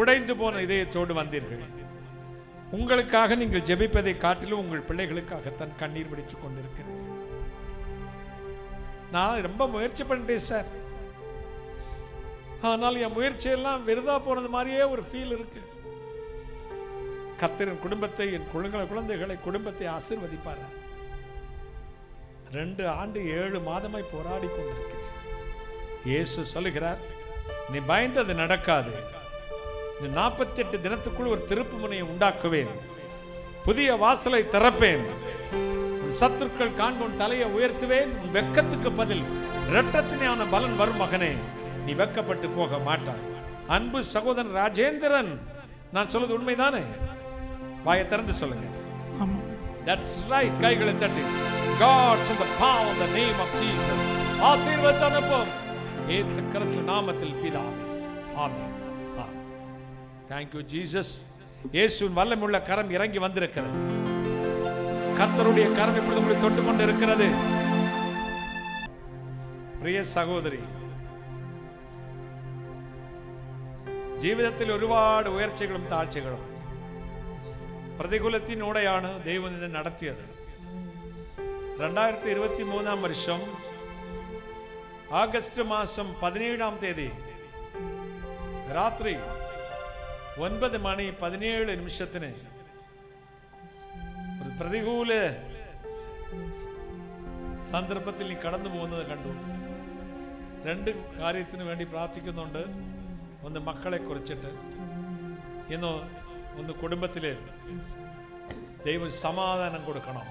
உடைந்து போன இதயத்தோடு வந்தீர்கள். உங்களுக்காக நீங்கள் ஜெபிப்பதை காட்டிலும் உங்கள் பிள்ளைகளுக்காகத்தான் கண்ணீர் வடித்துக் கொண்டிருக்கிறீர்கள். நான் ரொம்ப முயற்சி பண்ணிட்டேன் சார், ஆனால் என் முயற்சியெல்லாம் விருதா போனது மாதிரியே ஒரு ஃபீல் இருக்கு. கர்த்தரின் குடும்பத்தை, என் குழந்தைகளை, குடும்பத்தை ஆசீர்வதிப்பாரா? 2 ஆண்டு 7 மாதமாய் போராடி கொண்டிருக்கிறேன். இயேசு சொல்லுகிறார், நீ பயந்தது நடக்காது. 48 தினத்துக்குள் ஒரு திருப்பு முனையை உண்டாக்குவேன், புதிய வாசலை திறப்பேன், உன் சத்துருக்கள் காண்போன் தலையை உயர்த்துவேன், உன் வெக்கத்துக்கு பதில் இரட்டத்தினான பலன் வரும். மகனே, நீ வெக்கப்பட்டு போக மாட்டாய். அன்பு சகோதரன் ராஜேந்திரன், நான் சொல்வது உண்மைதானே? வாயை திறந்து சொல்லுங்க. That's right. கைகளை தட்டி. God's in the power of the name of Jesus. ஆசீர்வாதம் அனுப்பும் இயேசு கிறிஸ்து நாமத்தில் பிதாவே. ஆமென். Thank you Jesus. இயேசுவின் வல்லமையுள்ள கரம் இறங்கி வந்திருக்கிறது. கர்த்தருடைய கரம் இப்பொழுது உங்களை தொட்டுக் கொண்டு இருக்கிறது. பிரிய சகோதரி, ജീവിതത്തിൽ ഒരുപാട് ഉയർച്ചകളും താഴ്ചകളും പ്രതികൂലത്തിനൂടെയാണ് ദൈവം ഇതിനെ നടത്തിയത്. 2023 വർഷം ആഗസ്റ്റ് മാസം 17 തീയതി രാത്രി 9:17 ഒരു പ്രതികൂല സന്ദർഭത്തിൽ നീ കടന്നു പോകുന്നത് കണ്ടു. 2 കാര്യത്തിന് വേണ്ടി പ്രാർത്ഥിക്കുന്നുണ്ട്. ഒന്ന് മക്കളെ കുറിച്ചിട്ട്, ഒന്ന് കുടുംബത്തിലെ ദൈവം സമാധാനം കൊടുക്കണം,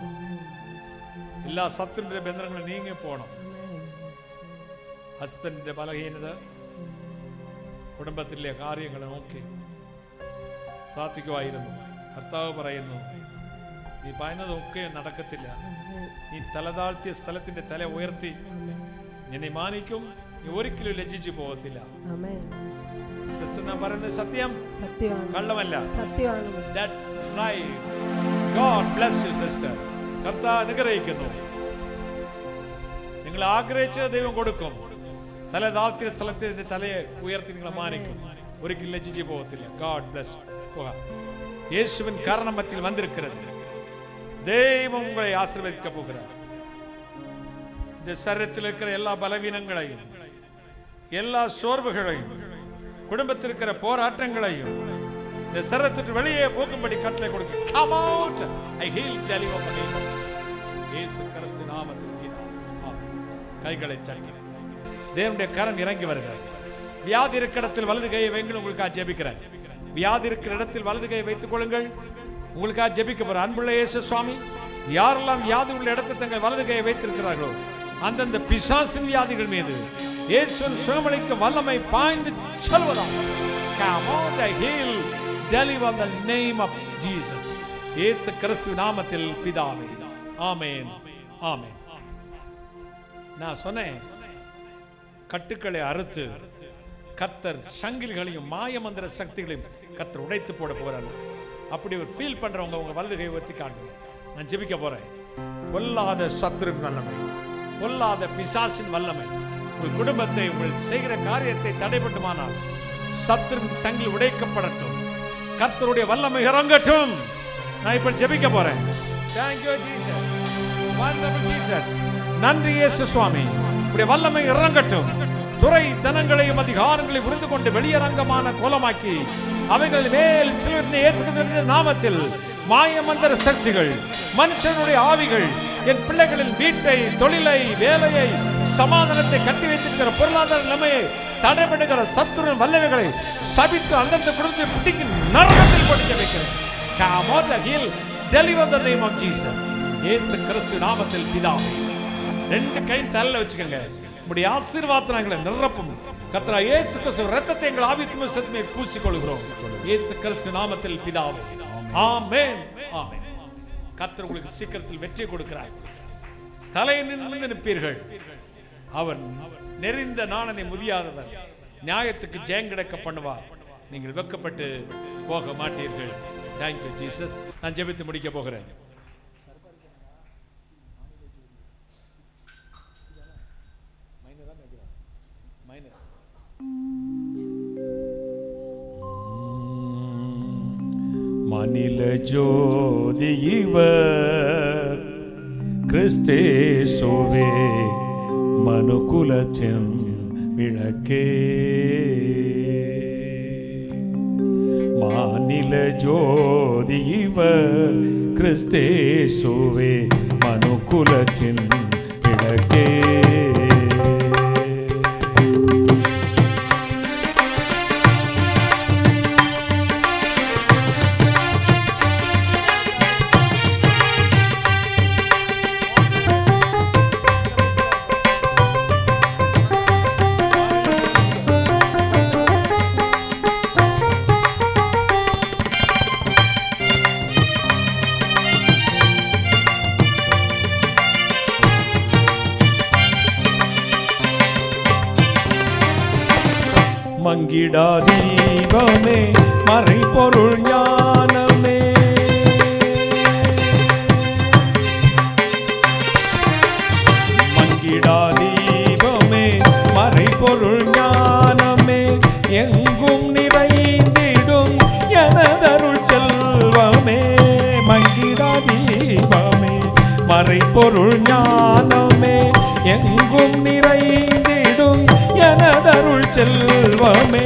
എല്ലാ സത്യന്റെ ബന്ധങ്ങളും നീങ്ങി പോകണം. ഹസ്ബൻഡിന്റെ ബലഹീനത, കുടുംബത്തിലെ കാര്യങ്ങൾ നോക്കി പ്രാർത്ഥിക്കുമായിരുന്നു. കർത്താവ് പറയുന്നു, നീ പറയുന്നതൊക്കെ നടക്കത്തില്ല. നീ തലതാഴ്ത്തിയ സ്ഥലത്തിന്റെ തല ഉയർത്തി നിന്നെ മാനിക്കും. നീ ഒരിക്കലും ലജ്ജിച്ചു പോകത്തില്ല. സിസ്റ്റർ, ഞാൻ പറയുന്നത് സത്യം, കള്ളമല്ല. That's right. God bless you sister. കർത്താവ് അനുഗ്രഹിക്കുന്നു. നിങ്ങൾ ആഗ്രഹിച്ച ദൈവം കൊടുക്കും. തല താഴ്ത്തിയ സ്ഥലത്ത് തലയെ ഉയർത്തി നിങ്ങളെ മാനിക്കും. ഒരിക്കലും ലജ്ജിച്ച് പോകത്തില്ല. God bless. இயேசுவின் காரணமத்தில் வந்திருக்கிறது. தெய்வம் உங்களை ஆசீர்வதிக்க போகிறார். இந்த சரீரத்தில் இருக்கிற எல்லா பலவீனங்களையும், எல்லா சோர்வுகளையும், குடும்பத்தில் இருக்கிற போராட்டங்களையும் இந்த சரீரத்திற்கு வெளியே போகும்படி கட்டளை கொடுக்க. Come out. I heal deliver the name of இயேசு கிறிஸ்து நாமத்தில். கைகளை தட்டி தேவனுடைய கரம் இறங்கி வருகிறது. வியாதி இருக்கிற இடத்தில் வலது கையை வைங்கள். உங்களுக்காக ஜெபிக்கிறேன். வியாதி இருக்கிற இடத்தில் வலது கையை வைத்துக் கொள்ளுங்கள். உங்களுக்காக ஜெபிக்க போற அன்புள்ள இயேசு சுவாமி, யாரெல்லாம் வியாதி உள்ள இடத்தில் தங்கள் வலது கையை வைத்திருக்கிறார்களோ அந்தந்த பிசாசின் வியாதிகள் மீது இயேசுவின் சுகமளிக்க வல்லமை பாய்ந்து செல்வதாக. Come out, heal, deliver in the name of Jesus. இயேசு கிறிஸ்து நாமத்தில் பிதாவே. ஆமென், ஆமென். நான் சொன்னேன், கட்டுக்களை அறுத்து கர்த்தர் சங்கிலிகளையும் மாயமந்திர சக்திகளையும் கர்த்தர் உடைத்து போட போறாரு. அப்படி ஒரு ஃபீல் பண்றவங்க உங்க வலது கை உயர்த்தி காட்டுங்க. நான் ஜெபிக்க போறேன். கொல்லாத சத்துருவின் வல்லமை, கொல்லாத பிசாசின் வல்லமை உங்கள் குடும்பத்தை, உங்கள் செய்கிற காரியத்தை தடைபட்டுமானால் சத்துருவின் சங்கிலி உடைக்கப்படட்டும். கர்த்தருடைய வல்லமை இறங்கட்டும். நான் இப்ப ஜெபிக்க போறேன். Thank you Jesus. Wonderful Jesus. நன்றி இயேசு சுவாமி. உடைய வல்லமை இறங்கட்டும். துறை தனங்களையும் அதிகாரங்களையும் புரிந்து கொண்டு வெளியரங்கமான கோலமாக்கி அவைகள் மேல் சிலர் ஏற்றுகின்ற நாமத்தில் மாயமந்திர சக்திகள், மனுஷனுடைய ஆவிகள் என் பிள்ளைகளின் வீட்டை, தொழிலை, வேலையை, சமாதானத்தை கட்டி வைத்திருக்கிற பொருளாதார நிலைமையை தடைபடுகிற சத்துருவின் வல்லமைகளை சபித்து அந்தந்த குடும்பத்தை பிடிக்கும் நரகத்தில் போட்டு ஜெபிக்கிறேன். Come out and heal, deliver the name of Jesus. இயேசு கிறிஸ்து நாமத்தில் பிதாவே. ரெண்டு கை தலையில வச்சுக்கோங்க. உம்முடைய ஆசீர்வாதங்களை நிரப்பும். கர்த்தர் இயேசு கிறிஸ்து இரத்தத்தை எங்கள் ஆவிக்குமே சத்துமே பூசிக்கொள்கிறோம். இயேசு கிறிஸ்து நாமத்தில் பிதாவே. ஆமென், ஆமென். கர்த்தர் உங்களுக்கு சீக்கிரத்தில் வெற்றி கொடுக்கிறார். தலை நிமிர்ந்து நிற்பீர்கள். அவன் நெறிந்த நாணனை முதியாதவர், நியாயத்துக்கு ஜெயம் கிடைக்க பண்ணுவார். நீங்கள் வெட்கப்பட்டு போக மாட்டீர்கள். Thank you Jesus. நான் ஜெபித்து முடிக்க போகிறேன். மனில ஜோதி இவர் கிறிஸ்தேசுவே, மனுகுலத்தின் விளக்கே. மாநில ஜோதி இவர் கிறிஸ்தேசுவே, மனுகுலத்தின் விளக்கே. மங்கிடா தீபமே, மறைபொருள் ஞானமே, மங்கிடா தீபமே, மறைபொருள் ஞானமே, எங்கும் நிறைந்திடும் எனதருள் செல்வமே. மங்கிடா தீபமே, மறைபொருள் ஞானமே, எங்கும் நிறைந்திடும் எனதருள் செல்வமே.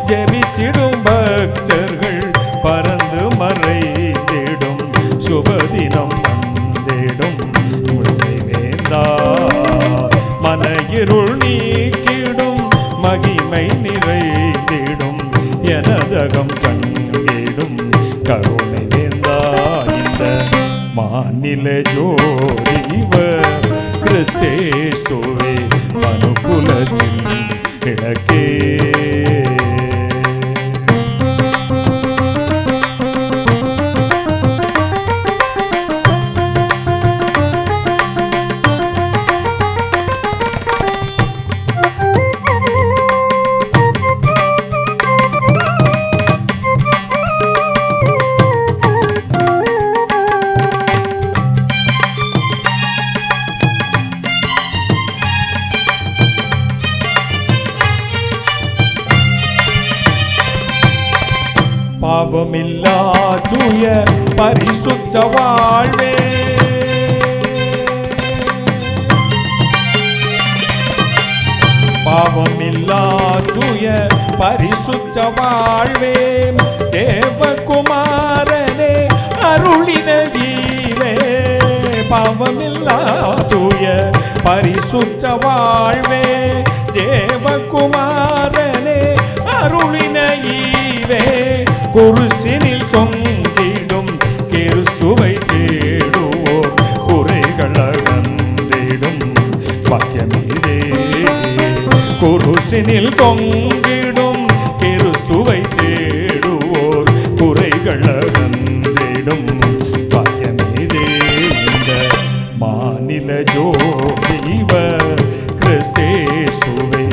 ஜெபித்திடும் பக்தர்கள் பறந்து மறைந்திடும் சுபதினம் வந்திடும். முழுமை வேந்தா மன இருள் நீக்கிடும், மகிமை நிறைந்திடும் எனதகம் தங்கிடும். கருணை வேந்தா இந்த மாநில ஜோதிவர் கிறிஸ்தேசுவே, மனுகுலத்தின் விளக்கே. பாவமில்லா தூய பரிசுத்த வாழ்வே, பாவமில்லா தூய பரிசுத்த வாழ்வே, தேவகுமாரனே அருளின ஈவே, பாவமில்லா தூய பரிசுத்த வாழ்வே, தேவகுமாரனே அருளின ஈவே, குருசினில் தொங்கிடும் கிறிஸ்துவை தேடுவோர் குறைகள் அகன்றிடும் பாக்கியமீதே, குருசினில் தொங்கிடும் கிறிஸ்துவை தேடுவோர் குறைகள் அகன்றிடும் பாக்கியமீதே, இந்த மாநில ஜோதிவர் கிறிஸ்தேசுவை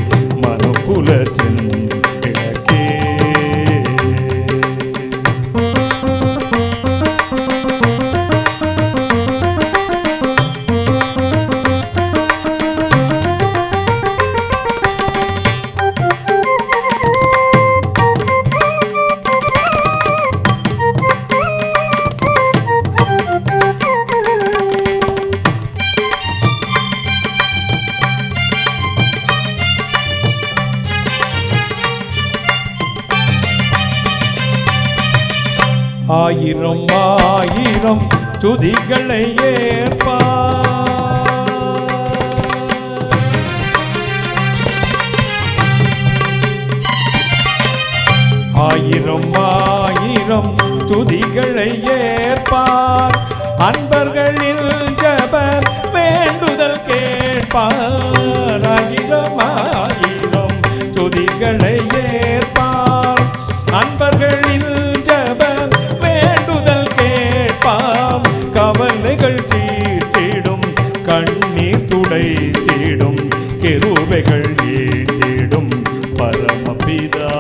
மனுக்குலத்தின் விளக்கே. ஆயிரம் ஆயிரம் துதிகளை ஏற்பார், ஆயிரம் ஆயிரம் துதிகளை ஏற்பார், அன்பர்களில் ஜபர் வேண்டுதல் கேட்பார், ஆயிரம் ஆயிரம் துதிகளை ஏற்பார், அன்பர்களில் ஜபர் வேண்டுதல் கேட்பார், கவலைகள் தீர்த்திடும் கண்ணீர் துடைத்திடும் கிருபைகள் ஏந்திடும் பரமபிதா,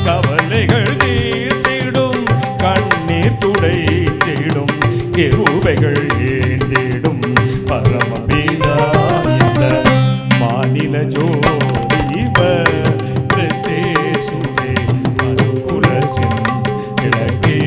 கவலைகள் தீர்த்திடும் கண்ணீர் துடைத்திடும் கிருபைகள் ஏந்திடும் பரமபிதா, இந்த மாநில ஜோதிவர் கிறிஸ்தேசுவே மனுக்குலத்தின் விளக்கே.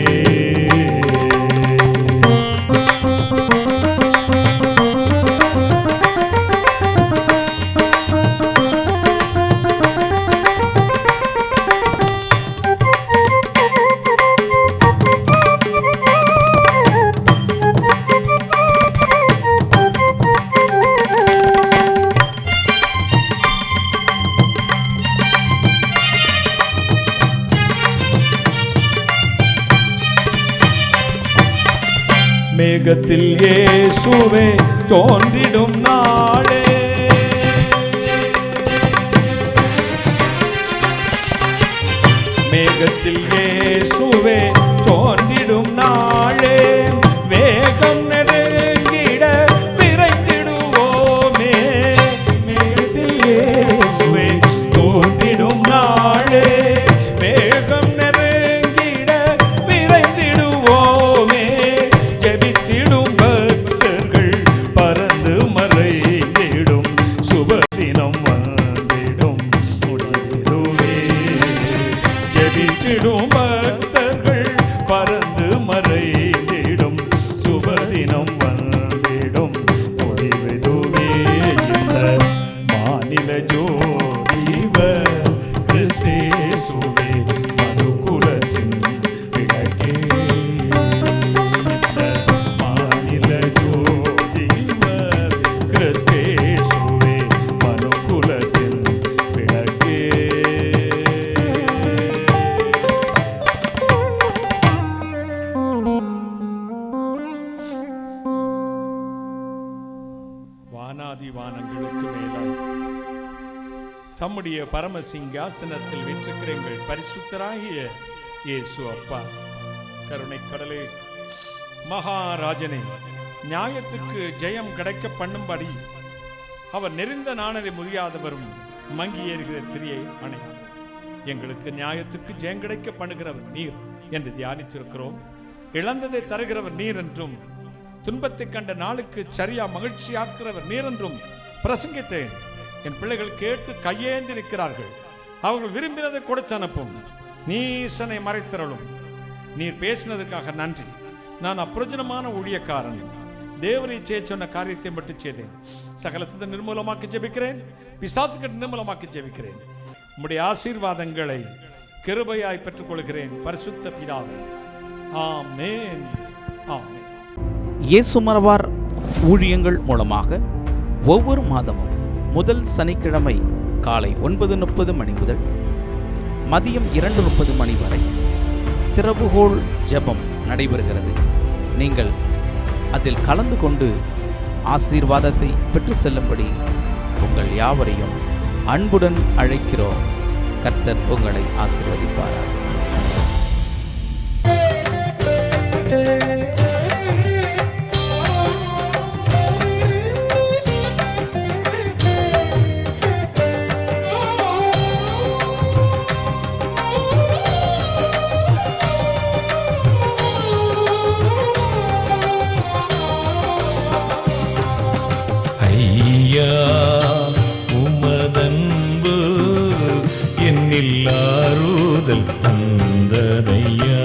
மேகத்தில் இயேசுவே தோன்றிடும் நாளே, மேகத்தில் இயேசுவே தோன்றிடும் நாளே, வேகம் நெருங்கிட விரைந்திடுவோமே, மேகத்தில் இயேசுவே தோன்றிடும் நாளே, வேகம் நெருங்கிட விரைந்திடுவோமே, ஜெபித்திடும் பக்தர்கள் பறந்து மறைந்திடும் சுபதினம் வந்திடும் முடிவிதுவே, ஜெபித்திடும் பக்தர்கள் பறந்து மறைந்திடும் சுபதினம் வந்திடும் முடிவிதுவே, இந்த மாநில ஜோதிவர் கிறிஸ்தேசுவே மனுக்குலத்தின் விளக்கே, மாநில ஜோதிவர் கிறிஸ்தேசுவே மனுக்குலத்தின் விளக்கே. வானாதி வானங்களுக்கு மேலாய் தம்முடைய பரம சிங்காசனத்தில் வீற்றிருக்கிற எங்கள் பரிசுத்தராகிய இயேசு அப்பா, கருணை கடலே, மகாராஜனே, நியாயத்துக்கு ஜெயம் கிடைக்க பண்ணும்படி அவர் நெறிந்த நாணரை முறியாதவரும் மங்கி ஏறுகிற திரியை அணை, எங்களுக்கு நியாயத்துக்கு ஜெயம் கிடைக்க பண்ணுகிறவர் நீர் என்று தியானித்திருக்கிறோம். இழந்ததை தருகிறவர் நீர் என்றும், துன்பத்தை கண்ட நாளுக்கு சரியா மகிழ்ச்சியாக்குறவர் நீர் என்றும் பிரசங்கித்தேன். என் பிள்ளைகள் கேட்டு கையேந்திருக்கிறார்கள். அவர்கள் விரும்பினதை கொடுத்து அனுப்பும். நீசனை மறைத்தருளும். நீர் பேசினதுக்காக நன்றி. நான் அப்பிரயோஜனமான ஊழியக்காரன். தேவனை செய்ய சொன்ன காரியத்தை மட்டும் செய்தேன். சகல சித்த நிர்மூலமாக்கி ஜெபிக்கிறேன். பிசாசுக்கு நிர்மூலமாக்கி ஜெபிக்கிறேன். உம்முடைய ஆசீர்வாதங்களை கிருபையாய் பெற்றுக்கொள்கிறேன் பரிசுத்த பிதாவே. ஆமென், ஆமென். இயேசு மரவார் ஊழியங்கள் மூலமாக ஒவ்வொரு மாதமும் முதல் சனிக்கிழமை காலை 9:30 மணி முதல் மதியம் 2:30 மணி வரை திறவுகோல் ஜெபம் நடைபெறுகிறது. நீங்கள் அதில் கலந்து கொண்டு ஆசீர்வாதத்தை பெற்று செல்லும்படி உங்கள் யாவரையும் அன்புடன் அழைக்கிறோம். கர்த்தர் உங்களை ஆசீர்வதிப்பாராக. உமதன்பு என்னில் ஆறுதல் தந்ததையா.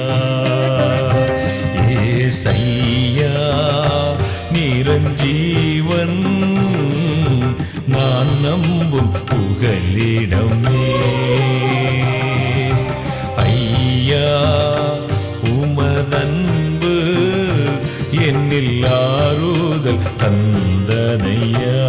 ஏசையா நிரஞ்சீவன் நான் நம்பும் புகலிடமே. ஐயா உமதன்பு என்னில் ஆறுதல் தந்ததையா.